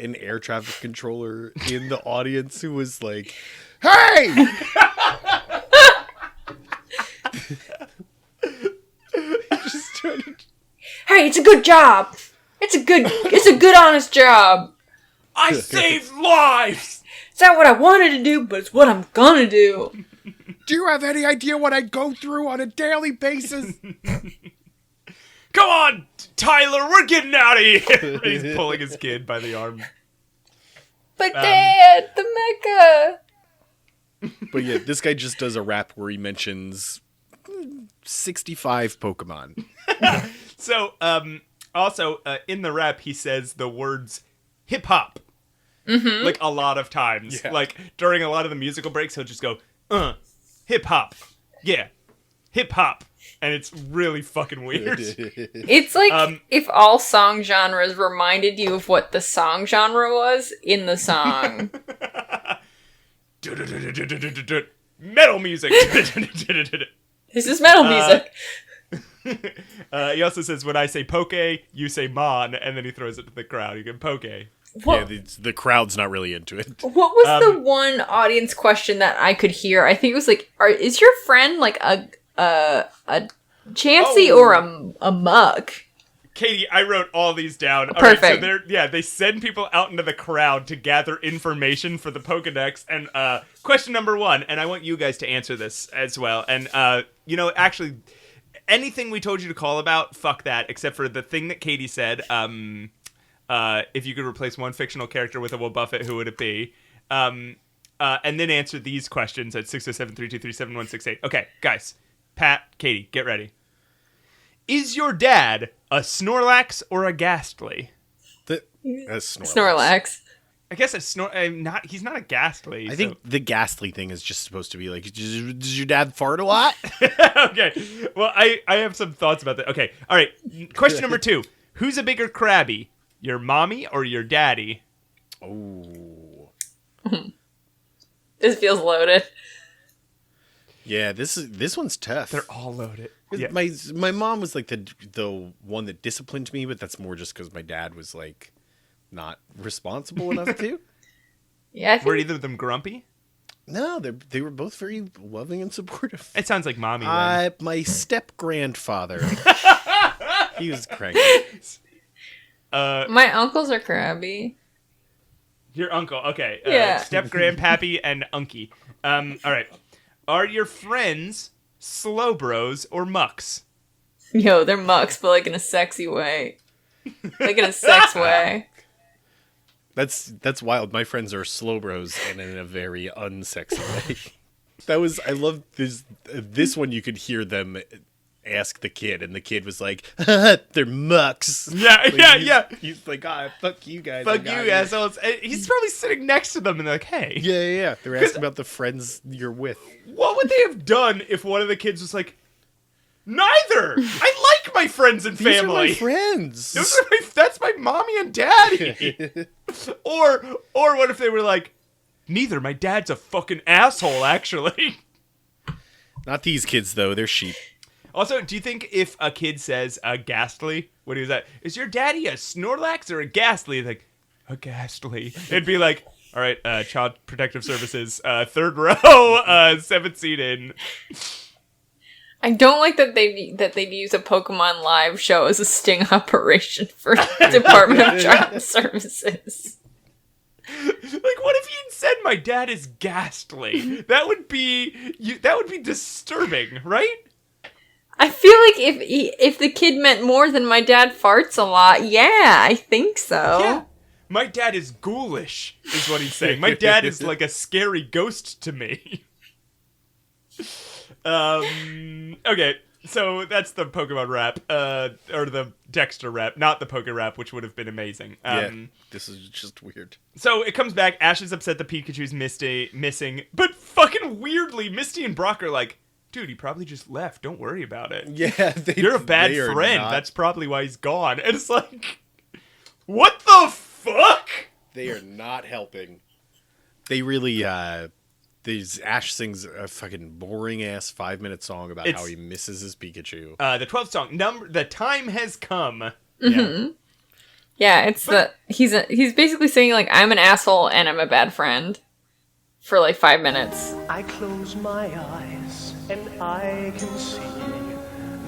an air traffic controller in the audience who was like, "Hey!" Just trying to... Hey, it's a good job. It's a good, honest job. I saved lives. It's not what I wanted to do, but it's what I'm gonna do. Do you have any idea what I go through on a daily basis? Come on, Tyler, we're getting out of here. He's pulling his kid by the arm. But Dad, the mecha. But yeah, this guy just does a rap where he mentions 65 Pokemon. So, also, in the rap, he says the words hip-hop. Mm-hmm. Like, a lot of times. Yeah. Like, during a lot of the musical breaks, he'll just go, hip-hop. Yeah, hip-hop. And it's really fucking weird. It's like if all song genres reminded you of what the song genre was in the song. Metal music. This is metal music. He also says, when I say poke, you say mon, and then he throws it to the crowd. You can poke. What? Yeah, the crowd's not really into it. What was the one audience question that I could hear? I think it was like, is your friend like a Chansey or a muck? Katie, I wrote all these down. Perfect. All right, so they send people out into the crowd to gather information for the Pokedex. And question number 1, and I want you guys to answer this as well. And, actually, anything we told you to call about, fuck that, except for the thing that Katie said. If you could replace one fictional character with a Will Buffett, who would it be? And then answer these questions at 607-323-7168. Okay, guys. Pat, Katie, get ready. Is your dad a Snorlax or a Ghastly? Snorlax. I guess he's not a Ghastly. I think the Ghastly thing is just supposed to be like, does your dad fart a lot? Okay. Well, I have some thoughts about that. Okay. All right. Question number 2. Who's a bigger Krabby? Your mommy or your daddy? Oh. This feels loaded. Yeah, this one's tough. They're all loaded. Yeah. My mom was like the one that disciplined me, but that's more just because my dad was like not responsible enough to. Yeah, were either of them grumpy? No, they were both very loving and supportive. It sounds like mommy. My step grandfather, he was cranky. My uncles are crabby. Your uncle, okay. Yeah. Step grandpappy and unky. All right. Are your friends slow bros or mucks? Yo, they're mucks, but like in a sexy way. Like in a sex way. That's wild. My friends are slow bros and in a very unsexy way. I love this one. You could hear them ask the kid, and the kid was like, they're mucks. Yeah. He's like, fuck you guys. Fuck you assholes. He's probably sitting next to them and they're like, hey. Yeah. They're asking about the friends you're with. What would they have done if one of the kids was like, neither! I like my friends and family. These are my friends. That's my mommy and daddy. Or what if they were like, neither, my dad's a fucking asshole, actually. Not these kids, though. They're sheep. Also, do you think if a kid says a Ghastly, what is that? Is your daddy a Snorlax or a Ghastly? Like, a Ghastly. It'd be like, all right, Child Protective Services, 3rd row, 7th seat in. I don't like that they'd use a Pokemon Live show as a sting operation for Department of Child Services. Like, what if you'd said my dad is Ghastly? That would be disturbing, right? I feel like if the kid meant more than my dad farts a lot, yeah, I think so. Yeah. My dad is ghoulish, is what he's saying. My dad is like a scary ghost to me. Okay, so that's the Pokemon rap, or the Dexter rap, not the Poke rap, which would have been amazing. This is just weird. So it comes back, Ash is upset that Pikachu's missing, but fucking weirdly, Misty and Brock are like, dude, he probably just left. Don't worry about it. Yeah, you're a bad friend. That's probably why he's gone. And it's like, what the fuck? They are not helping. They really, Ash sings a fucking boring ass 5-minute song about how he misses his Pikachu. The 12th song, The Time Has Come. Mm-hmm. Yeah, it's he's basically saying like I'm an asshole and I'm a bad friend for like 5 minutes. I close my eyes and I can see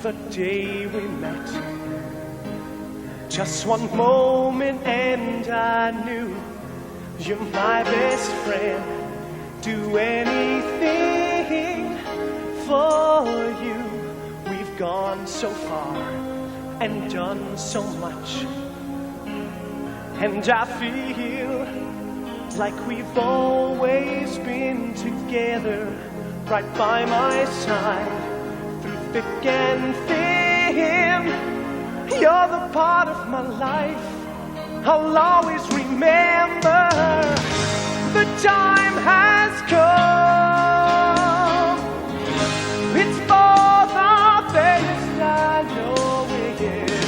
the day we met. Just one moment and I knew you're my best friend. Do anything for you. We've gone so far and done so much. And I feel like we've always been together, right by my side, through thick and thin. You're the part of my life I'll always remember. The time has come. It's for the best, I know it is.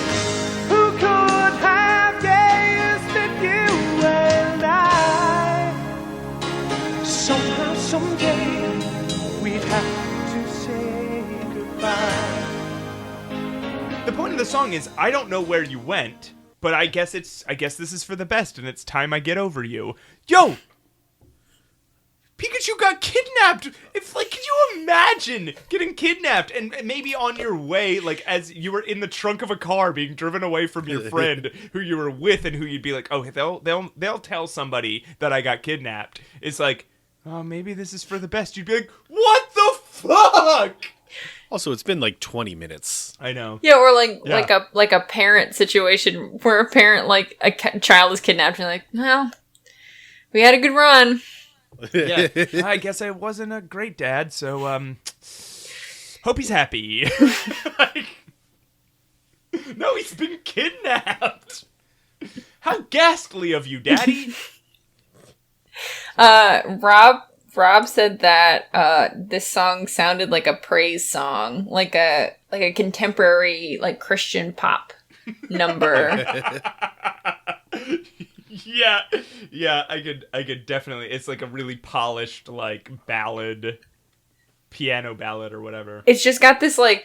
Who could have guessed that you and I, somehow, someday, we'd have to say goodbye. The point of the song is, I don't know where you went, but I guess this is for the best, and it's time I get over you. Yo! Pikachu got kidnapped! It's like, can you imagine getting kidnapped and maybe on your way, like, as you were in the trunk of a car being driven away from your friend who you were with and who you'd be like, oh, they'll tell somebody that I got kidnapped. It's like, oh, maybe this is for the best. You'd be like, what the fuck? Also, it's been like 20 minutes. I know. Yeah, or like a parent situation where a parent, like, a child is kidnapped and like, well, we had a good run. Yeah, I guess I wasn't a great dad, so, hope he's happy. Like, no, he's been kidnapped. How ghastly of you, Daddy. Rob said that this song sounded like a praise song, like a contemporary like Christian pop number. Yeah, I could definitely. It's like a really polished like ballad, piano ballad or whatever. It's just got this like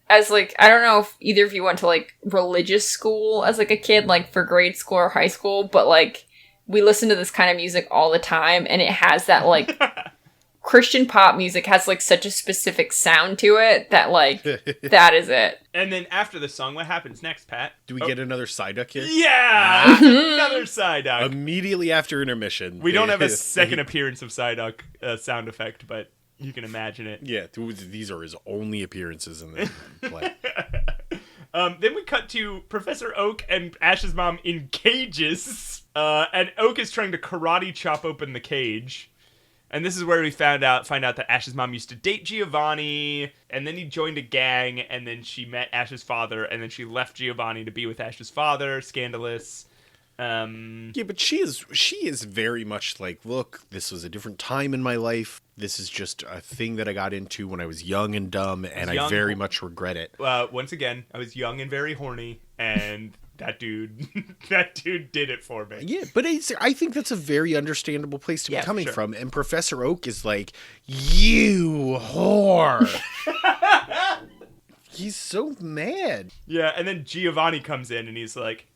as like I don't know if either of you went to like religious school as like a kid, like for grade school or high school, but like we listen to this kind of music all the time, and it has that like Christian pop music has like such a specific sound to it that like that is it. And then after the song, what happens next, Pat? Do we get another Psyduck here? Yeah, another Psyduck. Immediately after intermission. We don't have a second appearance of Psyduck sound effect, but you can imagine it. Yeah, these are his only appearances in the play. Then we cut to Professor Oak and Ash's mom in cages. And Oak is trying to karate chop open the cage. And this is where we find out that Ash's mom used to date Giovanni, and then he joined a gang, and then she met Ash's father, and then she left Giovanni to be with Ash's father. Scandalous. Yeah, but she is very much like, look, this was a different time in my life. This is just a thing that I got into when I was young and dumb, and I very much regret it. Once again, I was young and very horny, and that dude did it for me. Yeah, but I think that's a very understandable place to be coming from. And Professor Oak is like, you whore. He's so mad. Yeah, and then Giovanni comes in and he's like,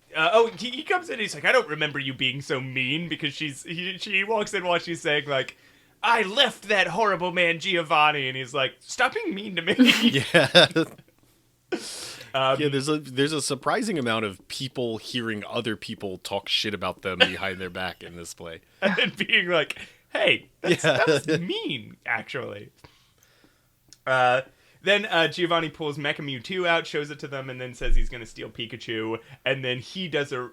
he comes in and he's like, I don't remember you being so mean, because she walks in while she's saying like, I left that horrible man Giovanni, and he's like, stop being mean to me. Yeah. There's a surprising amount of people hearing other people talk shit about them behind their back in this play. And then being like, hey, that was mean, actually. Then Giovanni pulls Mecha Mewtwo out, shows it to them, and then says he's going to steal Pikachu. And then he does a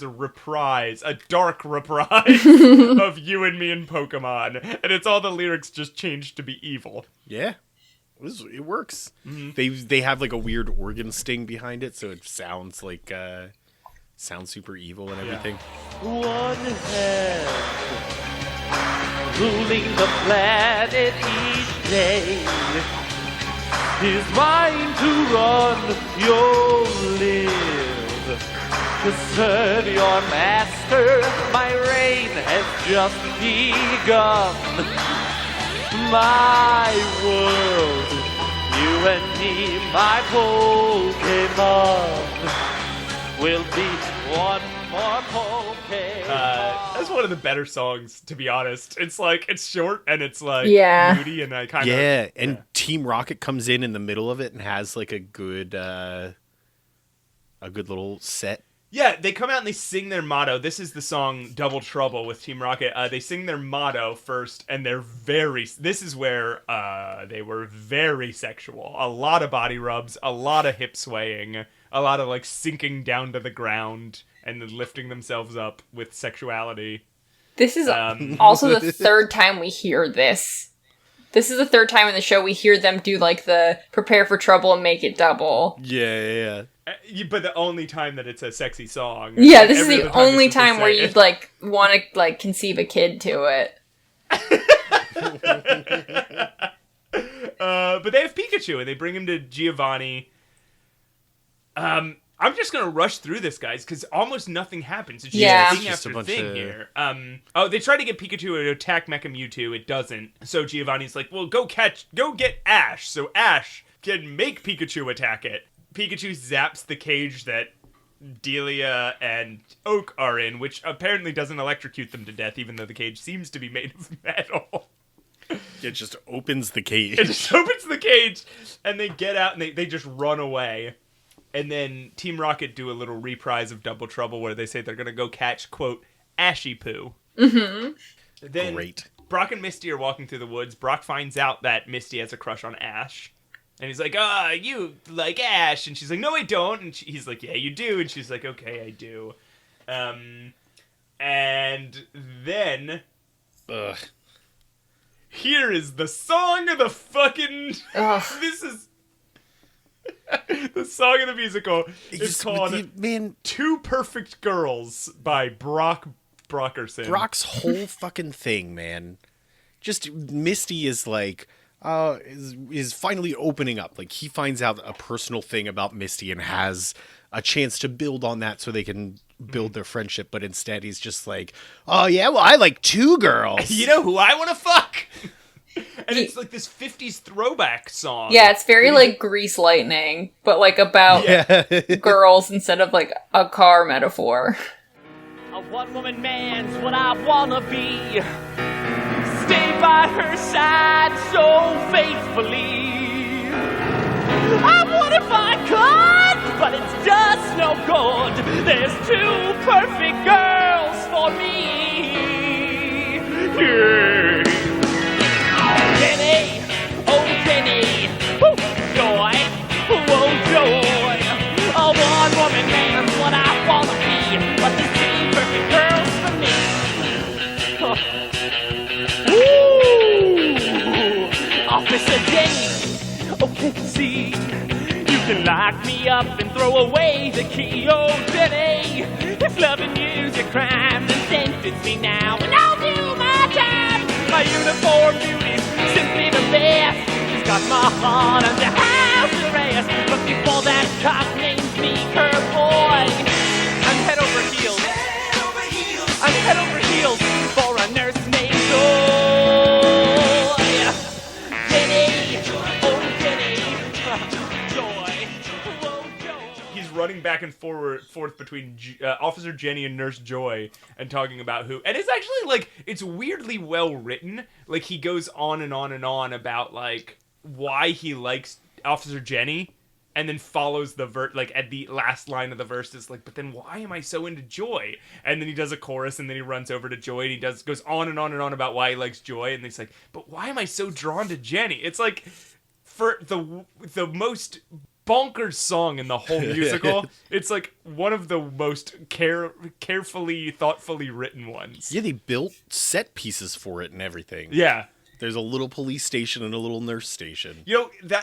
reprise, a dark reprise of You and Me and Pokemon. And it's all the lyrics just changed to be evil. Yeah. It works. Mm-hmm. They have like a weird organ sting behind it, so it sounds like sounds super evil and everything. One hand ruling the planet each day is mine to run your live. To serve your master, my reign has just begun. My world, you and me, my Pokemon, will be one for Pokemon. That's one of the better songs, to be honest. It's like, it's short and it's like moody, and I kind of... Yeah, and Team Rocket comes in the middle of it and has like a good little set. Yeah, they come out and they sing their motto. This is the song Double Trouble with Team Rocket. They sing their motto first, and this is where they were very sexual. A lot of body rubs, a lot of hip swaying, a lot of like sinking down to the ground and then lifting themselves up with sexuality. This is also the third time we hear this. This is the third time in the show we hear them do like the prepare for trouble and make it double. Yeah. But the only time that it's a sexy song. Yeah, this is the only time where you'd like want to like conceive a kid to it. But they have Pikachu and they bring him to Giovanni. I'm just gonna rush through this, guys, because almost nothing happens. It's just thing after thing here. They try to get Pikachu to attack Mecha Mewtwo. It doesn't. So Giovanni's like, well, go get Ash. So Ash can make Pikachu attack it. Pikachu zaps the cage that Delia and Oak are in, which apparently doesn't electrocute them to death, even though the cage seems to be made of metal. It just opens the cage. It just opens the cage, and they get out, and they just run away. And then Team Rocket do a little reprise of Double Trouble where they say they're going to go catch, quote, Ashy Poo. Mm-hmm. Then Great. Brock and Misty are walking through the woods. Brock finds out that Misty has a crush on Ash. And he's like, you like Ash. And she's like, no, I don't. And he's like, yeah, you do. And she's like, okay, I do. And then... Here is the song of the fucking... This is... The song of the musical is called Two Perfect Girls by Brock Brockerson. Brock's whole fucking thing, man. Just Misty is like... is finally opening up. Like, he finds out a personal thing about Misty and has a chance to build on that so they can build their friendship, but instead he's just like, oh yeah, well, I like two girls. You know who I want to fuck? And it's like this 50s throwback song. Yeah, it's very like Grease Lightning, but like about girls instead of like a car metaphor. A one-woman man's what I wanna be. Stay by her side so faithfully. I would if I could, but it's just no good. There's two perfect girls for me. Yeah. Jenny, oh Jenny, woo, joy, oh joy. A one-woman man's what I wanna be, but there's two perfect girls for me. Ooh, Officer Jenny, oh can't you see? You can lock me up and throw away the key. Oh Jenny, if loving you's your crime, then sentence me now and I'll do my time. My uniform beauty's simply the best. She's got my heart under house arrest. But before that cop names me her boy, I'm head over heels. I'm head over heels for a nurse named Joy. Jenny, oh Jenny, Joy, oh Joy. He's running back and forth between Officer Jenny and Nurse Joy and talking about who... And it's actually, like, it's weirdly well written. Like, he goes on and on and on about, like, why he likes Officer Jenny, and then follows the like, at the last line of the verse is like, but then why am I so into Joy? And then he does a chorus, and then he runs over to Joy, and he goes on and on and on about why he likes Joy, and he's like, but why am I so drawn to Jenny? It's like, for the most... bonkers song in the whole musical. It's like one of the most carefully, thoughtfully written ones. Yeah, they built set pieces for it and everything. Yeah. There's a little police station and a little nurse station. You know,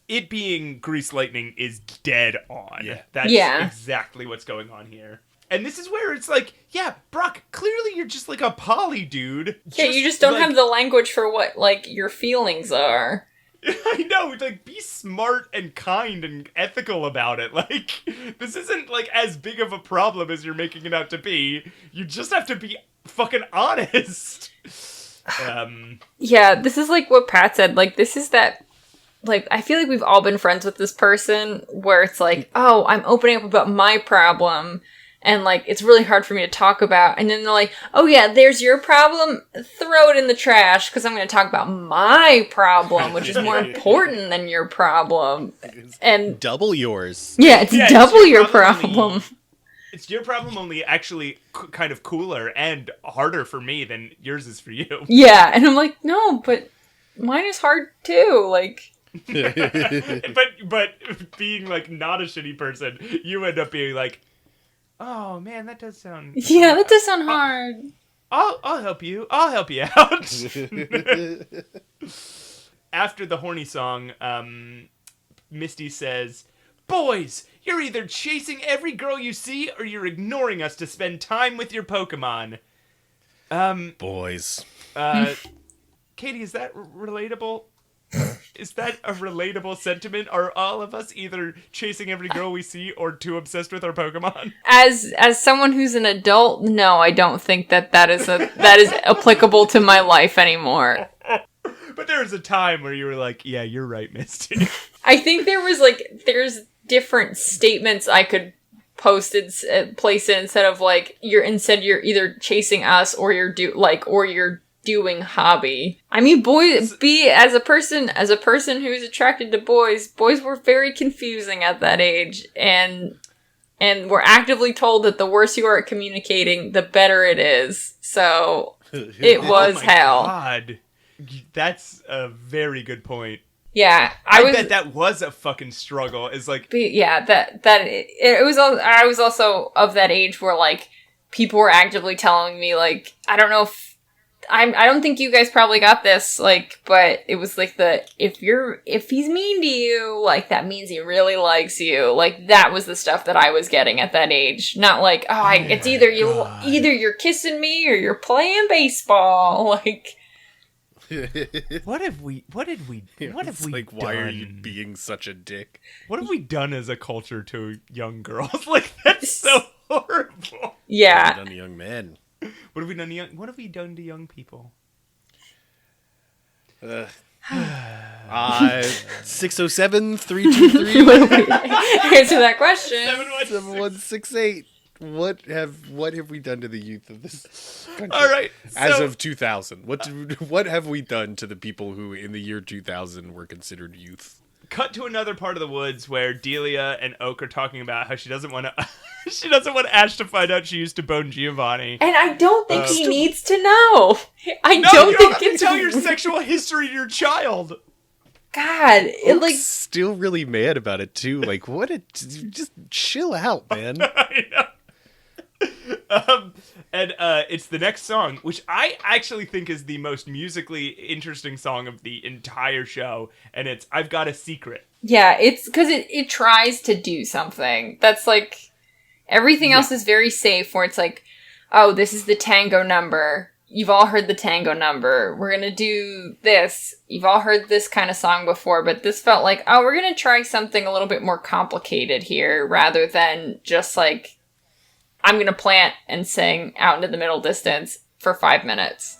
it being Grease Lightning is dead on. Yeah. That's exactly what's going on here. And this is where it's like, yeah, Brock, clearly you're just like a poly dude. Yeah, you just don't have the language for what, like, your feelings are. I know, like, be smart and kind and ethical about it. Like, this isn't, like, as big of a problem as you're making it out to be. You just have to be fucking honest. Yeah, this is, like, what Pat said. Like, this is that, like, I feel like we've all been friends with this person where it's like, oh, I'm opening up about my problem. And, like, it's really hard for me to talk about. And then they're like, oh, yeah, there's your problem. Throw it in the trash because I'm going to talk about my problem, which is more important than your problem. And double yours. Yeah, it's double your problem. It's your problem, only actually kind of cooler and harder for me than yours is for you. Yeah, and I'm like, no, but mine is hard too. Like... but being, like, not a shitty person, you end up being like, oh man, that does sound... Yeah, that does sound hard. I'll help you. I'll help you out. After the horny song, Misty says, boys, you're either chasing every girl you see or you're ignoring us to spend time with your Pokemon. Boys. Katie, is that relatable? Is that a relatable sentiment? Are all of us either chasing every girl we see or too obsessed with our Pokemon? As someone who's an adult, no, I don't think that is applicable to my life anymore. But there was a time where you were like, yeah, you're right, Misty. I think there's different statements I could place it instead of like you're either chasing us or you're doing hobby. I mean, as a person who's attracted to boys were very confusing at that age, and we're actively told that the worse you are at communicating, the better it is. So it was hell. God. That's a very good point. Yeah, I bet that was a fucking struggle. Is like, yeah, I was also of that age where like people were actively telling me like, I don't know if I don't think you guys probably got this, like, but it was like if he's mean to you, like, that means he really likes you. Like, that was the stuff that I was getting at that age. Not like, it's either you're kissing me or you're playing baseball. Like, what have we like, done? Why are you being such a dick? What have we done as a culture to young girls? Like, that's so horrible. Yeah. What have we done to young men? What have we done to young people? 607-323 answer that question. 7168. What have we done to the youth of this country? All right, as of 2000, what have we done to the people who in the year 2000 were considered youth? Cut to another part of the woods where Delia and Oak are talking about how she doesn't want Ash to find out she used to bone Giovanni. And I don't think he needs to know. You don't have to tell your sexual history to your child. God, Oak's still really mad about it too. Like, just chill out, man. I know. It's the next song, which I actually think is the most musically interesting song of the entire show, and it's I've Got a Secret. Yeah, it's because it tries to do something. That's like, everything else is very safe, where it's like, oh, this is the tango number. You've all heard the tango number. We're gonna do this. You've all heard this kind of song before, but this felt like, oh, we're gonna try something a little bit more complicated here, rather than just like, I'm gonna plant and sing out into the middle distance for 5 minutes.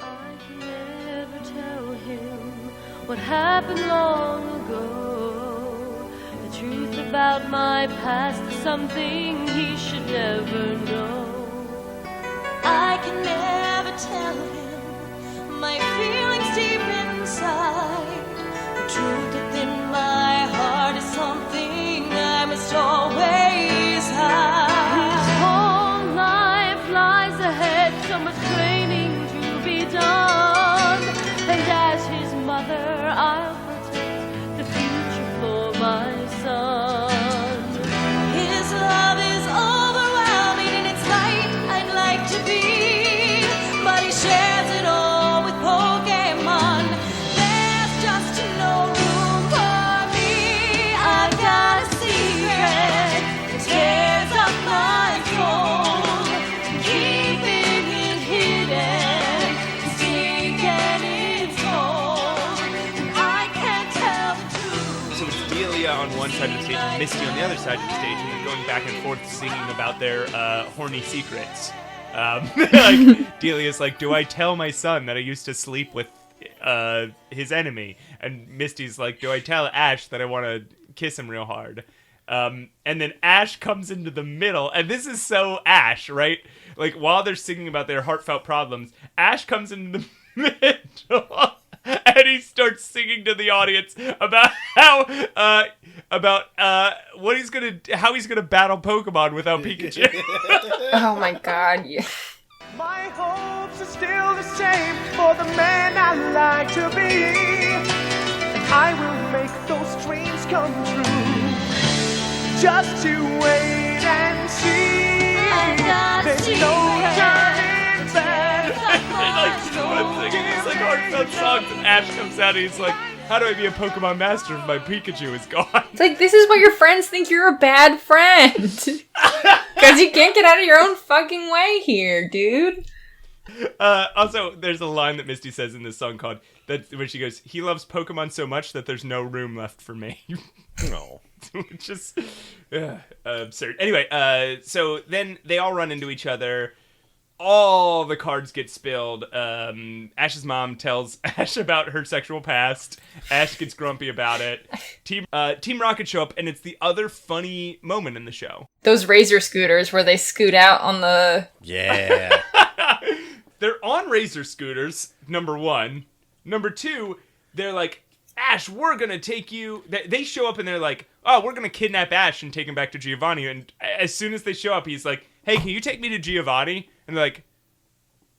I can never tell him what happened long ago. The truth about my past is something he should never know. I can never tell him my feelings deep inside. The truth within my heart is something I must always hide. His whole life lies ahead, so much training to be done. And as his mother, I'll protect the future for my son. His love is overwhelming and it's light I'd like to be, but he shares it all with Pokemon. There's just no room for me. I've got a secret. It tears up my soul, keeping it hidden, sticking its cold. I can't tell the truth. So it's Delia on one side of the stage and Misty on the other side of the stage, and they're going back and forth singing about their horny secrets. Like, Delia's like, do I tell my son that I used to sleep with his enemy? And Misty's like, do I tell Ash that I want to kiss him real hard? And then Ash comes into the middle, and this is so Ash, right? Like, while they're singing about their heartfelt problems, Ash comes into the middle, and he starts singing to the audience about how, how he's gonna battle Pokemon without Pikachu. Oh my god, yeah. My hopes are still the same for the man I like to be. And I will make those dreams come true. Just to wait and see. There's no turning back. It's like heartfelt songs, and Ash comes out and he's like, how do I be a Pokemon master if my Pikachu is gone? It's like, this is what your friends think you're a bad friend. Because you can't get out of your own fucking way here, dude. Also, there's a line that Misty says in this song called, where she goes, he loves Pokemon so much that there's no room left for me. No. Which is absurd. Anyway, so then they all run into each other. All the cards get spilled. Ash's mom tells Ash about her sexual past. Ash gets grumpy about it. Team Rocket show up, and it's the other funny moment in the show. Those Razor scooters where they scoot out on the... Yeah. They're on Razor scooters, number one. Number two, they're like, Ash, we're going to take you... They show up and they're like, oh, we're going to kidnap Ash and take him back to Giovanni. And as soon as they show up, he's like, hey, can you take me to Giovanni? And they're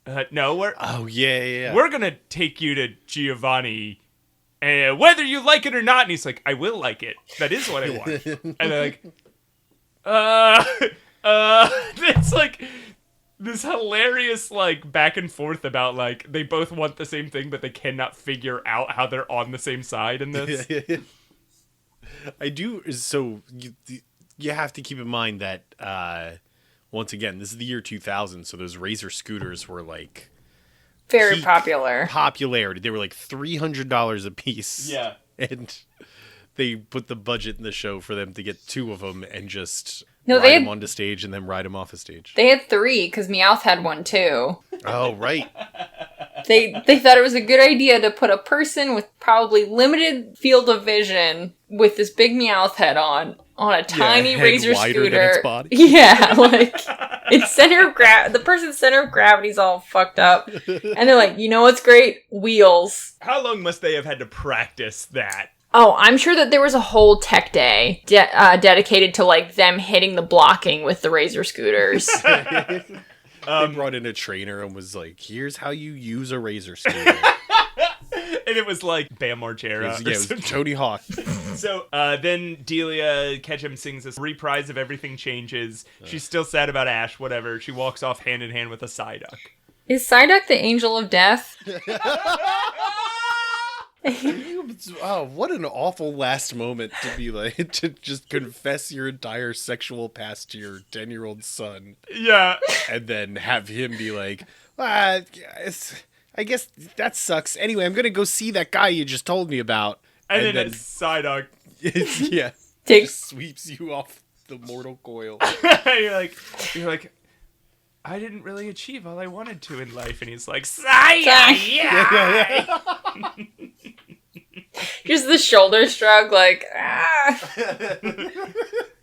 like, no, we're... Oh, yeah. We're going to take you to Giovanni, whether you like it or not. And he's like, I will like it. That is what I want. And they're like, it's like... this hilarious, like, back and forth about, like, they both want the same thing, but they cannot figure out how they're on the same side in this. I do. So you have to keep in mind that, once again, this is the year 2000, so those Razor scooters were, like... very popular. Popularity. They were, like, $300 a piece. Yeah. And they put the budget in the show for them to get two of them and just... No, ride them onto stage and then ride them off the stage. They had 3, because Meowth had one too. Oh, right. They thought it was a good idea to put a person with probably limited field of vision with this big Meowth head on a tiny Razor scooter. Than its body. Yeah, like its center of the person's center of gravity's all fucked up, and they're like, you know what's great? Wheels. How long must they have had to practice that? Oh, I'm sure that there was a whole tech day dedicated to, like, them hitting the blocking with the Razor scooters. They brought in a trainer and was like, here's how you use a Razor scooter. And it was like Bam Margera. It was Tony Hawk. So then Delia Ketchum sings this reprise of Everything Changes. She's still sad about Ash, whatever. She walks off hand in hand with a Psyduck. Is Psyduck the angel of death? Oh, what an awful last moment to be like, to just confess your entire sexual past to your 10-year-old son. Yeah. And then have him be like, I guess that sucks. Anyway, I'm going to go see that guy you just told me about. And then it's Psyduck. Yeah. Just sweeps you off the mortal coil. You're like, I didn't really achieve all I wanted to in life. And he's like, yeah. Just the shoulder shrug, like, ah.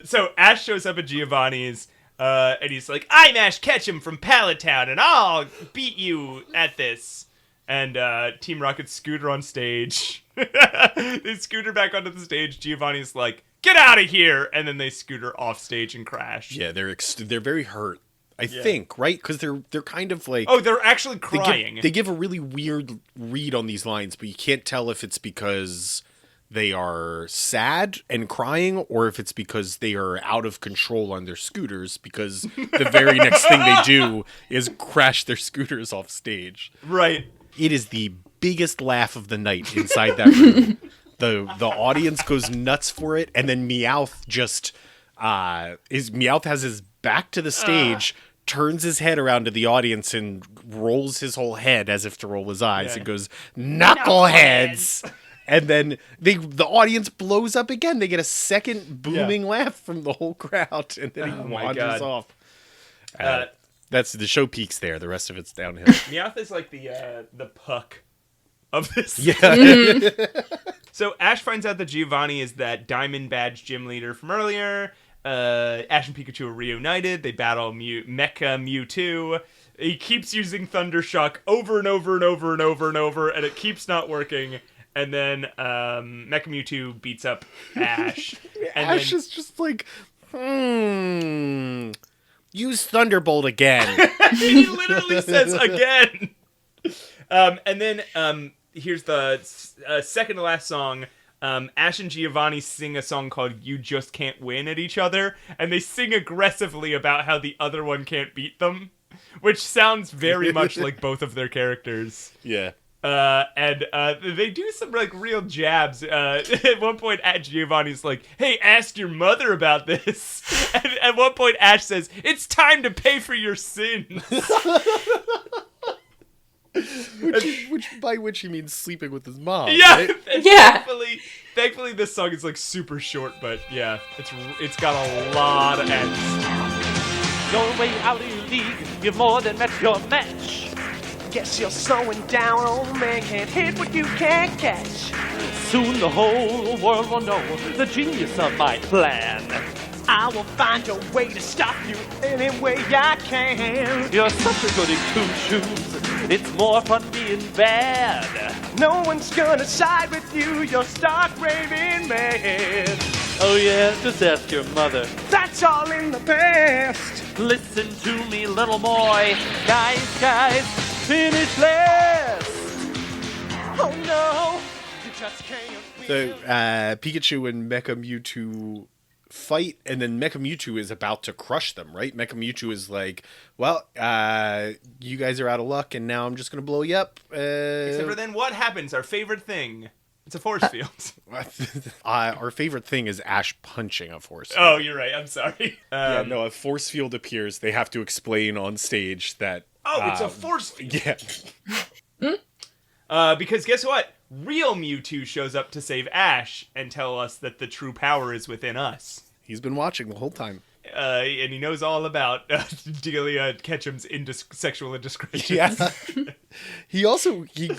So Ash shows up at Giovanni's, and he's like, I'm Ash Ketchum from Palatown, and I'll beat you at this. And Team Rocket scooter on stage. They scooter back onto the stage. Giovanni's like, get out of here! And then they scooter off stage and crash. Yeah, they're very hurt. I think, right? Because they're kind of like... Oh, they're actually crying. They give a really weird read on these lines, but you can't tell if it's because they are sad and crying or if it's because they are out of control on their scooters, because the very next thing they do is crash their scooters off stage. Right. It is the biggest laugh of the night inside that room. The audience goes nuts for it, and then Meowth just... Meowth has his back to the stage... turns his head around to the audience and rolls his whole head as if to roll his eyes and goes, knuckleheads! And then the audience blows up again. They get a second booming laugh from the whole crowd, and then he wanders off. That's the show peaks there. The rest of it's downhill. Meowth is like the puck of this. Yeah. So Ash finds out that Giovanni is that Diamond Badge gym leader from earlier. Ash and Pikachu are reunited. They battle Mecha Mewtwo. He keeps using Thundershock over and over and over and over and over, and it keeps not working. And then Mecha Mewtwo beats up Ash. And Ash is just like, use Thunderbolt again. He literally says again. And then here's the second to last song. Ash and Giovanni sing a song called You Just Can't Win at each other, and they sing aggressively about how the other one can't beat them, which sounds very much like both of their characters. Yeah. And they do some like real jabs. At one point, Giovanni's like, "Hey, ask your mother about this." And at one point, Ash says, "It's time to pay for your sins." By which he means sleeping with his mom. Yeah, right? Yeah. Thankfully, this song is like super short, but yeah, it's got a lot of ends. Your way out of your league, you've more than met your match. Guess you're slowing down, old man can't hit what you can't catch. Soon the whole world will know the genius of my plan. I will find a way to stop you any way I can. You're such a goody two-shoes, it's more fun being bad. No one's gonna side with you, you'll start raving mad. Oh yeah, just ask your mother. That's all in the past. Listen to me, little boy. Guys, finish last. Oh no, you just can't win. So Pikachu and Mecha Mewtwo fight, and then Mecha Mewtwo is about to crush them, right? Mecha Mewtwo is like, well, you guys are out of luck, and now I'm just going to blow you up. Except for then what happens? Our favorite thing. It's a force field. Our favorite thing is Ash punching a force field. Oh, you're right. I'm sorry. Yeah, no, a force field appears. They have to explain on stage that... Oh, it's a force field. Yeah. Because guess what? Real Mewtwo shows up to save Ash and tell us that the true power is within us. He's been watching the whole time. And he knows all about Delia Ketchum's sexual indiscretions. Yeah. He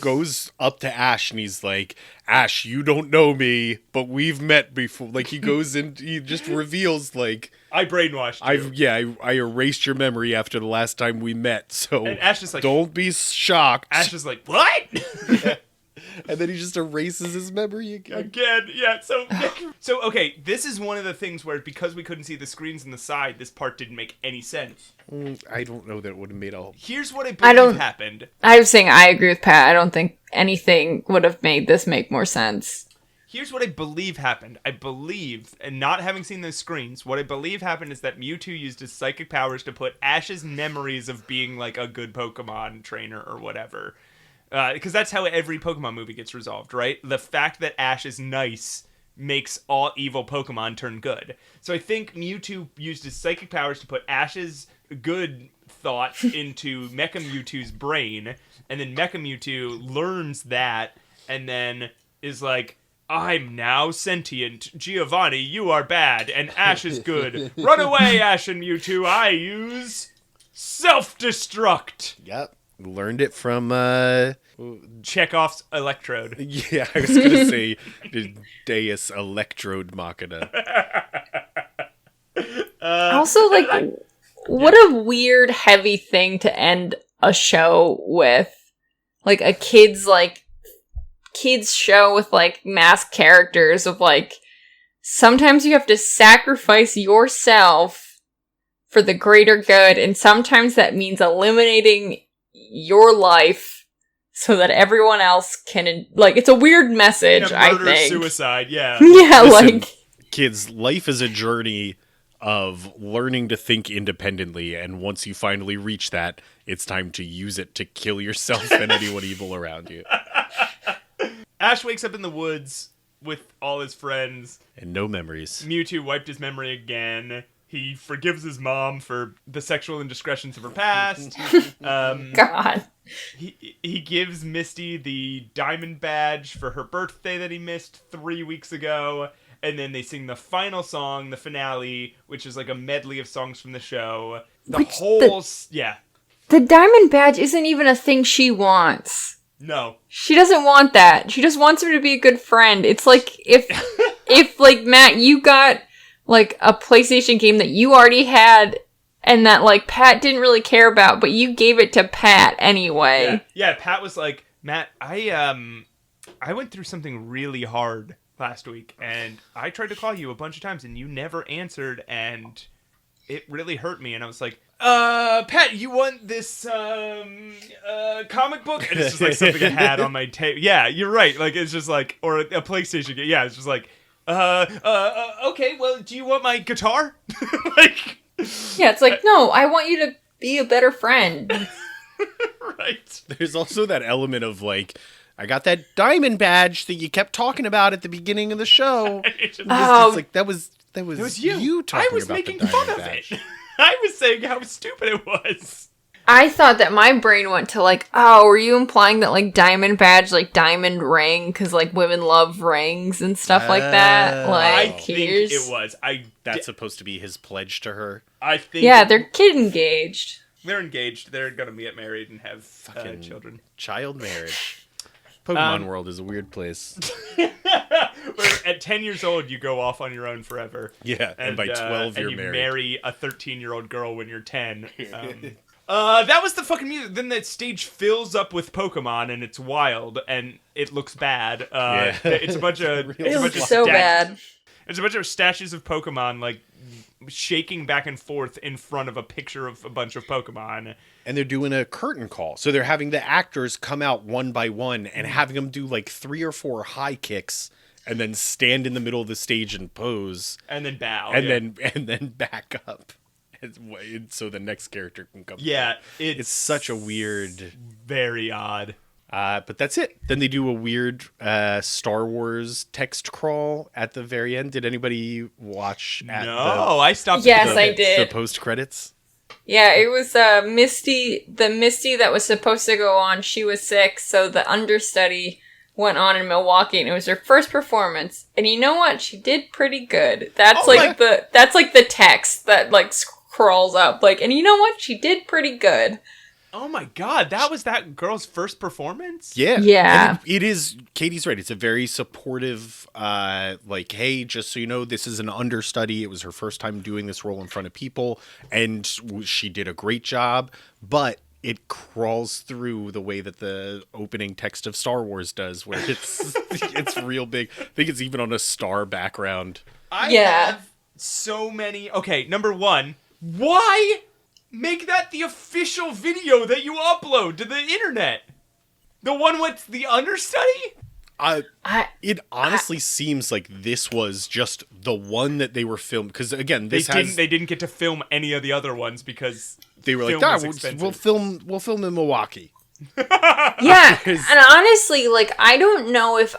goes up to Ash and he's like, Ash, you don't know me, but we've met before. Like, he goes in, he just reveals, like... I brainwashed you. I erased your memory after the last time we met, so and Ash is like, don't be shocked. Ash is like, what? Yeah. And then he just erases his memory again. Yeah. So okay, this is one of the things where because we couldn't see the screens on the side, this part didn't make any sense. I don't know that it would have made a... Here's what I believe happened. I was saying I agree with Pat. I don't think anything would have made this make more sense. Here's what I believe happened. I believe, and not having seen those screens, what I believe happened is that Mewtwo used his psychic powers to put Ash's memories of being like a good Pokemon trainer or whatever. Because that's how every Pokemon movie gets resolved, right? The fact that Ash is nice makes all evil Pokemon turn good. So I think Mewtwo used his psychic powers to put Ash's good thoughts into Mecha Mewtwo's brain, and then Mecha Mewtwo learns that, and then is like, I'm now sentient. Giovanni, you are bad, and Ash is good. Run away, Ash and Mewtwo. I use self-destruct. Yep. Learned it from Chekhov's Electrode. Yeah, I was gonna say Deus Electrode Machina. Also, like, what a weird, heavy thing to end a show with. Like a kids show with like masked characters of like, sometimes you have to sacrifice yourself for the greater good, and sometimes that means eliminating your life so that everyone else can, like, it's a weird message, I think. Suicide, yeah. Yeah, Listen, kids, life is a journey of learning to think independently, and once you finally reach that, it's time to use it to kill yourself and anyone evil around you. Ash wakes up in the woods with all his friends. And no memories. Mewtwo wiped his memory again. He forgives his mom for the sexual indiscretions of her past. God. He gives Misty the diamond badge for her birthday that he missed 3 weeks ago. And then they sing the final song, the finale, which is like a medley of songs from the show. The diamond badge isn't even a thing she wants. No. She doesn't want that. She just wants him to be a good friend. It's like if like Matt, you got like a PlayStation game that you already had and that like Pat didn't really care about, but you gave it to Pat anyway. Yeah, Pat was like, Matt, I went through something really hard last week and I tried to call you a bunch of times and you never answered and it really hurt me. And I was like, Pat, you want this comic book? And it's just like something I had on my table. Yeah, you're right. Like it's just like, or a PlayStation game. Yeah, it's just like, okay, well, do you want my guitar? Like, yeah, it's like, no, I want you to be a better friend. Right. There's also that element of like, I got that diamond badge that you kept talking about at the beginning of the show. It's like that was you talking I was about making the fun diamond of badge. it. I was saying how stupid it was. I thought that my brain went to like, oh, were you implying that like diamond badge, like diamond ring, because like women love rings and stuff like that? Like, I think it was. That's supposed to be his pledge to her. I think. Yeah, they're kid engaged. They're engaged. They're gonna get married and have children. Child marriage. Pokemon World is a weird place. Where at 10 years old, you go off on your own forever. Yeah, and by 12, you're you married. marry a 13-year-old girl when you're 10. That was the fucking music. Then that stage fills up with Pokemon, and it's wild, and it looks bad. It's a bunch of... It looks so bad. It's a bunch of statues of Pokemon, like, shaking back and forth in front of a picture of a bunch of Pokemon. And they're doing a curtain call. So they're having the actors come out one by one and having them do like 3 or 4 high kicks and then stand in the middle of the stage and pose. And then bow. And then back up. So the next character can come. Yeah. It's such a weird... Very odd. But that's it. Then they do a weird Star Wars text crawl at the very end. Did anybody watch? I stopped. Yes, I did. The post credits. Yeah, it was Misty. The Misty that was supposed to go on, she was sick, so the understudy went on in Milwaukee, and it was her first performance. And you know what? She did pretty good. That's that's like the text that like scrolls up. Like, and you know what? She did pretty good. Oh my god, that was that girl's first performance? Yeah. Yeah. And it is, Katie's right, it's a very supportive, like, hey, just so you know, this is an understudy. It was her first time doing this role in front of people, and she did a great job, but it crawls through the way that the opening text of Star Wars does, where it's real big. I think it's even on a star background. I have so many... Okay, number one, why... make that the official video that you upload to the internet. The one with the understudy? It honestly seems like this was just the one that they were filmed. Because again, they didn't get to film any of the other ones because they were like, we'll film in Milwaukee. Yeah, and honestly, like I don't know if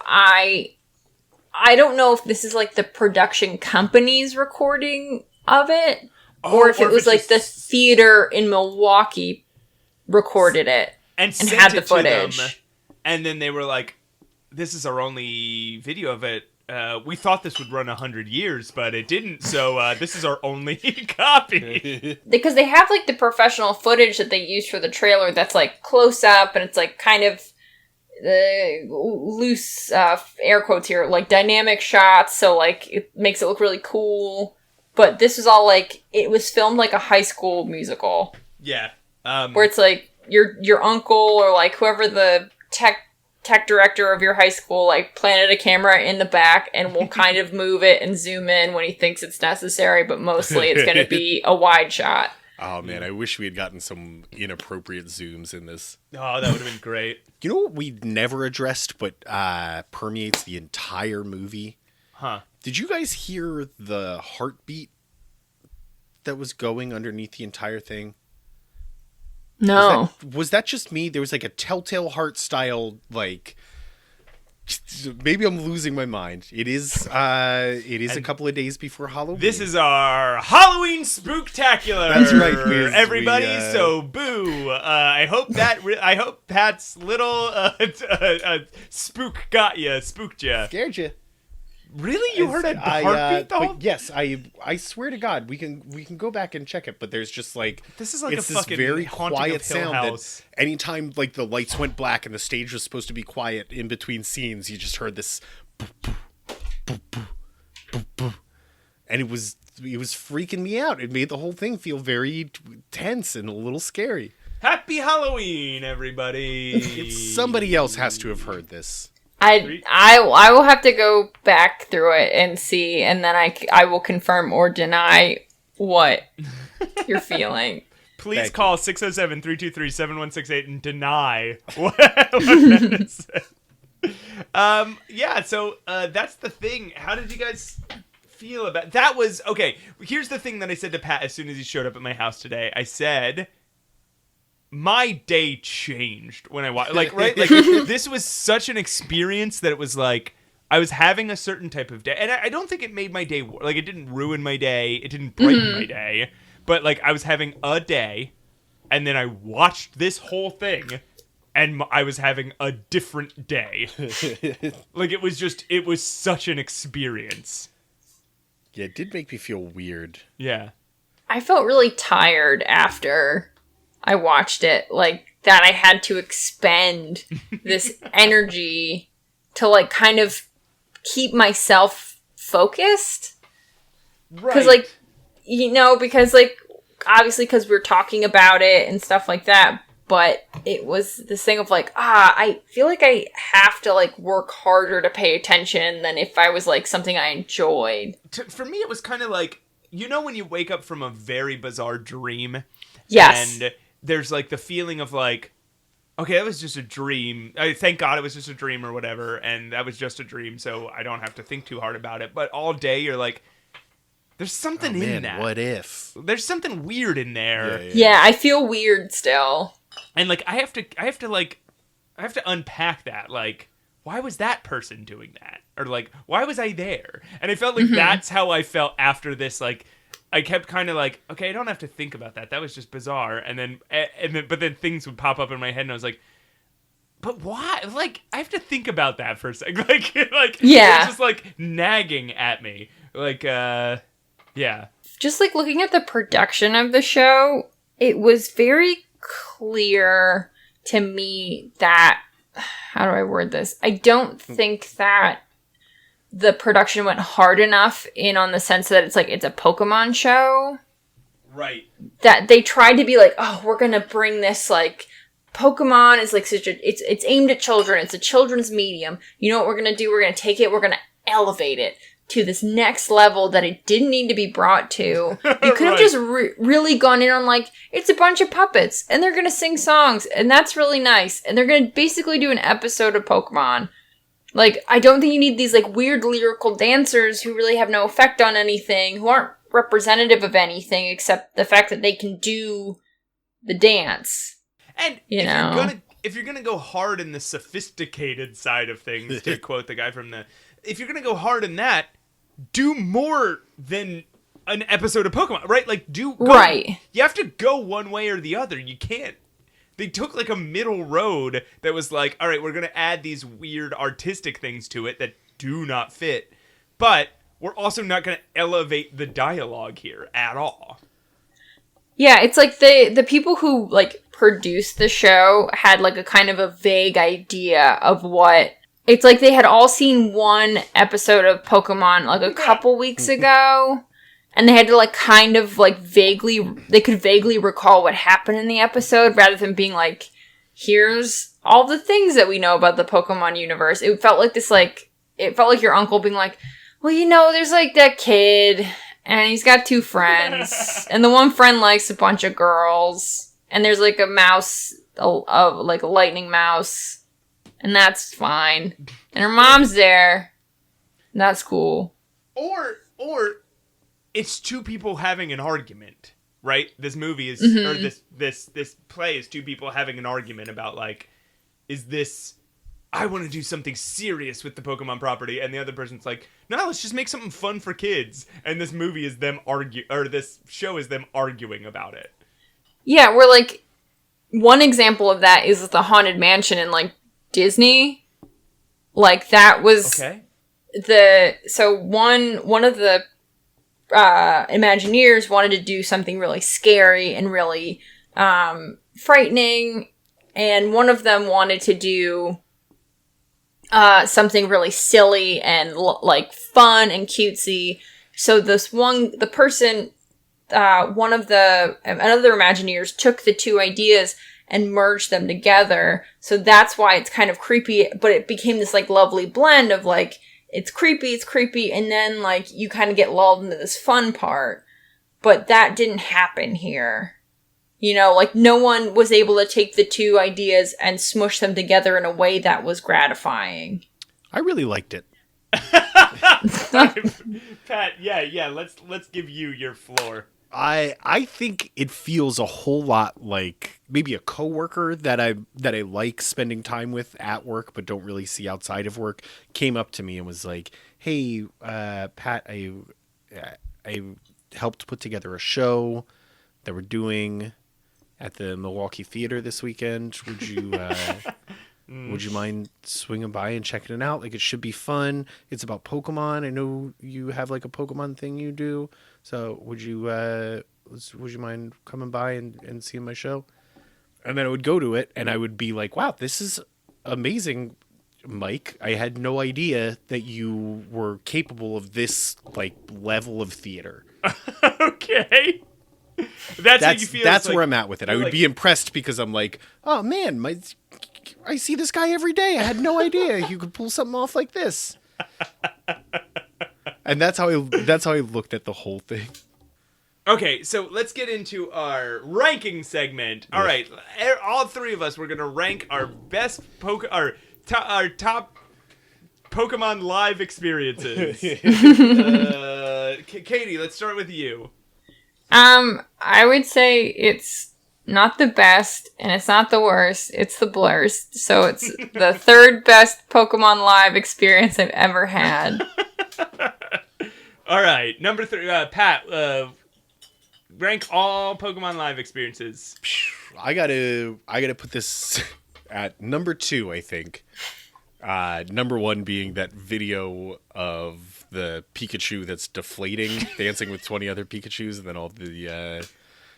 this is like the production company's recording of it. Or if it was like the theater in Milwaukee recorded it and had the footage. To them, and then they were like, this is our only video of it. We thought this would run 100 years, but it didn't. So this is our only copy. Because they have like the professional footage that they use for the trailer that's like close up and it's like kind of loose air quotes here, like dynamic shots. So like it makes it look really cool. But this was all like, it was filmed like a high school musical. Yeah. Where it's like your uncle or like whoever the tech director of your high school like planted a camera in the back and will kind of move it and zoom in when he thinks it's necessary, but mostly it's going to be a wide shot. Oh man, I wish we had gotten some inappropriate zooms in this. Oh, that would have been great. You know what we never addressed but permeates the entire movie? Huh. Did you guys hear the heartbeat that was going underneath the entire thing? No. Was that just me? There was like a Telltale Heart style, like, maybe I'm losing my mind. It is a couple of days before Halloween. This is our Halloween Spooktacular. That's right, everybody. So boo. I hope Pat's little spooked you. Scared you. Really? You heard a heartbeat though? Yes, I swear to God, we can go back and check it, but there's just like this is like it's a this fucking very Haunting quiet of Hill sound House. that anytime like the lights went black and the stage was supposed to be quiet in between scenes, you just heard this boop, boop, boop, boop, boop, boop. And it was freaking me out. It made the whole thing feel very tense and a little scary. Happy Halloween, everybody! Somebody else has to have heard this. I will have to go back through it and see, and then I will confirm or deny what you're feeling. Please call 607-323-7168 and deny what Brandon said. Yeah, so that's the thing. How did you guys feel about that? Was okay. Here's the thing that I said to Pat as soon as he showed up at my house today. I said, my day changed when I watched. Like, right? Like, this was such an experience that it was like I was having a certain type of day, and I don't think it made my day like it didn't ruin my day. It didn't brighten my day, but like I was having a day, and then I watched this whole thing. And I was having a different day. Like, it was such an experience. Yeah, it did make me feel weird. Yeah. I felt really tired after I watched it. Like, that I had to expend this energy to, like, kind of keep myself focused. Right. Because, like, you know, because, like, obviously because we were talking about it and stuff like that. But it was this thing of like, I feel like I have to like work harder to pay attention than if I was like something I enjoyed. For me, it was kind of like, you know, when you wake up from a very bizarre dream. Yes. And there's like the feeling of like, okay, that was just a dream. Thank God it was just a dream or whatever. And that was just a dream. So I don't have to think too hard about it. But all day you're like, there's something in that. What if? There's something weird in there. Yeah, I feel weird still. And like I have to unpack that. Like, why was that person doing that? Or like, why was I there? And I felt like that's how I felt after this. Like, I kept kind of like, okay, I don't have to think about that. That was just bizarre. But then things would pop up in my head, and I was like, but why? Like, I have to think about that for a second. Like, yeah, it's just like nagging at me. Like, yeah. Just like looking at the production of the show, it was very clear to me that, how do I word this? I don't think that the production went hard enough in on the sense that it's like it's a Pokemon show. Right. That they tried to be like, oh, we're gonna bring this like Pokemon is like such a it's aimed at children. It's a children's medium. You know what we're gonna do? We're gonna take it. We're gonna elevate it to this next level that it didn't need to be brought to. You could have just really gone in on like, it's a bunch of puppets and they're going to sing songs and that's really nice. And they're going to basically do an episode of Pokemon. Like, I don't think you need these like weird lyrical dancers who really have no effect on anything, who aren't representative of anything except the fact that they can do the dance. And if you're gonna go hard in the sophisticated side of things, to quote the guy from if you're gonna go hard in that, do more than an episode of Pokemon, right? Like, right. You have to go one way or the other. You can't. They took like a middle road that was like, all right, we're gonna add these weird artistic things to it that do not fit, but we're also not gonna elevate the dialogue here at all. Yeah, it's like the people who like produced the show had like a kind of a vague idea of what. It's like they had all seen one episode of Pokemon like a couple weeks ago, and they had to like kind of like they could vaguely recall what happened in the episode rather than being like, here's all the things that we know about the Pokemon universe. It felt like your uncle being like, well, you know, there's like that kid and he's got 2 friends and the one friend likes a bunch of girls and there's like a mouse, like a lightning mouse. And that's fine. And her mom's there. And that's cool. Or it's 2 people having an argument, right? This movie is or this play is 2 people having an argument about like, is this, I want to do something serious with the Pokemon property, and the other person's like, no, let's just make something fun for kids. And this movie is them this show is them arguing about it. Yeah, we're like, one example of that is the Haunted Mansion in like Disney. Like, that was one of the Imagineers wanted to do something really scary and really frightening, and one of them wanted to do something really silly and like fun and cutesy. So another Imagineers took the two ideas and merged them together. So that's why it's kind of creepy, but it became this like lovely blend of like, it's creepy, and then like you kind of get lulled into this fun part. But that didn't happen here. You know, like no one was able to take the two ideas and smush them together in a way that was gratifying. I really liked it. Pat, yeah, let's give you your floor. I think it feels a whole lot like maybe a coworker that I like spending time with at work but don't really see outside of work came up to me and was like, "Hey, Pat, I helped put together a show that we're doing at the Milwaukee Theater this weekend. Would you would you mind swinging by and checking it out? Like, it should be fun. It's about Pokemon. I know you have like a Pokemon thing you do. So would you mind coming by and seeing my show?" And then I would go to it and I would be like, "Wow, this is amazing, Mike. I had no idea that you were capable of this like level of theater." Okay. That's how you feel. That's like, where I'm at with it. I would be impressed because I'm like, "Oh man, I see this guy every day. I had no idea you could pull something off like this." And that's how I looked at the whole thing. Okay, so let's get into our ranking segment. All right, all three of us, we're gonna rank our best our top Pokemon live experiences. Katie, let's start with you. I would say it's not the best and it's not the worst. It's the blurst. So it's the third best Pokemon live experience I've ever had. All right, number 3, Pat. Rank all Pokemon live experiences. I gotta put this at number 2, I think. Number 1 being that video of the Pikachu that's deflating, dancing with 20 other Pikachus, and then all the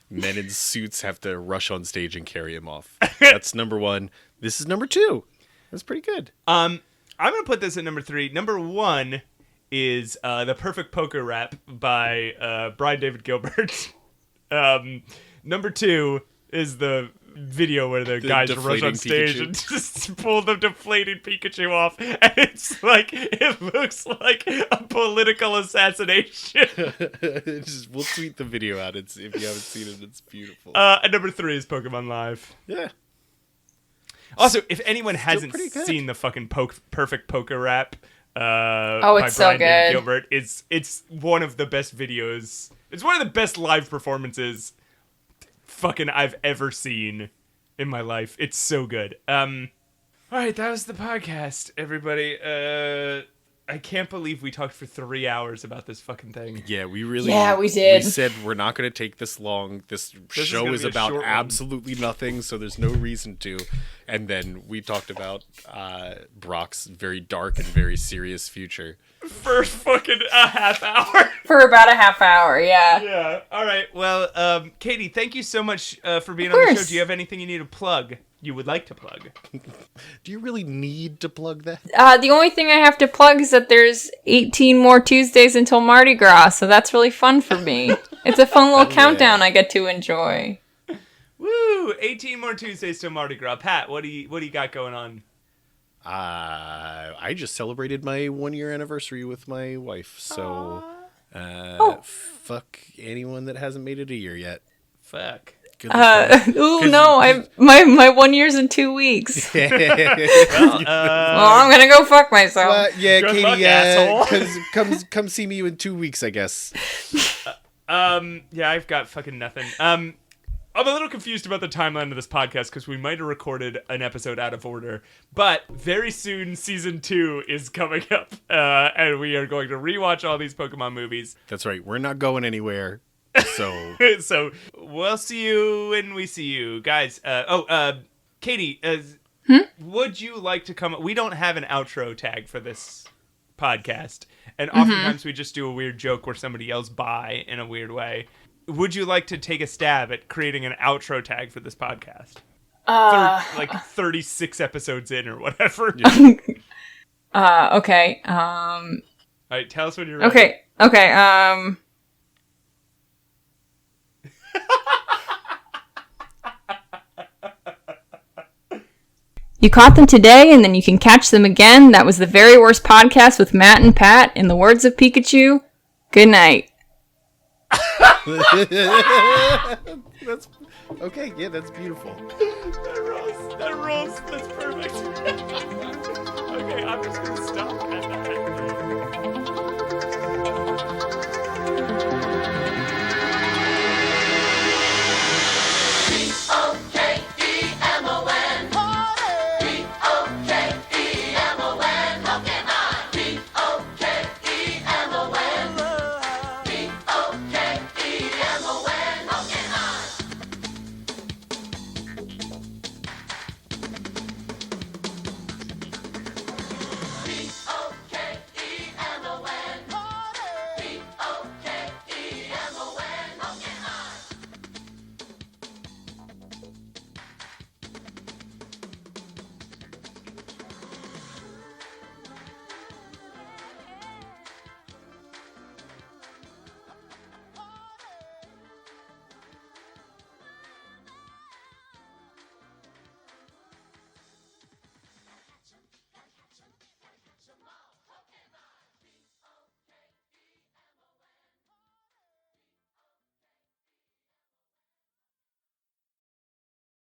men in suits have to rush on stage and carry him off. That's number 1. This is number 2. That's pretty good. I'm gonna put this at number 3. Number 1 is the Perfect Poker Rap by Brian David Gilbert. Number 2 is the video where the guys rush on stage Pikachu and just pull the deflating Pikachu off, and it's like, it looks like a political assassination. We'll tweet the video out. If you haven't seen it, it's beautiful. And number 3 is Pokemon Live. Yeah. Also, if anyone hasn't seen the fucking Perfect Poker Rap by it's so Brian David good. Gilbert, it's one of the best videos. It's one of the best live performances fucking I've ever seen in my life. It's so good. All right, that was the podcast, everybody. I can't believe we talked for 3 hours about this fucking thing. Yeah, we really. Yeah, we did. We said we're not going to take this long. This show is about absolutely nothing, so there's no reason to. And then we talked about Brock's very dark and very serious future. For fucking a half hour. For about a half hour, yeah. Yeah. All right. Well, Katie, thank you so much for being on the show. Do you have anything you need to plug? You would like to plug? Do you really need to plug that? The only thing I have to plug is that there's 18 more Tuesdays until Mardi Gras, so that's really fun for me. It's a fun little countdown I get to enjoy. Woo! 18 more Tuesdays till Mardi Gras. Pat, what do you got going on? I just celebrated my 1-year anniversary with my wife, so fuck anyone that hasn't made it a year yet. Fuck. My 1 year's in 2 weeks. Well, I'm gonna go fuck myself. Well, yeah, Good Katie, luck, come see me in 2 weeks, I guess. Yeah, I've got fucking nothing. I'm a little confused about the timeline of this podcast because we might have recorded an episode out of order, but very soon season 2 is coming up, and we are going to rewatch all these Pokemon movies. That's right. We're not going anywhere. So we'll see you when we see you, guys. Katie, would you like to come? We don't have an outro tag for this podcast, and oftentimes we just do a weird joke where somebody yells "bye" in a weird way. Would you like to take a stab at creating an outro tag for this podcast? 36 episodes in or whatever. Okay. All right, tell us when you're ready. Okay. You caught them today, and then you can catch them again. That was the Very Worst Podcast with Matt and Pat. In the words of Pikachu, good night. That's okay. Yeah, that's beautiful. That rules. That's perfect. Okay, I'm just gonna stop at that.